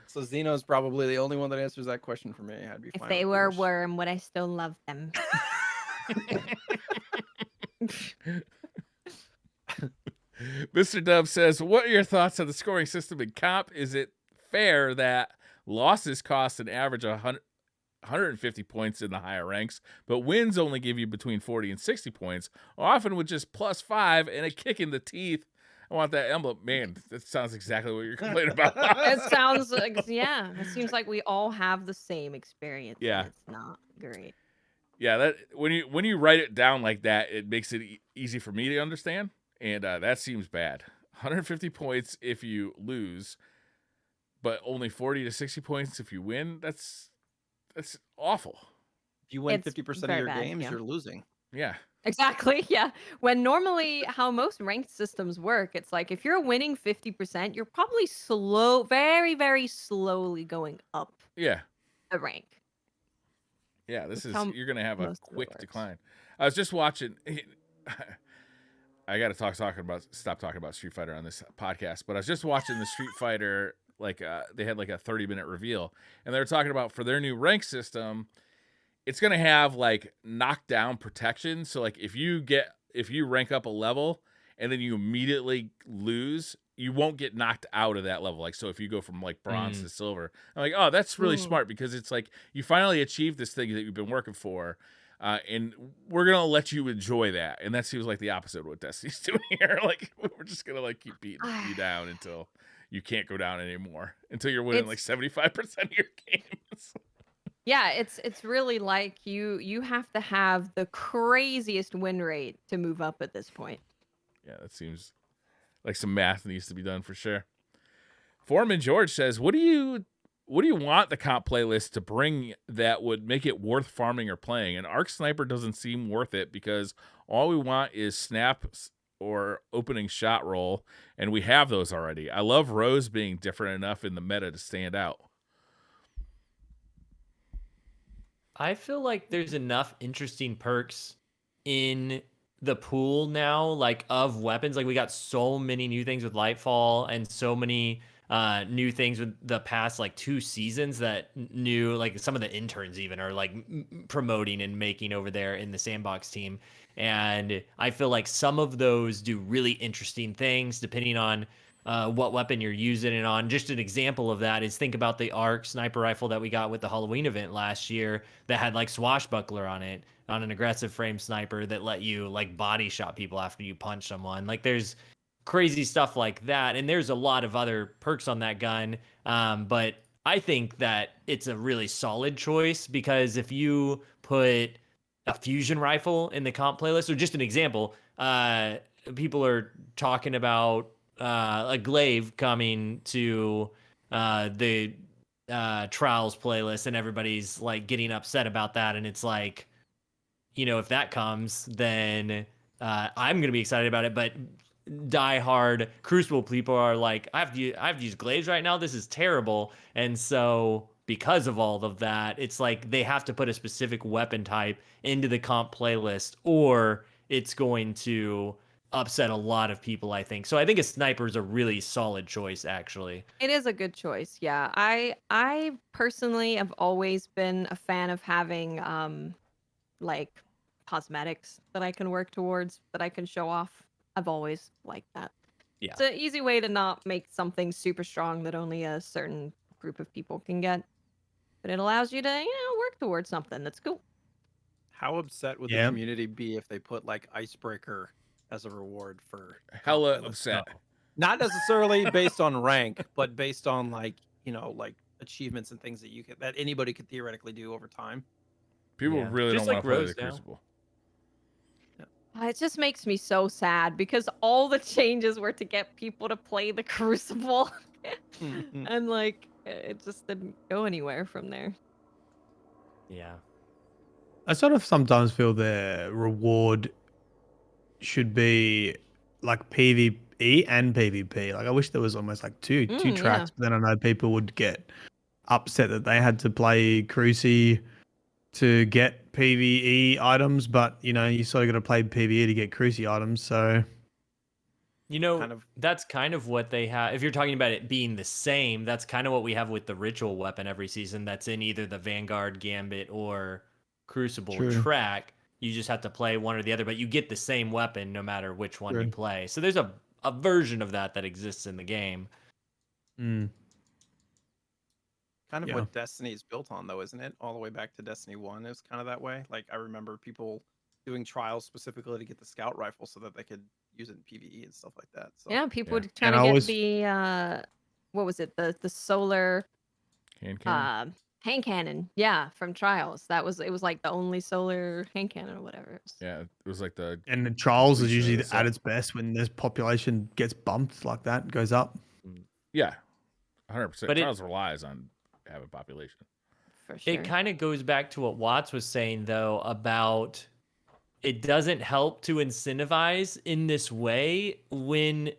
[SPEAKER 3] So Xeno's probably the only one that answers that question for me. I'd be fine.
[SPEAKER 2] If they were a worm, would I still love them?
[SPEAKER 1] Mr. Dub says, what are your thoughts on the scoring system in comp? Is it fair that losses cost an average of 150 points in the higher ranks, but wins only give you between 40 and 60 points, often with just +5 and a kick in the teeth? I want that emblem. Man, that sounds exactly what you're complaining about.
[SPEAKER 2] It sounds like, yeah. It seems like we all have the same experience.
[SPEAKER 1] Yeah.
[SPEAKER 2] It's not great.
[SPEAKER 1] Yeah, that when you write it down like that, it makes it easy for me to understand, and that seems bad. 150 points if you lose, but only 40 to 60 points if you win. That's awful.
[SPEAKER 3] If you win 50% of your games, you're losing.
[SPEAKER 1] Yeah.
[SPEAKER 2] Exactly. Yeah. When normally how most ranked systems work, it's like if you're winning 50%, you're probably very, very slowly going up.
[SPEAKER 1] Yeah.
[SPEAKER 2] The rank.
[SPEAKER 1] Yeah, you're gonna have a quick decline. I was just watching. I got to stop talking about Street Fighter on this podcast, but I was just watching the Street Fighter. Like they had like a 30-minute reveal, and they were talking about for their new rank system. It's going to have like knockdown protection. So like if you rank up a level and then you immediately lose, you won't get knocked out of that level. Like, so if you go from like bronze to silver, I'm like, oh, that's really smart because it's like you finally achieved this thing that you've been working for. And we're going to let you enjoy that. And that seems like the opposite of what Destiny's doing here. Like we're just going to like keep beating you down until you can't go down anymore, until you're winning like 75% of your games.
[SPEAKER 2] Yeah, it's really like you have to have the craziest win rate to move up at this point.
[SPEAKER 1] Yeah, that seems like some math needs to be done for sure. Foreman George says, what do you want the comp playlist to bring that would make it worth farming or playing? An Arc Sniper doesn't seem worth it because all we want is snaps or opening shot roll, and we have those already. I love Rose being different enough in the meta to stand out.
[SPEAKER 4] I feel like there's enough interesting perks in the pool now, like of weapons. Like we got so many new things with Lightfall and so many new things with the past like 2 seasons that new, like some of the interns even are like promoting and making over there in the Sandbox team. And I feel like some of those do really interesting things depending on what weapon you're using it on. Just an example of that is think about the ARC sniper rifle that we got with the Halloween event last year that had like swashbuckler on it, on an aggressive frame sniper that let you like body shot people after you punch someone. Like there's crazy stuff like that, and there's a lot of other perks on that gun. But I think that it's a really solid choice because if you put a fusion rifle in the comp playlist, or just an example, people are talking about a glaive coming to the trials playlist, and everybody's like getting upset about that. And it's like, if that comes, then I'm gonna be excited about it. But die-hard Crucible people are like, I have to use glaives right now. This is terrible. And so because of all of that, it's like they have to put a specific weapon type into the comp playlist, or it's going to upset a lot of people, I think. So I think a sniper is a really solid choice, actually.
[SPEAKER 2] It is a good choice. Yeah. I personally have always been a fan of having like cosmetics that I can work towards, that I can show off. I've always liked that.
[SPEAKER 4] Yeah.
[SPEAKER 2] It's an easy way to not make something super strong that only a certain group of people can get. But it allows you to, work towards something that's cool.
[SPEAKER 3] How upset would the community be if they put like icebreaker as a reward for
[SPEAKER 1] hella upset?
[SPEAKER 3] Not necessarily based on rank, but based on like achievements and things that anybody could theoretically do over time.
[SPEAKER 1] People really
[SPEAKER 4] just
[SPEAKER 1] don't
[SPEAKER 4] like
[SPEAKER 1] want to play
[SPEAKER 4] Rose
[SPEAKER 1] the
[SPEAKER 4] now.
[SPEAKER 1] Crucible.
[SPEAKER 2] It just makes me so sad because all the changes were to get people to play the Crucible. And like it just didn't go anywhere from there.
[SPEAKER 4] Yeah.
[SPEAKER 5] I sort of sometimes feel the reward should be like PvE and PvP. Like I wish there was almost like two tracks, but then I know people would get upset that they had to play Cruci to get PvE items, but you sort of got to play PvE to get Cruci items. So
[SPEAKER 4] that's kind of what they have. If you're talking about it being the same, that's kind of what we have with the ritual weapon every season. That's in either the Vanguard, Gambit, or Crucible track. You just have to play one or the other, but you get the same weapon no matter which one you play. So there's a version of that exists in the game.
[SPEAKER 3] Kind of what Destiny is built on, though, isn't it? All the way back to Destiny 1 is kind of that way. Like, I remember people doing trials specifically to get the scout rifle so that they could use it in PvE and stuff like that. So,
[SPEAKER 2] yeah, people would try to get the, what was it? The solar
[SPEAKER 1] hand cannon.
[SPEAKER 2] Hand cannon. Yeah, from trials. It was like the only solar hand cannon or whatever.
[SPEAKER 1] Yeah, it was like the...
[SPEAKER 5] And the trials is usually at its best when this population gets bumped like that, goes up.
[SPEAKER 1] Yeah, 100%. But trials relies on having population.
[SPEAKER 2] For sure.
[SPEAKER 4] It kind of goes back to what Watts was saying, though, about it doesn't help to incentivize in this way when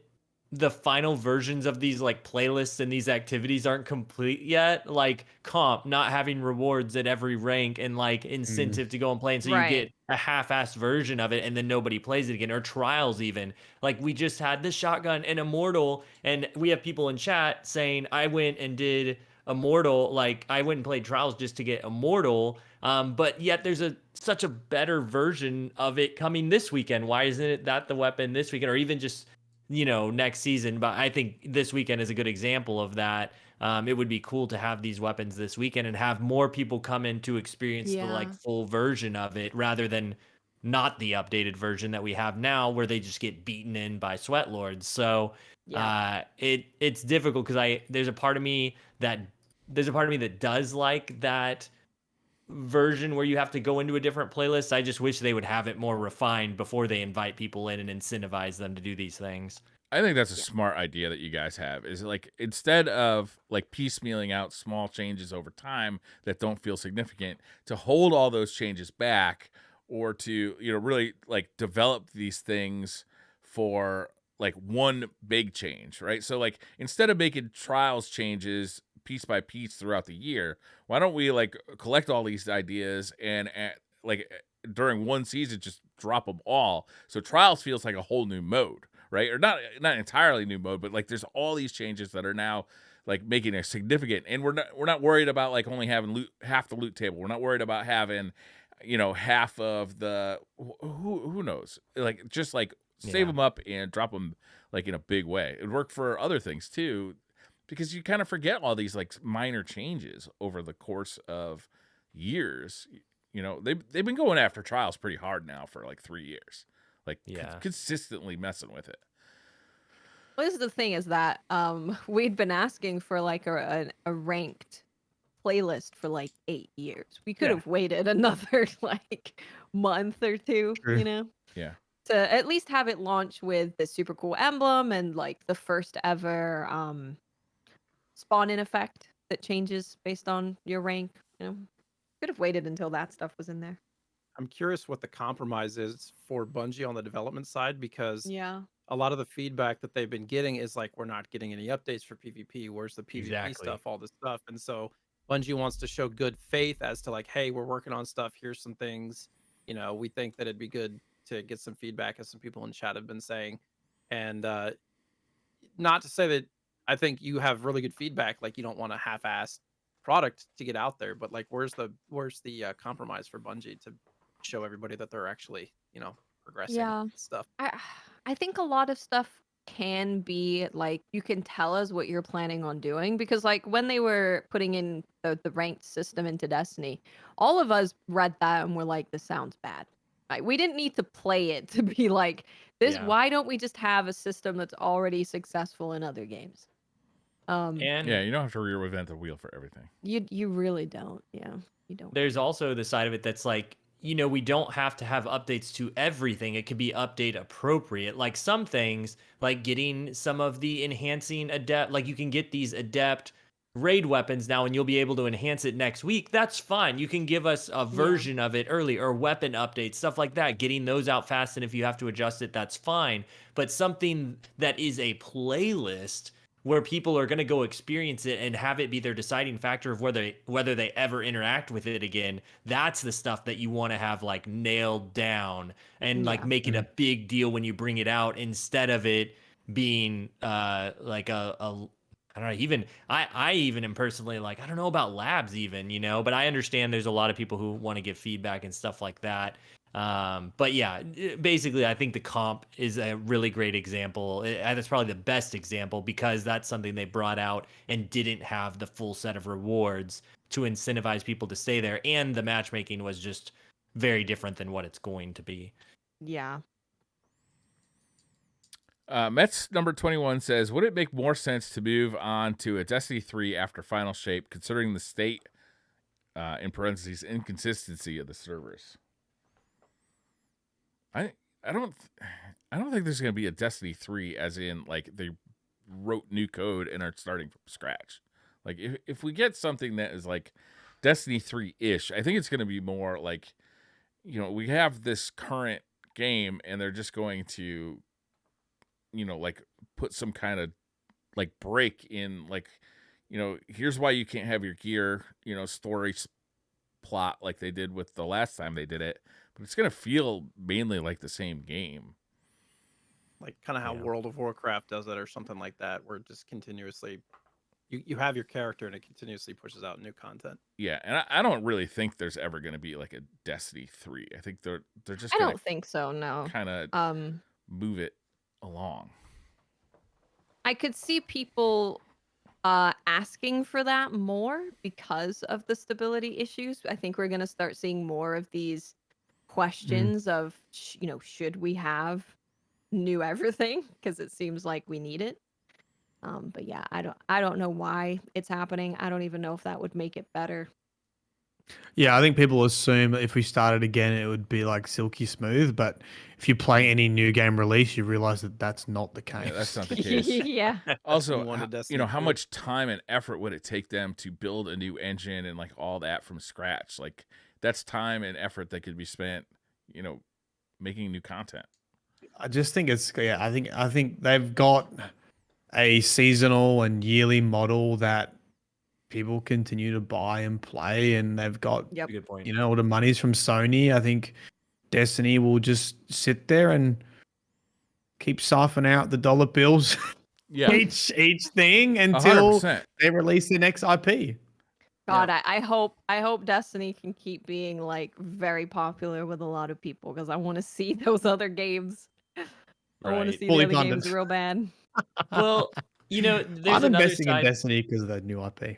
[SPEAKER 4] the final versions of these like playlists and these activities aren't complete yet. Like comp not having rewards at every rank and like incentive to go and play, and so you get a half-assed version of it and then nobody plays it again. Or trials, even like we just had the shotgun and immortal, and we have people in chat saying I went and did immortal, like I went and played trials just to get immortal, but yet there's such a better version of it coming this weekend. Why isn't it that the weapon this weekend, or even just next season? But I think this weekend is a good example of that. It would be cool to have these weapons this weekend and have more people come in to experience the like full version of it, rather than not the updated version that we have now, where they just get beaten in by sweat lords. So it's difficult because there's a part of me that does like that version where you have to go into a different playlist. I just wish they would have it more refined before they invite people in and incentivize them to do these things.
[SPEAKER 1] I think that's a smart idea that you guys have, is like, instead of like piecemealing out small changes over time that don't feel significant, to hold all those changes back, or to really like develop these things for like one big change, right? So like, instead of making trials changes piece by piece throughout the year, why don't we like collect all these ideas and like during one season just drop them all, so trials feels like a whole new mode, right? Or not entirely new mode, but like there's all these changes that are now like making it significant, and we're not worried about like only having half the loot table. We're not worried about having half of the who knows, like just like save them up and drop them like in a big way. It would work for other things too, because you kind of forget all these like minor changes over the course of years. You know, they've been going after trials pretty hard now for like 3 years, like consistently messing with it.
[SPEAKER 2] Well, this is the thing is that we'd been asking for like a ranked playlist for like 8 years. We could have waited another like month or two, you know?
[SPEAKER 1] Yeah.
[SPEAKER 2] To at least have it launch with the super cool emblem and like the first ever spawn in effect that changes based on your rank, you know. Could have waited until that stuff was in there.
[SPEAKER 3] I'm curious what the compromise is for Bungie on the development side, because
[SPEAKER 2] yeah,
[SPEAKER 3] a lot of the feedback that they've been getting is like, we're not getting any updates for PvP. Where's the PvP stuff, all this stuff? And so Bungie wants to show good faith as to like, hey, we're working on stuff. Here's some things, you know, we think that it'd be good to get some feedback, as some people in chat have been saying. And not to say that I think you have really good feedback, like you don't want a half-assed product to get out there, but like where's the compromise for Bungie to show everybody that they're actually, you know, progressing stuff?
[SPEAKER 2] I think a lot of stuff can be like, you can tell us what you're planning on doing, because like when they were putting in the ranked system into Destiny, all of us read that and were like, this sounds bad. Like, we didn't need to play it to be like this. Why don't we just have a system that's already successful in other games?
[SPEAKER 4] And
[SPEAKER 1] you don't have to reinvent the wheel for everything.
[SPEAKER 2] You really don't. Yeah, you don't.
[SPEAKER 4] There's also the side of it that's like, you know, we don't have to have updates to everything. It could be update appropriate. Like some things, like getting some of the enhancing Adept, like you can get these Adept raid weapons now and you'll be able to enhance it next week. That's fine. You can give us a version of it early, or weapon updates, stuff like that. Getting those out fast, and if you have to adjust it, that's fine. But something that is a playlist where people are going to go experience it and have it be their deciding factor of whether they ever interact with it again, that's the stuff that you want to have like nailed down and like make it a big deal when you bring it out, instead of it being like a I don't know, even I even am personally like, I don't know about labs even, you know, but I understand there's a lot of people who want to give feedback and stuff like that. But yeah, basically I think the comp is a really great example. That's probably the best example, because that's something they brought out and didn't have the full set of rewards to incentivize people to stay there, and the matchmaking was just very different than what it's going to be.
[SPEAKER 2] Yeah.
[SPEAKER 1] Mets number 21 says, would it make more sense to move on to a Destiny 3 after Final Shape, considering the state, in parentheses, inconsistency of the servers? I don't think there's going to be a Destiny 3 as in like they wrote new code and are starting from scratch. Like if we get something that is like Destiny 3-ish, I think it's going to be more like, you know, we have this current game and they're just going to, you know, like put some kind of like break in, like, you know, here's why you can't have your gear, you know, story plot like they did with the last time they did it. But it's going to feel mainly like the same game.
[SPEAKER 3] Like kind of how World of Warcraft does it, or something like that, where it just continuously, you have your character and it continuously pushes out new content.
[SPEAKER 1] Yeah, and I don't really think there's ever going to be like a Destiny 3. I think they're just
[SPEAKER 2] I don't think so, no.
[SPEAKER 1] Kind of move it along.
[SPEAKER 2] I could see people asking for that more because of the stability issues. I think we're going to start seeing more of these questions of, you know, should we have new everything, because it seems like we need it. But yeah, I don't know why it's happening. I don't even know if that would make it better.
[SPEAKER 5] Yeah, I think people assume that if we started again, it would be like silky smooth. But if you play any new game release, you realize that that's not the case.
[SPEAKER 1] Yeah, that's not the case.
[SPEAKER 2] Yeah.
[SPEAKER 1] Also, you know, how much time and effort would it take them to build a new engine and like all that from scratch? Like that's time and effort that could be spent, you know, making new content.
[SPEAKER 5] I just think it's I think they've got a seasonal and yearly model that people continue to buy and play, and they've got
[SPEAKER 4] good point.
[SPEAKER 5] You know, all the money's from Sony. I think Destiny will just sit there and keep siphoning out the dollar bills each thing until
[SPEAKER 1] 100%.
[SPEAKER 5] they release the next IP.
[SPEAKER 2] God, I hope Destiny can keep being like very popular with a lot of people, because I want to see those other games. I want to
[SPEAKER 4] Right.
[SPEAKER 2] see
[SPEAKER 5] Fully
[SPEAKER 2] the other
[SPEAKER 5] funded.
[SPEAKER 2] games real bad.
[SPEAKER 4] Well, there's
[SPEAKER 5] I'm
[SPEAKER 4] another
[SPEAKER 5] investing in
[SPEAKER 4] side.
[SPEAKER 5] Destiny because of the new IP.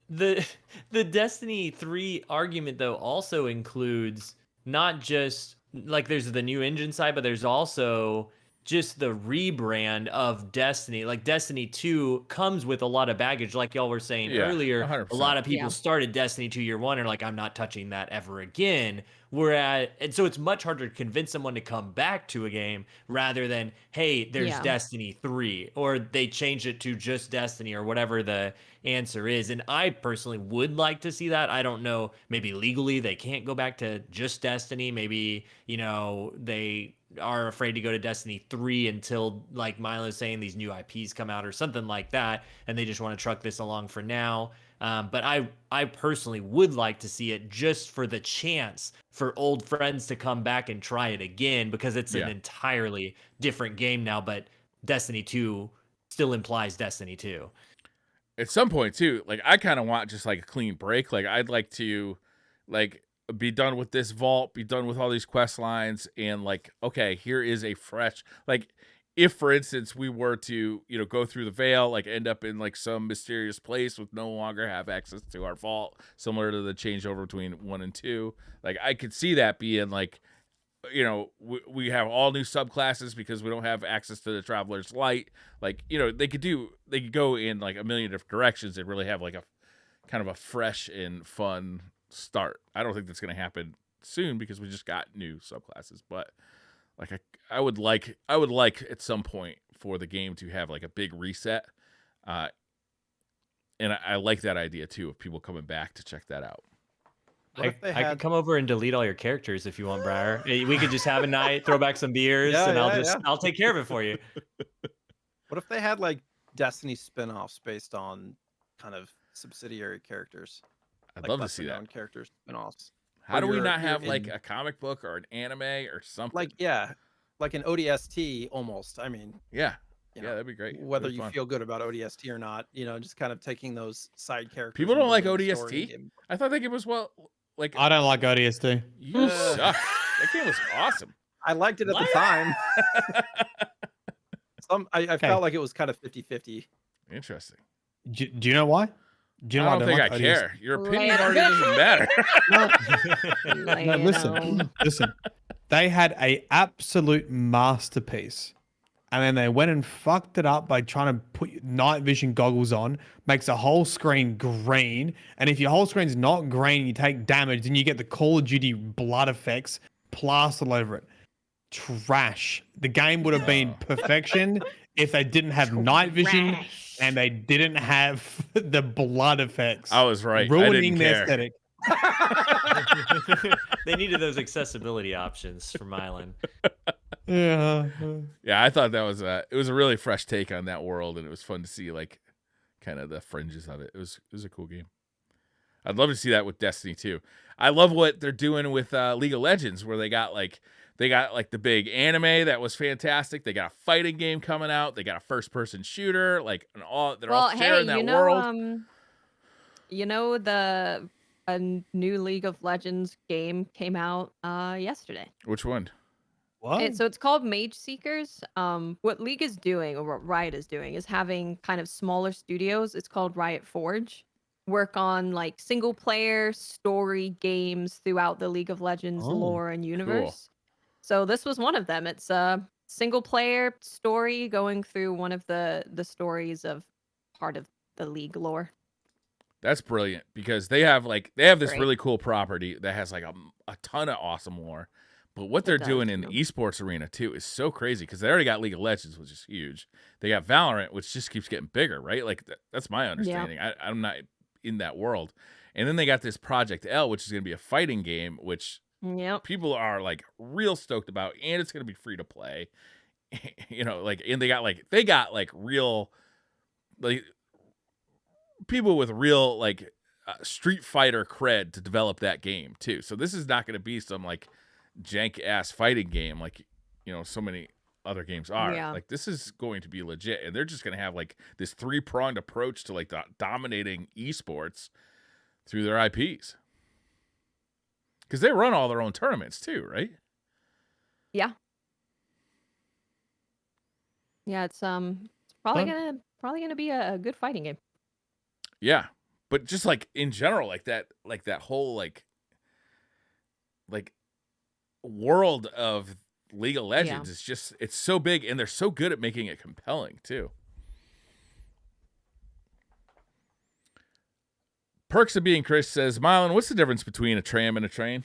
[SPEAKER 4] The Destiny 3 argument though also includes not just like there's the new engine side, but there's also just the rebrand of Destiny. Like Destiny 2 comes with a lot of baggage, like y'all were saying
[SPEAKER 1] Yeah,
[SPEAKER 4] earlier.
[SPEAKER 1] 100%.
[SPEAKER 4] A lot of people
[SPEAKER 2] Yeah.
[SPEAKER 4] started Destiny 2 year one and are like, I'm not touching that ever again. And so it's much harder to convince someone to come back to a game rather than, hey, there's
[SPEAKER 2] Yeah.
[SPEAKER 4] Destiny 3, or they change it to just Destiny, or whatever the answer is. And I personally would like to see that. I don't know, maybe legally they can't go back to just Destiny. Maybe, they are afraid to go to Destiny 3 until, like Milo's saying, these new IPs come out or something like that, and they just want to truck this along for now. But I personally would like to see it just for the chance for old friends to come back and try it again, because it's an entirely different game now, but Destiny 2 still implies Destiny 2.
[SPEAKER 1] At some point too, like I kind of want just like a clean break. Like I'd like to like be done with this vault, be done with all these quest lines, and like, okay, here is a fresh, like, if for instance we were to, go through the veil, like end up in like some mysterious place with no longer have access to our vault, similar to the changeover between 1 and 2. Like I could see that being like, we have all new subclasses because we don't have access to the Traveler's Light. Like, they could go in like a million different directions and really have like a kind of a fresh and fun start. I don't think that's going to happen soon because we just got new subclasses, but like I would like at some point for the game to have like a big reset. And I like that idea too, of people coming back to check that out.
[SPEAKER 4] I could come over and delete all your characters if you want, Briar. We could just have a night, throw back some beers, and I'll take care of it for you.
[SPEAKER 3] What if they had like Destiny spin-offs based on kind of subsidiary characters?
[SPEAKER 1] I'd love to see that.
[SPEAKER 3] Characters spin-offs.
[SPEAKER 1] How do we not have like a comic book or an anime or something?
[SPEAKER 3] Like like an ODST almost. I mean,
[SPEAKER 1] that'd be great.
[SPEAKER 3] Whether you feel good about ODST or not, just kind of taking those side characters.
[SPEAKER 1] People don't like ODST. I thought that game was like
[SPEAKER 5] I don't like ODST.
[SPEAKER 1] You suck. That game was awesome.
[SPEAKER 3] I liked it at the time. I felt like it was kind of 50-50.
[SPEAKER 1] Interesting.
[SPEAKER 5] Do you know why?
[SPEAKER 1] I don't think I care. Your opinion already doesn't matter.
[SPEAKER 5] No, listen. They had a absolute masterpiece, and then they went and fucked it up by trying to put night vision goggles on, makes the whole screen green, and if your whole screen's not green, you take damage, then you get the Call of Duty blood effects plastered all over it. Trash. The game would have been perfection if they didn't have night vision and they didn't have the blood effects.
[SPEAKER 1] I was right.
[SPEAKER 5] Ruining their aesthetic.
[SPEAKER 4] They needed those accessibility options from Island.
[SPEAKER 5] Yeah,
[SPEAKER 1] I thought that was it was a really fresh take on that world, and it was fun to see like kind of the fringes of it. It was a cool game. I'd love to see that with Destiny 2. I love what they're doing with League of Legends, where they got like the big anime that was fantastic. They got a fighting game coming out. They got a first-person shooter. Like, and all they're all sharing that world.
[SPEAKER 2] A new League of Legends game came out yesterday.
[SPEAKER 1] Which one?
[SPEAKER 5] What?
[SPEAKER 2] So it's called Mage Seekers. What League is doing, or what Riot is doing, is having kind of smaller studios. It's called Riot Forge. Work on like single player story games throughout the League of Legends lore and universe. Cool. So this was one of them. It's a single player story going through one of the stories of part of the League lore.
[SPEAKER 1] That's brilliant, because they have this really cool property that has like a ton of awesome lore. But what they're doing in the esports arena too is so crazy, because they already got League of Legends, which is huge. They got Valorant, which just keeps getting bigger, right? Like that's my understanding. Yeah. I'm not in that world. And then they got this Project L, which is going to be a fighting game, which people are like real stoked about, and it's going to be free to play. And they got real people with real Street Fighter cred to develop that game too. So this is not going to be some jank ass fighting game like so many other games are. Yeah. This is going to be legit, and they're just going to have this 3-pronged approach to dominating esports through their IPs, because they run all their own tournaments too, right?
[SPEAKER 2] Yeah. Yeah, it's probably gonna be a good fighting game.
[SPEAKER 1] Yeah, but just like in general, like that whole like world of League of Legends is just, it's so big, and they're so good at making it compelling too. Perks of Being Chris says, Mylan, what's the difference between a tram and a train?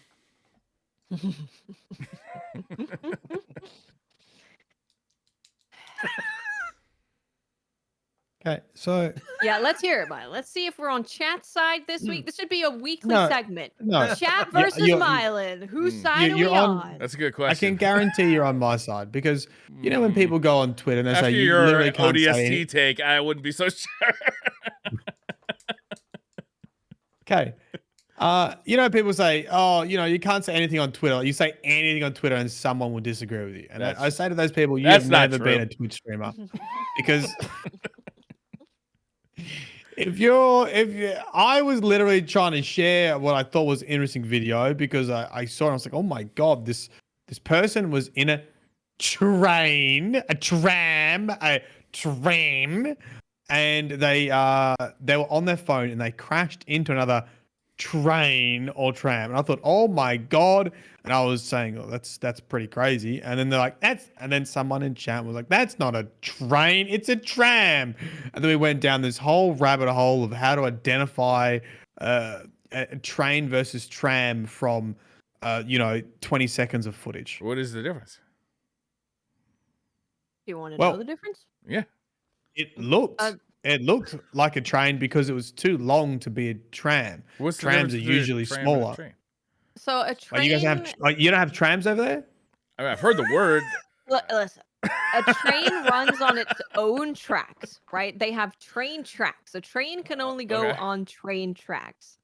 [SPEAKER 5] Okay, so
[SPEAKER 2] yeah, let's hear it, Mylan. Let's see if we're on chat side this week. This should be a weekly segment.
[SPEAKER 5] No,
[SPEAKER 2] Chat versus Mylan. Whose side are we on?
[SPEAKER 1] That's a good question.
[SPEAKER 5] I can guarantee you're on my side because you know when people go on Twitter and they
[SPEAKER 1] After
[SPEAKER 5] say you
[SPEAKER 1] your
[SPEAKER 5] literally can't
[SPEAKER 1] ODST
[SPEAKER 5] say
[SPEAKER 1] take, I wouldn't be so sure.
[SPEAKER 5] Okay. You know, people say, oh, you know, you can't say anything on Twitter. You say anything on Twitter and someone will disagree with you. And I say to those people, you've never been a Twitch streamer. Because I was literally trying to share what I thought was an interesting video because I saw it and I was like, oh my God, this person was in a tram, and they were on their phone and they crashed into another train or tram, and I thought, oh my God, and I was saying, oh, that's pretty crazy, and then they're like, and then someone in chat was like, that's not a train, it's a tram, and then we went down this whole rabbit hole of how to identify a train versus tram from 20 seconds of footage.
[SPEAKER 1] What is the difference?
[SPEAKER 2] Do you want to know the difference?
[SPEAKER 1] Yeah.
[SPEAKER 5] It looked like a train because it was too long to be a tram. Trams are usually smaller.
[SPEAKER 2] So a train.
[SPEAKER 5] You guys you don't have trams over there?
[SPEAKER 1] I mean, I've heard the word.
[SPEAKER 2] Listen, a train runs on its own tracks, right? They have train tracks. A train can only go on train tracks.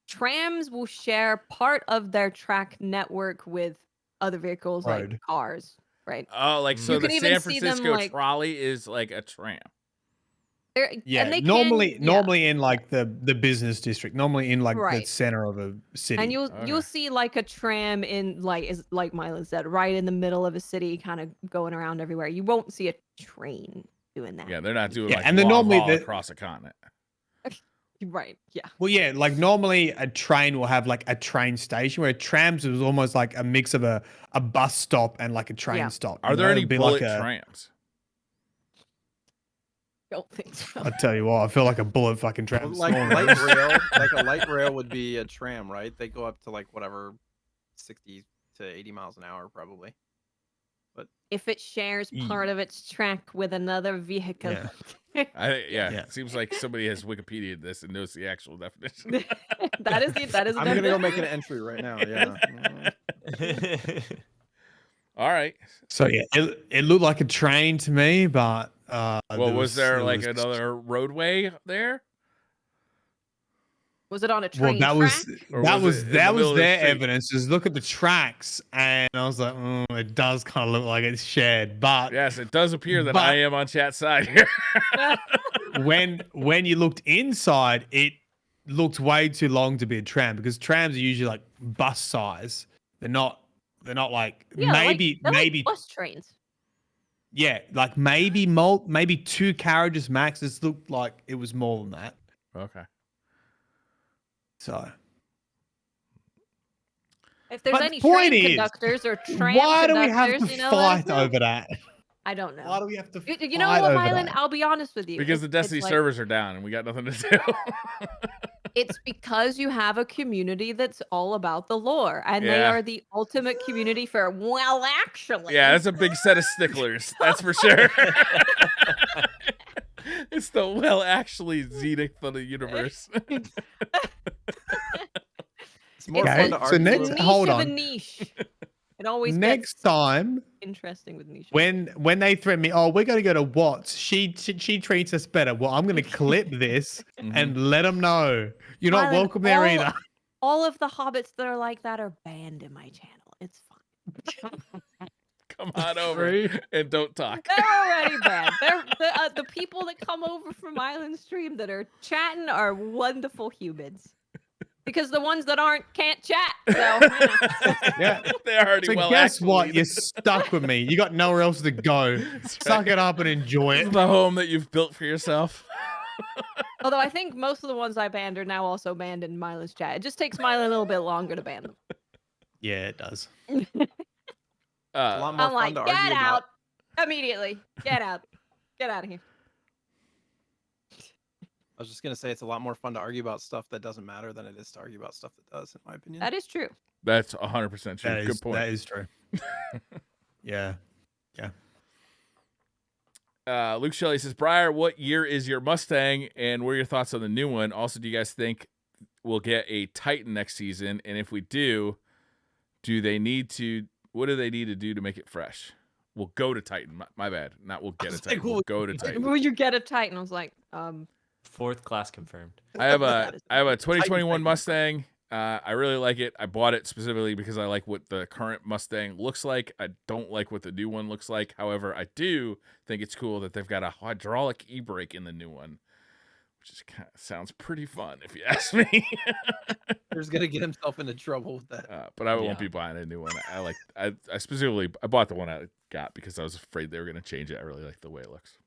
[SPEAKER 2] Trams will share part of their track network with other vehicles like cars, right?
[SPEAKER 1] Oh, like so the San Francisco trolley is like a tram.
[SPEAKER 5] Yeah, normally in like the business district, normally in like the center of a city.
[SPEAKER 2] And you'll see like a tram in like Mylan said, right in the middle of a city, kind of going around everywhere. You won't see a train doing that.
[SPEAKER 1] Yeah, they're not doing like
[SPEAKER 5] and then normally
[SPEAKER 1] across a continent.
[SPEAKER 2] Right. Yeah.
[SPEAKER 5] Well, yeah, like normally a train will have like a train station, where trams was almost like a mix of a bus stop and like a train stop.
[SPEAKER 1] Are there any bullet trams?
[SPEAKER 2] Don't think so.
[SPEAKER 5] I tell you what, I feel like a bullet fucking tram.
[SPEAKER 3] Like light rail, like a light rail would be a tram, right? They go up to like whatever, 60 to 80 miles an hour, probably. But
[SPEAKER 2] if it shares part of its track with another vehicle,
[SPEAKER 1] it seems like somebody has Wikipedia this and knows the actual definition.
[SPEAKER 2] that is.
[SPEAKER 3] I'm gonna go make an entry right now. Yeah.
[SPEAKER 1] All right.
[SPEAKER 5] So yeah, it looked like a train to me, but
[SPEAKER 1] was there like another roadway there?
[SPEAKER 2] Was it on a train
[SPEAKER 5] track? That was their evidence. Is look at the tracks, and I was like, it does kind of look like it's shared. But
[SPEAKER 1] yes, it does appear that I am on chat side here.
[SPEAKER 5] when you looked inside, it looked way too long to be a tram, because trams are usually like bus size. They're not like maybe
[SPEAKER 2] like bus trains.
[SPEAKER 5] Yeah, like maybe 2 carriages max. It looked like it was more than that.
[SPEAKER 1] Okay.
[SPEAKER 5] So,
[SPEAKER 2] if there's any train conductors or tram
[SPEAKER 5] why do we have
[SPEAKER 2] conductors,
[SPEAKER 5] to fight over that?
[SPEAKER 2] I don't know.
[SPEAKER 5] Why do we have to fight
[SPEAKER 2] You know what, Mylan?
[SPEAKER 5] that?
[SPEAKER 2] I'll be honest with you.
[SPEAKER 1] Because the Destiny servers are down and we got nothing to do.
[SPEAKER 2] It's because you have a community that's all about the lore, and they are the ultimate community for, well, actually.
[SPEAKER 1] Yeah, that's a big set of sticklers. That's for sure. It's the actually zenith of the universe.
[SPEAKER 3] It's more fun to argue.
[SPEAKER 5] So next, hold on.
[SPEAKER 2] A niche. It always
[SPEAKER 5] next time
[SPEAKER 2] interesting with niche.
[SPEAKER 5] When they threaten me, we're gonna go to Watts. She treats us better. Well, I'm gonna clip this and let them know you're not welcome there either.
[SPEAKER 2] All of the hobbits that are like that are banned in my channel. It's fine.
[SPEAKER 1] Come on over and don't talk.
[SPEAKER 2] They're already banned. The people that come over from Island Stream that are chatting are wonderful humans. because the ones that aren't can't chat. So
[SPEAKER 5] Yeah,
[SPEAKER 1] they're already
[SPEAKER 5] so
[SPEAKER 1] well.
[SPEAKER 5] guess
[SPEAKER 1] actually.
[SPEAKER 5] what? You're stuck with me. You got nowhere else to go. Suck it up and enjoy
[SPEAKER 1] This
[SPEAKER 5] it.
[SPEAKER 1] is the home that you've built for yourself.
[SPEAKER 2] Although I think most of the ones I banned are now also banned in Milo's chat. It just takes Milo a little bit longer to ban them.
[SPEAKER 5] Yeah, it does.
[SPEAKER 3] It's a lot more
[SPEAKER 2] I'm
[SPEAKER 3] fun
[SPEAKER 2] like,
[SPEAKER 3] to
[SPEAKER 2] get
[SPEAKER 3] argue
[SPEAKER 2] out
[SPEAKER 3] about.
[SPEAKER 2] immediately. Get out. Get out of here.
[SPEAKER 3] I was just gonna say it's a lot more fun to argue about stuff that doesn't matter than it is to argue about stuff that does, in my opinion.
[SPEAKER 2] That is true.
[SPEAKER 1] That's 100% true. Good point.
[SPEAKER 5] That is true. Yeah.
[SPEAKER 1] Luke Shelley says, Briar, what year is your Mustang, and what are your thoughts on the new one? Also, do you guys think we'll get a Titan next season? And if we do they need to? What do they need to do to make it fresh? We'll go to Titan. My bad. Not we'll get a Titan. We'll go to Titan.
[SPEAKER 2] Will you get a Titan? I was like,
[SPEAKER 4] 4th class confirmed.
[SPEAKER 1] I have a 2021 Mustang. I really like it. I bought it specifically because I like what the current Mustang looks like. I don't like what the new one looks like. However, I do think it's cool that they've got a hydraulic e-brake in the new one, which is sounds pretty fun if you ask me.
[SPEAKER 3] He's gonna get himself into trouble with that.
[SPEAKER 1] But I won't be buying a new one. I specifically bought the one I got because I was afraid they were gonna change it. I really like the way it looks.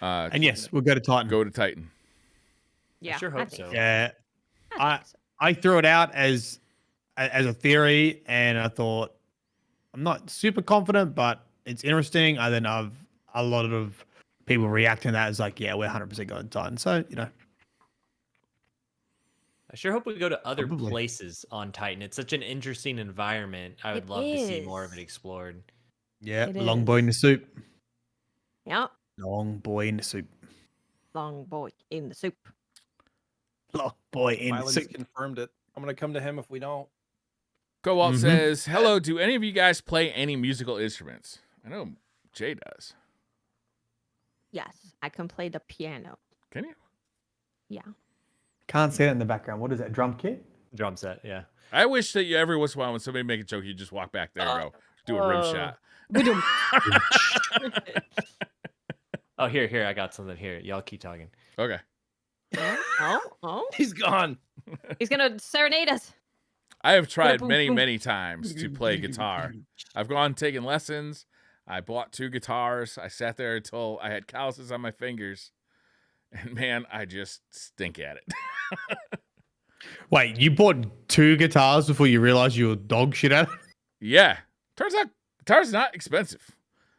[SPEAKER 5] And yes, we'll go to Titan.
[SPEAKER 1] Go to Titan.
[SPEAKER 2] yeah.
[SPEAKER 4] I sure hope so.
[SPEAKER 5] Yeah.
[SPEAKER 2] I think so.
[SPEAKER 5] I threw it out as a theory, and I thought I'm not super confident, but it's interesting. And then I've a lot of people reacting to that as like, yeah, we're 100% going to Titan. So
[SPEAKER 4] I sure hope we go to other places on Titan. It's such an interesting environment. I would love to see more of it explored.
[SPEAKER 5] Yeah,
[SPEAKER 2] It
[SPEAKER 5] long
[SPEAKER 2] is.
[SPEAKER 5] boy in the soup.
[SPEAKER 2] Yeah.
[SPEAKER 5] Long boy in the soup.
[SPEAKER 2] Long boy in the soup.
[SPEAKER 5] Long boy in the
[SPEAKER 3] Milo's
[SPEAKER 5] soup.
[SPEAKER 3] confirmed it. I'm gonna come to him if we don't.
[SPEAKER 1] Cobalt says, hello, do any of you guys play any musical instruments? I know Jay does.
[SPEAKER 2] Yes, I can play the piano.
[SPEAKER 1] Can you?
[SPEAKER 2] Yeah.
[SPEAKER 5] Can't see it in the background. What is that? Drum kit?
[SPEAKER 4] Drum set, yeah.
[SPEAKER 1] I wish that you every once in a while when somebody make a joke, you just walk back there and go, do a rim shot.
[SPEAKER 4] Oh, here, I got something here. Y'all keep talking.
[SPEAKER 1] Okay.
[SPEAKER 2] Oh.
[SPEAKER 3] He's gone.
[SPEAKER 2] He's going to serenade us.
[SPEAKER 1] I have tried many times to play guitar. I've gone taking lessons. I bought 2 guitars. I sat there until I had calluses on my fingers. And man, I just stink at it.
[SPEAKER 5] Wait, you bought 2 guitars before you realized you were dog shit at it?
[SPEAKER 1] Yeah. Turns out guitar's not expensive.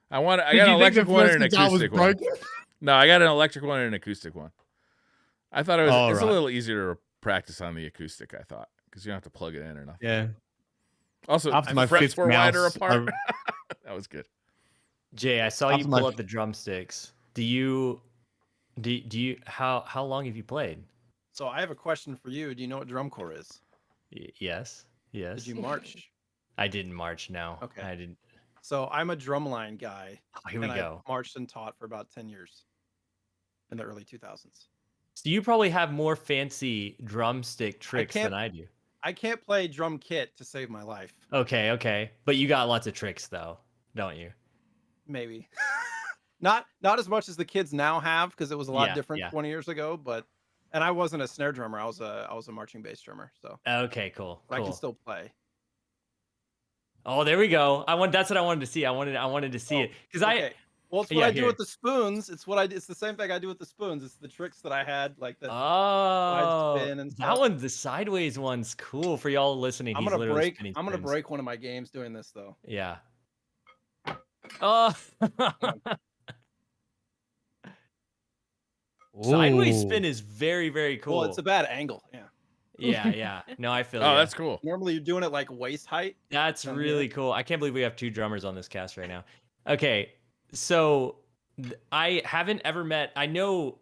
[SPEAKER 1] I got an electric one and an acoustic one. No, I got an electric one and an acoustic one. I thought it's a little easier to practice on the acoustic, I thought, because you don't have to plug it in or nothing.
[SPEAKER 5] Yeah.
[SPEAKER 1] Also,
[SPEAKER 5] After my
[SPEAKER 1] frets
[SPEAKER 5] 5th
[SPEAKER 1] were wider
[SPEAKER 5] mouse,
[SPEAKER 1] apart. That was good.
[SPEAKER 4] Jay, I saw you pull up the drumsticks. Do you how long have you played?
[SPEAKER 3] So I have a question for you. Do you know what drum corps is?
[SPEAKER 4] Yes.
[SPEAKER 3] Did you march?
[SPEAKER 4] I didn't march, no.
[SPEAKER 3] Okay.
[SPEAKER 4] I didn't.
[SPEAKER 3] So I'm a drumline guy.
[SPEAKER 4] Oh, here we go.
[SPEAKER 3] I marched and taught for about 10 years in the early 2000s.
[SPEAKER 4] So you probably have more fancy drumstick tricks than I do.
[SPEAKER 3] I can't play drum kit to save my life.
[SPEAKER 4] Okay. But you got lots of tricks though, don't you?
[SPEAKER 3] Maybe. not as much as the kids now have, because it was a lot different 20 years ago, and I wasn't a snare drummer. I was a marching bass drummer. So
[SPEAKER 4] okay, cool.
[SPEAKER 3] I can still play.
[SPEAKER 4] Oh, there we go. That's what I wanted to see. I wanted to see it because
[SPEAKER 3] Well, it's what I do with the spoons. It's the same thing I do with the spoons. It's the tricks that I had, like the
[SPEAKER 4] side
[SPEAKER 3] spin and stuff.
[SPEAKER 4] That one's the sideways one's cool for y'all listening.
[SPEAKER 3] I'm gonna break one of my games doing this though.
[SPEAKER 4] Yeah. Oh. Sideways spin is very, very cool.
[SPEAKER 3] Well, it's a bad angle.
[SPEAKER 4] Yeah. No, I feel.
[SPEAKER 1] Oh, that's cool.
[SPEAKER 3] Normally, you're doing it like waist height.
[SPEAKER 4] That's really cool. I can't believe we have 2 drummers on this cast right now. Okay, so I haven't ever met. I know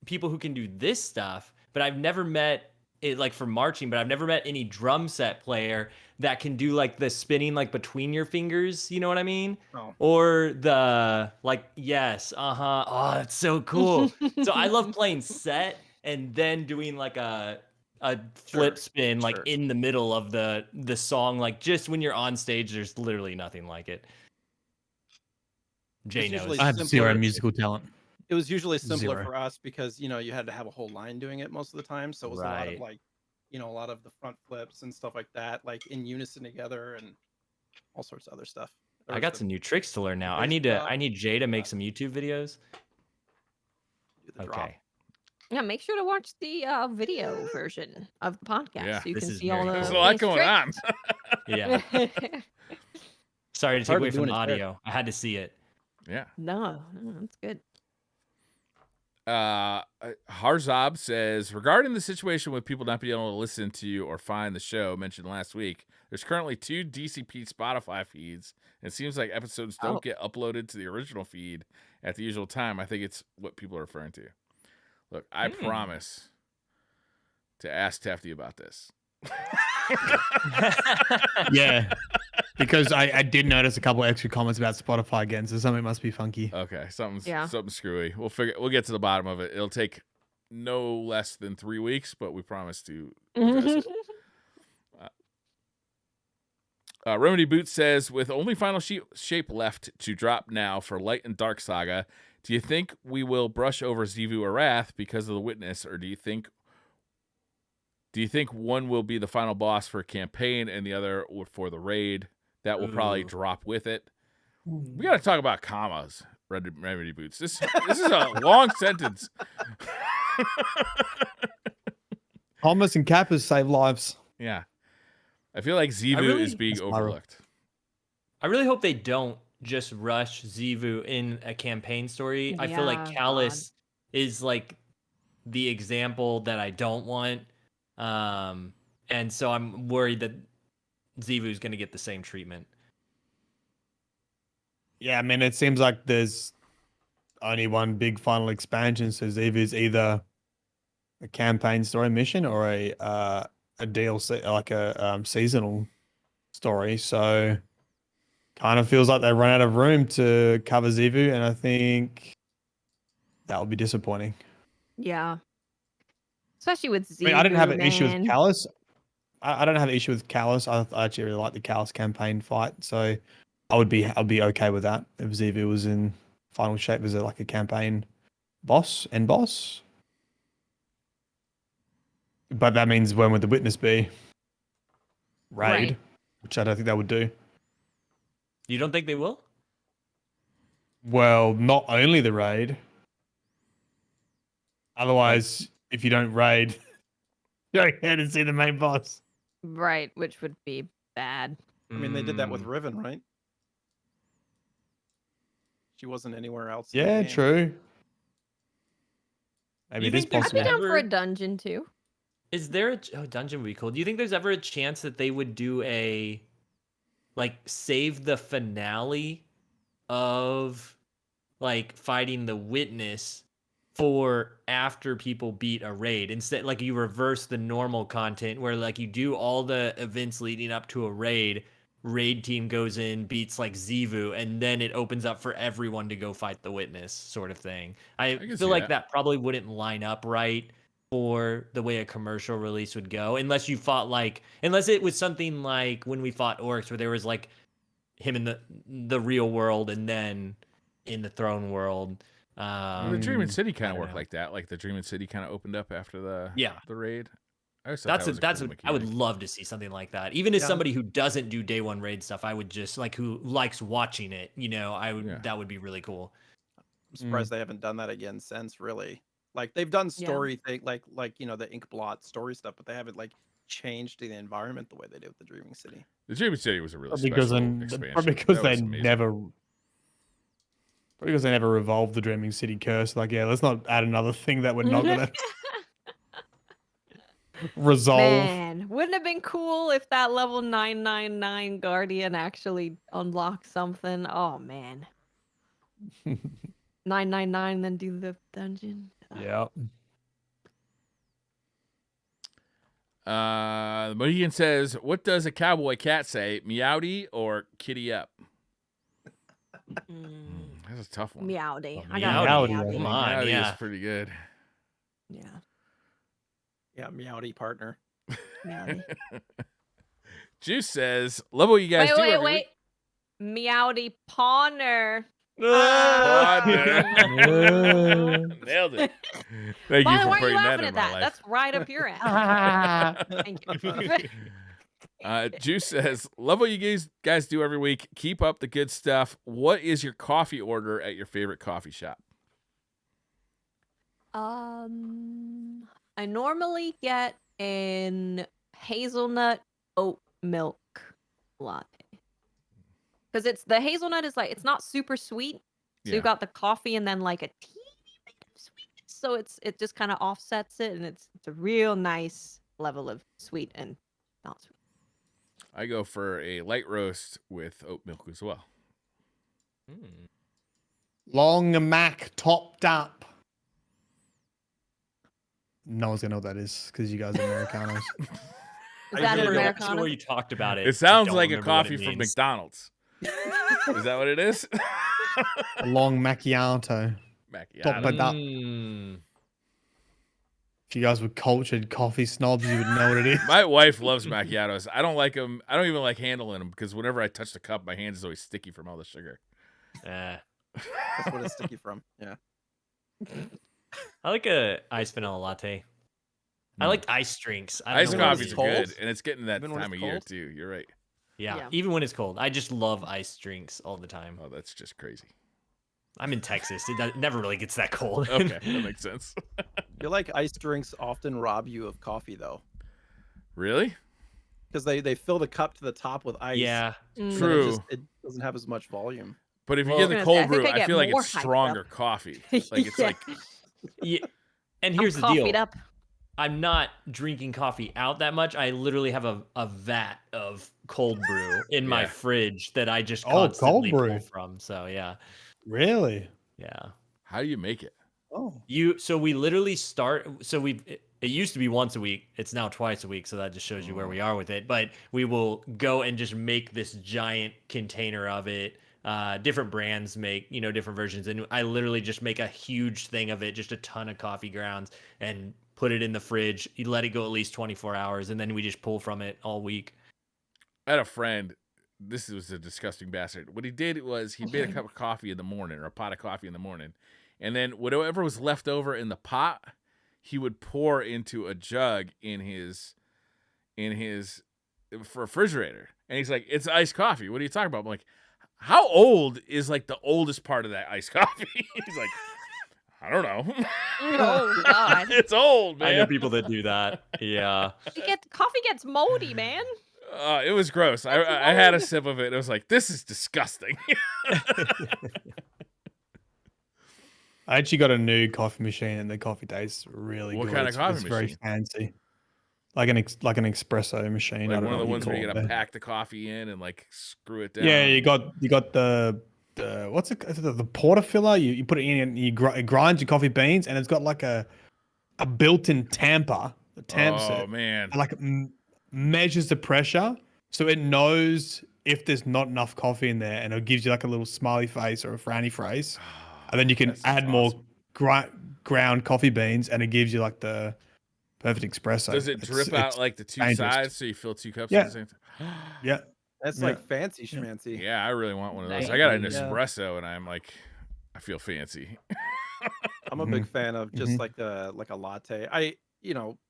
[SPEAKER 4] people who can do this stuff, but I've never met it like for marching. But I've never met any drum set player that can do like the spinning like between your fingers. You know what I mean?
[SPEAKER 3] Oh.
[SPEAKER 4] Or the yes, Oh, that's so cool. So I love playing set and then doing like a flip spin like in the middle of the song, like just when you're on stage. There's literally nothing like it. Jay knows.
[SPEAKER 5] I have 0 musical talent.
[SPEAKER 3] it was usually simpler
[SPEAKER 5] 0.
[SPEAKER 3] for us because you had to have a whole line doing it most of the time. So it was a lot of like, a lot of the front flips and stuff like that, like in unison together and all sorts of other stuff.
[SPEAKER 4] I got some new tricks to learn now. I need Jay to make some YouTube videos.
[SPEAKER 3] Okay.
[SPEAKER 2] Yeah, make sure to watch the video version of the podcast so you can see all the.
[SPEAKER 1] There's a lot going on.
[SPEAKER 4] Yeah. Sorry to take away from the audio. I had to see it.
[SPEAKER 1] Yeah.
[SPEAKER 2] No, that's good.
[SPEAKER 1] Harzab says, regarding the situation with people not being able to listen to or find the show mentioned last week, there's currently 2 DCP Spotify feeds. It seems like episodes don't get uploaded to the original feed at the usual time. I think it's what people are referring to. Look, I promise to ask Tefty about this.
[SPEAKER 5] Yeah. Because I did notice a couple extra comments about Spotify again, so something must be funky.
[SPEAKER 1] Okay, something screwy. We'll get to the bottom of it. It'll take no less than 3 weeks, but we promise to address it. Remedy Boot says, with only final shape left to drop now for Light and Dark Saga, do you think we will brush over Xivu or Wrath because of the Witness, or do you think one will be the final boss for a campaign and the other for the raid? That will probably drop with it. We got to talk about commas, Remedy Boots. This is a long sentence.
[SPEAKER 5] Commas and kappas save lives.
[SPEAKER 1] Yeah. I feel like Xivu is being overlooked.
[SPEAKER 4] I really hope they don't just rush Xivu in a campaign story. I feel like Callus is like the example that I don't want. And so I'm worried that Xivu is going to get the same treatment.
[SPEAKER 5] Yeah, I mean, it seems like there's only one big final expansion, so Xivu is either a campaign story mission or a DLC, like a seasonal story. So kind of feels like they run out of room to cover Xivu, and I think that would be disappointing.
[SPEAKER 2] Yeah. Especially with Xivu,
[SPEAKER 5] I mean, I didn't have an issue with Callus. I don't have an issue with Callus. I actually really like the Callus campaign fight, so I'd be okay with that if Xivu was in final shape as like a campaign boss. But that means when would the Witness be? Raid, which I don't think they would do.
[SPEAKER 4] You don't think they will?
[SPEAKER 5] Well, not only the raid. Otherwise, if you don't raid, go ahead and see the main boss.
[SPEAKER 2] Right, which would be bad.
[SPEAKER 3] I mean, they did that with Riven, right? She wasn't anywhere else.
[SPEAKER 5] Yeah, true. Maybe it is possible.
[SPEAKER 2] I'd be down for a dungeon too.
[SPEAKER 4] Is there a dungeon would be cool? Do you think there's ever a chance that they would do a save the finale of fighting the Witness for after people beat a raid? Instead, you reverse the normal content where you do all the events leading up to a raid team goes in, beats Xivu, and then it opens up for everyone to go fight the Witness, sort of thing. I feel like that probably wouldn't line up right for the way a commercial release would go, unless you fought unless it was something like when we fought Orcs, where there was him in the real world and then in the throne world.
[SPEAKER 1] The Dreaming City kind of worked like that. The Dreaming City kind of opened up after the raid.
[SPEAKER 4] I would love to see something like that. Even as somebody who doesn't do day one raid stuff, I would just who likes watching it. That would be really cool.
[SPEAKER 3] I'm surprised they haven't done that again since. Really, they've done story thing, the ink blot story stuff, but they haven't changed the environment the way they did with the Dreaming City.
[SPEAKER 1] The Dreaming City was a really special expansion.
[SPEAKER 5] Probably because they never revolved the Dreaming City curse. Let's not add another thing that we're not gonna resolve.
[SPEAKER 2] Man, wouldn't it have been cool if that level 999 Guardian actually unlocked something? Oh man. 999, then do the dungeon.
[SPEAKER 5] Yeah.
[SPEAKER 1] Mohegan says, what does a cowboy cat say? Meowdy or kitty up? That's a tough one.
[SPEAKER 2] Meowdy.
[SPEAKER 5] I got
[SPEAKER 2] Meowdy.
[SPEAKER 4] Come on,
[SPEAKER 1] Meowdy is pretty good.
[SPEAKER 2] Yeah.
[SPEAKER 3] Yeah, Meowdy partner.
[SPEAKER 2] Meowdy.
[SPEAKER 1] Juice says, love what you guys do.
[SPEAKER 2] Wait. Meowdy Pawner.
[SPEAKER 1] Nailed it. Thank you
[SPEAKER 2] Why
[SPEAKER 1] for
[SPEAKER 2] are you
[SPEAKER 1] putting that
[SPEAKER 2] laughing
[SPEAKER 1] in
[SPEAKER 2] at
[SPEAKER 1] my
[SPEAKER 2] that?
[SPEAKER 1] life.
[SPEAKER 2] That's right up your alley. Thank you.
[SPEAKER 1] Juice says, love what you guys do every week. Keep up the good stuff. What is your coffee order at your favorite coffee shop?
[SPEAKER 2] I normally get an hazelnut oat milk latte. Because it's the hazelnut is like, it's not super sweet. So you've got the coffee and then like a teeny bit of sweetness. So it just kind of offsets it, and it's a real nice level of sweet and not sweet.
[SPEAKER 1] I go for a light roast with oat milk as well.
[SPEAKER 5] Long Mac topped up. No one's gonna know what that is because you guys are Americanos.
[SPEAKER 2] Is that an Americano?
[SPEAKER 4] Where you talked about it.
[SPEAKER 1] It sounds like a coffee from McDonald's. Is that what it is?
[SPEAKER 5] A long macchiato. Topped up. If you guys were cultured coffee snobs, you would know what it is.
[SPEAKER 1] My wife loves macchiatos. I don't like them. I don't even like handling them because whenever I touch the cup, my hands is always sticky from all the sugar.
[SPEAKER 3] That's what it's sticky from. Yeah.
[SPEAKER 4] I like a iced vanilla latte. I like iced drinks.
[SPEAKER 1] Iced coffees are
[SPEAKER 3] cold.
[SPEAKER 1] good, and it's getting that
[SPEAKER 3] Even when
[SPEAKER 1] time of
[SPEAKER 3] it's
[SPEAKER 1] year
[SPEAKER 3] cold?
[SPEAKER 1] too. You're right.
[SPEAKER 4] Yeah, even when it's cold. I just love iced drinks all the time.
[SPEAKER 1] Oh, that's just crazy.
[SPEAKER 4] I'm in Texas. It never really gets that cold.
[SPEAKER 1] Okay, that makes sense.
[SPEAKER 3] I feel like iced drinks often rob you of coffee, though.
[SPEAKER 1] Really?
[SPEAKER 3] Because they fill the cup to the top with ice.
[SPEAKER 4] Yeah.
[SPEAKER 1] True.
[SPEAKER 3] It doesn't have as much volume.
[SPEAKER 1] But if you
[SPEAKER 2] Well,
[SPEAKER 1] get the
[SPEAKER 2] I
[SPEAKER 1] cold
[SPEAKER 2] think
[SPEAKER 1] brew,
[SPEAKER 2] I
[SPEAKER 1] I
[SPEAKER 2] get
[SPEAKER 1] feel like
[SPEAKER 2] more
[SPEAKER 1] it's
[SPEAKER 2] hyped
[SPEAKER 1] stronger coffee. Like it's like
[SPEAKER 4] Yeah. And here's the
[SPEAKER 2] I'm
[SPEAKER 4] deal.
[SPEAKER 2] coffeeed up.
[SPEAKER 4] I'm not drinking coffee out that much. I literally have a vat of cold brew in my fridge that I just constantly
[SPEAKER 5] cold brew
[SPEAKER 4] pull from. So yeah.
[SPEAKER 5] Really?
[SPEAKER 4] Yeah.
[SPEAKER 1] how do you make it?
[SPEAKER 5] Oh.
[SPEAKER 4] So we literally start it used to be once a week. It's now twice a week, so that just shows you where we are with it. But we will go and just make this giant container of it. Different brands make, different versions, and I literally just make a huge thing of it, just a ton of coffee grounds, and put it in the fridge. You let it go at least 24 hours, and then we just pull from it all week.
[SPEAKER 1] I had a friend. This was a disgusting bastard. What he did was he made a cup of coffee in the morning, or a pot of coffee in the morning, and then whatever was left over in the pot, he would pour into a jug in his refrigerator. And he's like, "It's iced coffee. What are you talking about?" I'm like, "How old is like the oldest part of that iced coffee?" He's like, "I don't know."
[SPEAKER 2] Oh God,
[SPEAKER 1] It's old, man.
[SPEAKER 4] I know people that do that. Yeah.
[SPEAKER 2] coffee gets moldy, man.
[SPEAKER 1] It was gross. I had a sip of it. It was like, this is disgusting.
[SPEAKER 5] I actually got a new coffee machine, and the coffee tastes really
[SPEAKER 1] What
[SPEAKER 5] good.
[SPEAKER 1] kind of coffee
[SPEAKER 5] it's
[SPEAKER 1] machine?
[SPEAKER 5] very fancy, like an espresso machine.
[SPEAKER 1] Like
[SPEAKER 5] I don't
[SPEAKER 1] one of
[SPEAKER 5] know
[SPEAKER 1] the
[SPEAKER 5] what
[SPEAKER 1] ones where you
[SPEAKER 5] call
[SPEAKER 1] gotta
[SPEAKER 5] it.
[SPEAKER 1] pack the coffee in and like screw it down.
[SPEAKER 5] Yeah, you got the what's it? Is it the portafiller? You put it in and it grinds your coffee beans, and it's got like a built-in tamper. The tamps
[SPEAKER 1] Oh
[SPEAKER 5] it,
[SPEAKER 1] man.
[SPEAKER 5] and like measures the pressure, so it knows if there's not enough coffee in there, and it gives you like a little smiley face or a frowny face, and then you can add more ground coffee beans, and it gives you like the perfect espresso.
[SPEAKER 1] Does it drip out like the two
[SPEAKER 5] dangerous.
[SPEAKER 1] sides so you fill two cups
[SPEAKER 5] Yeah.
[SPEAKER 1] at the same time?
[SPEAKER 5] Yeah.
[SPEAKER 3] That's like fancy schmancy.
[SPEAKER 1] Yeah, I really want one of those.
[SPEAKER 2] Nice.
[SPEAKER 1] I got an
[SPEAKER 3] Yeah.
[SPEAKER 1] espresso and I'm like, I feel fancy.
[SPEAKER 3] I'm a big fan of just like a latte.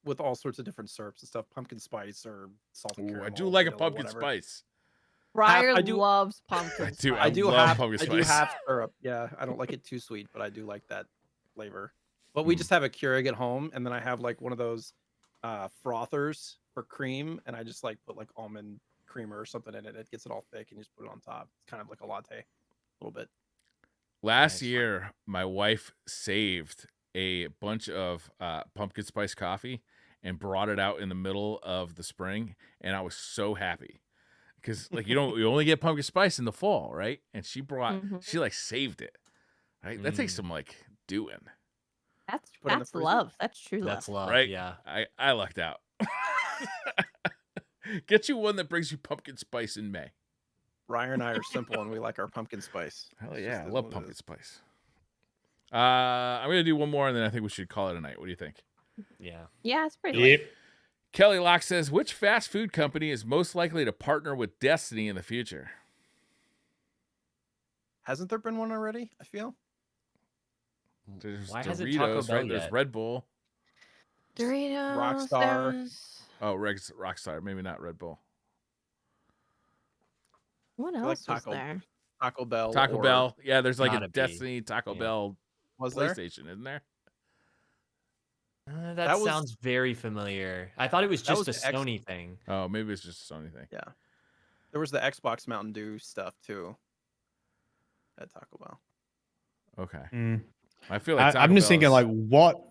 [SPEAKER 3] With all sorts of different syrups and stuff, pumpkin spice or salted
[SPEAKER 1] Ooh,
[SPEAKER 3] caramel.
[SPEAKER 1] I do like a
[SPEAKER 3] vanilla,
[SPEAKER 1] pumpkin
[SPEAKER 3] whatever.
[SPEAKER 1] spice.
[SPEAKER 2] Briar
[SPEAKER 3] I do-
[SPEAKER 2] loves pumpkin.
[SPEAKER 1] I do.
[SPEAKER 2] spice.
[SPEAKER 1] I
[SPEAKER 3] do
[SPEAKER 1] love
[SPEAKER 3] have
[SPEAKER 1] pumpkin
[SPEAKER 3] I do
[SPEAKER 1] spice.
[SPEAKER 3] have syrup. Yeah, I don't like it too sweet, but I do like that flavor. But
[SPEAKER 1] Hmm.
[SPEAKER 3] we just have a Keurig at home, and then I have like one of those frothers for cream, and I just like put like almond creamer or something in it. It gets it all thick, and you just put it on top. It's kind of like a latte, a little bit.
[SPEAKER 1] Last
[SPEAKER 4] Nice.
[SPEAKER 1] year, my wife saved a bunch of pumpkin spice coffee and brought it out in the middle of the spring, and I was so happy because like you only get pumpkin spice in the fall, right? And she like saved it. Right, that takes some like doing.
[SPEAKER 3] Put it in the
[SPEAKER 2] That's
[SPEAKER 3] freezer?
[SPEAKER 2] love. That's true
[SPEAKER 4] That's
[SPEAKER 2] love.
[SPEAKER 4] love.
[SPEAKER 1] Right?
[SPEAKER 4] Yeah.
[SPEAKER 1] I lucked out. Get you one that brings you pumpkin spice in May.
[SPEAKER 3] Ryan and I are simple, and we like our pumpkin spice.
[SPEAKER 1] Hell
[SPEAKER 3] It's
[SPEAKER 1] yeah, I
[SPEAKER 3] just
[SPEAKER 1] love
[SPEAKER 3] what it
[SPEAKER 1] pumpkin
[SPEAKER 3] is.
[SPEAKER 1] spice. I'm gonna do one more, and then I think we should call it a night. What do you think?
[SPEAKER 4] Yeah.
[SPEAKER 2] Yeah, it's pretty. Late.
[SPEAKER 1] Kelly Locke says, which fast food company is most likely to partner with Destiny in the future?
[SPEAKER 3] Hasn't there been one already? I feel.
[SPEAKER 1] There's
[SPEAKER 4] Why
[SPEAKER 1] Doritos,
[SPEAKER 4] has it Taco Bell
[SPEAKER 1] right?
[SPEAKER 4] yet?
[SPEAKER 1] There's Red Bull.
[SPEAKER 2] Doritos.
[SPEAKER 3] Rockstar.
[SPEAKER 1] Oh, Rockstar. Maybe not Red Bull.
[SPEAKER 2] What else was there?
[SPEAKER 3] Taco Bell.
[SPEAKER 1] Taco Bell. Yeah, there's like a
[SPEAKER 4] Gotta be.
[SPEAKER 1] Destiny Taco Bell
[SPEAKER 3] Was there?
[SPEAKER 1] PlayStation, isn't there?
[SPEAKER 4] That sounds very familiar. I thought it was just a Sony thing.
[SPEAKER 1] Oh, maybe it's just a Sony thing.
[SPEAKER 3] Yeah. There was the Xbox Mountain Dew stuff too. At Taco Bell.
[SPEAKER 1] Okay. I feel like
[SPEAKER 5] I'm just thinking like what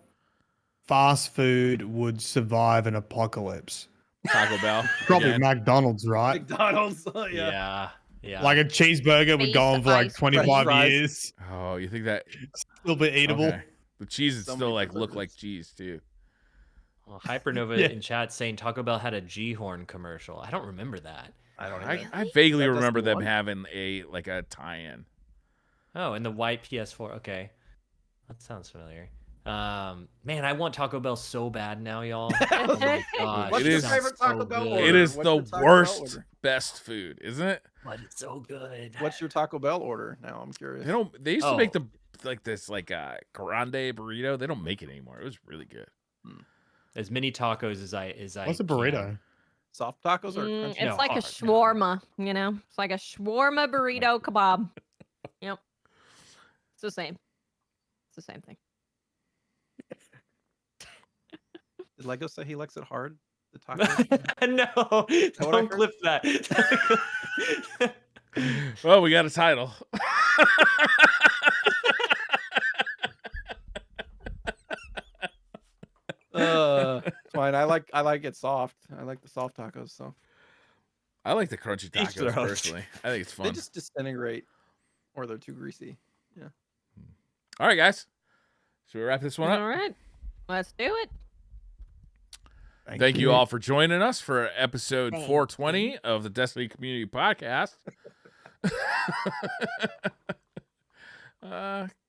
[SPEAKER 5] fast food would survive an apocalypse?
[SPEAKER 1] Taco Bell.
[SPEAKER 5] Probably
[SPEAKER 1] again.
[SPEAKER 5] McDonald's, right?
[SPEAKER 3] McDonald's.
[SPEAKER 4] Yeah.
[SPEAKER 5] Like a cheeseburger would go on for like 25 years.
[SPEAKER 1] Oh, you think that
[SPEAKER 5] Still be eatable?
[SPEAKER 1] Okay. The cheese would still like look like cheese too.
[SPEAKER 4] Well, Hypernova in chat saying Taco Bell had a G-Horn commercial. I don't remember that.
[SPEAKER 1] I vaguely remember them having a tie-in.
[SPEAKER 4] Oh, and the white PS4. Okay, that sounds familiar. Man, I want Taco Bell so bad now, y'all. Oh my gosh,
[SPEAKER 3] What's your favorite Taco Bell order?
[SPEAKER 1] It is the worst best food, isn't it?
[SPEAKER 4] But it's so good.
[SPEAKER 3] What's your Taco Bell order? Now I'm curious.
[SPEAKER 1] They used to make the this grande burrito. They don't make it anymore. It was really good.
[SPEAKER 4] As many tacos as I
[SPEAKER 5] What's a burrito?
[SPEAKER 4] Can.
[SPEAKER 3] Soft tacos or crunchy?
[SPEAKER 2] It's like a shawarma, you know? It's like a shawarma burrito kebab. Yep. It's the same. It's the same thing.
[SPEAKER 3] Did Lego say he likes it hard? The tacos?
[SPEAKER 4] No, don't clip that.
[SPEAKER 1] Well, we got a title.
[SPEAKER 3] Fine. I like it soft. I like the soft tacos. So
[SPEAKER 1] I like the crunchy tacos personally. I think it's fun.
[SPEAKER 3] They just disintegrate, or they're too greasy. Yeah.
[SPEAKER 1] All right, guys. Should we wrap this one up?
[SPEAKER 2] All right. Let's do it.
[SPEAKER 1] Thank you all for joining us for episode 420 of the Destiny Community Podcast.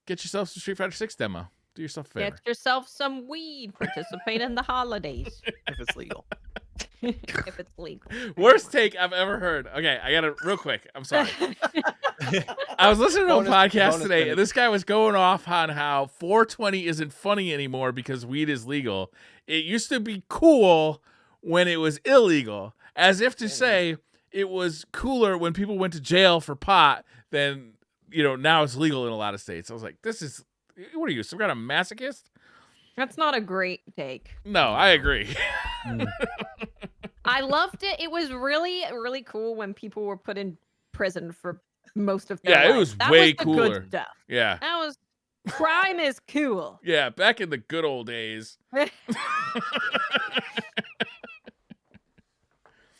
[SPEAKER 1] Get yourself some Street Fighter 6 demo. Do yourself a favor.
[SPEAKER 2] Get yourself some weed. Participate in the holidays.
[SPEAKER 3] If it's legal.
[SPEAKER 2] If it's legal.
[SPEAKER 1] Worst take I've ever heard. Okay, I got it real quick. I'm sorry. I was listening to a podcast today, and this guy was going off on how 420 isn't funny anymore because weed is legal. It used to be cool when it was illegal, as if to say it was cooler when people went to jail for pot than, now it's legal in a lot of states. I was like, what are you, some kind of masochist?
[SPEAKER 2] That's not a great take.
[SPEAKER 1] No, I agree.
[SPEAKER 2] I loved it. It was really, really cool when people were put in prison for most of their life.
[SPEAKER 1] It was
[SPEAKER 2] that
[SPEAKER 1] way
[SPEAKER 2] was the
[SPEAKER 1] cooler.
[SPEAKER 2] Good stuff.
[SPEAKER 1] Yeah.
[SPEAKER 2] That was crime is cool.
[SPEAKER 1] Yeah, back in the good old days.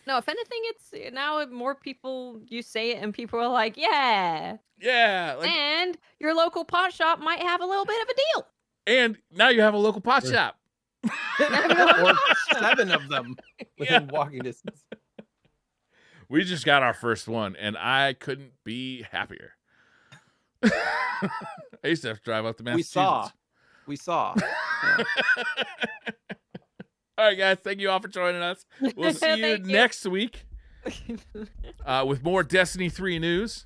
[SPEAKER 2] No, if anything, it's now more people, you say it and people are like, yeah.
[SPEAKER 1] Yeah.
[SPEAKER 2] And your local pot shop might have a little bit of a deal.
[SPEAKER 1] And now you have a local pot shop.
[SPEAKER 3] Or 7 of them within walking distance.
[SPEAKER 1] We just got our first one, and I couldn't be happier. I used to have to drive up to Massachusetts.
[SPEAKER 3] We saw. Yeah.
[SPEAKER 1] All right, guys. Thank you all for joining us. We'll see you next week with more Destiny 3 news.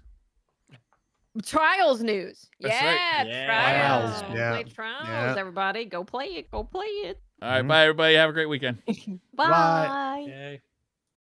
[SPEAKER 2] Trials news.
[SPEAKER 1] That's right.
[SPEAKER 2] Trials.
[SPEAKER 5] Yeah.
[SPEAKER 2] Play Trials, everybody. Go play it. Go play it.
[SPEAKER 1] All right, bye, everybody. Have a great weekend.
[SPEAKER 2] Bye.
[SPEAKER 5] Bye.
[SPEAKER 4] Okay.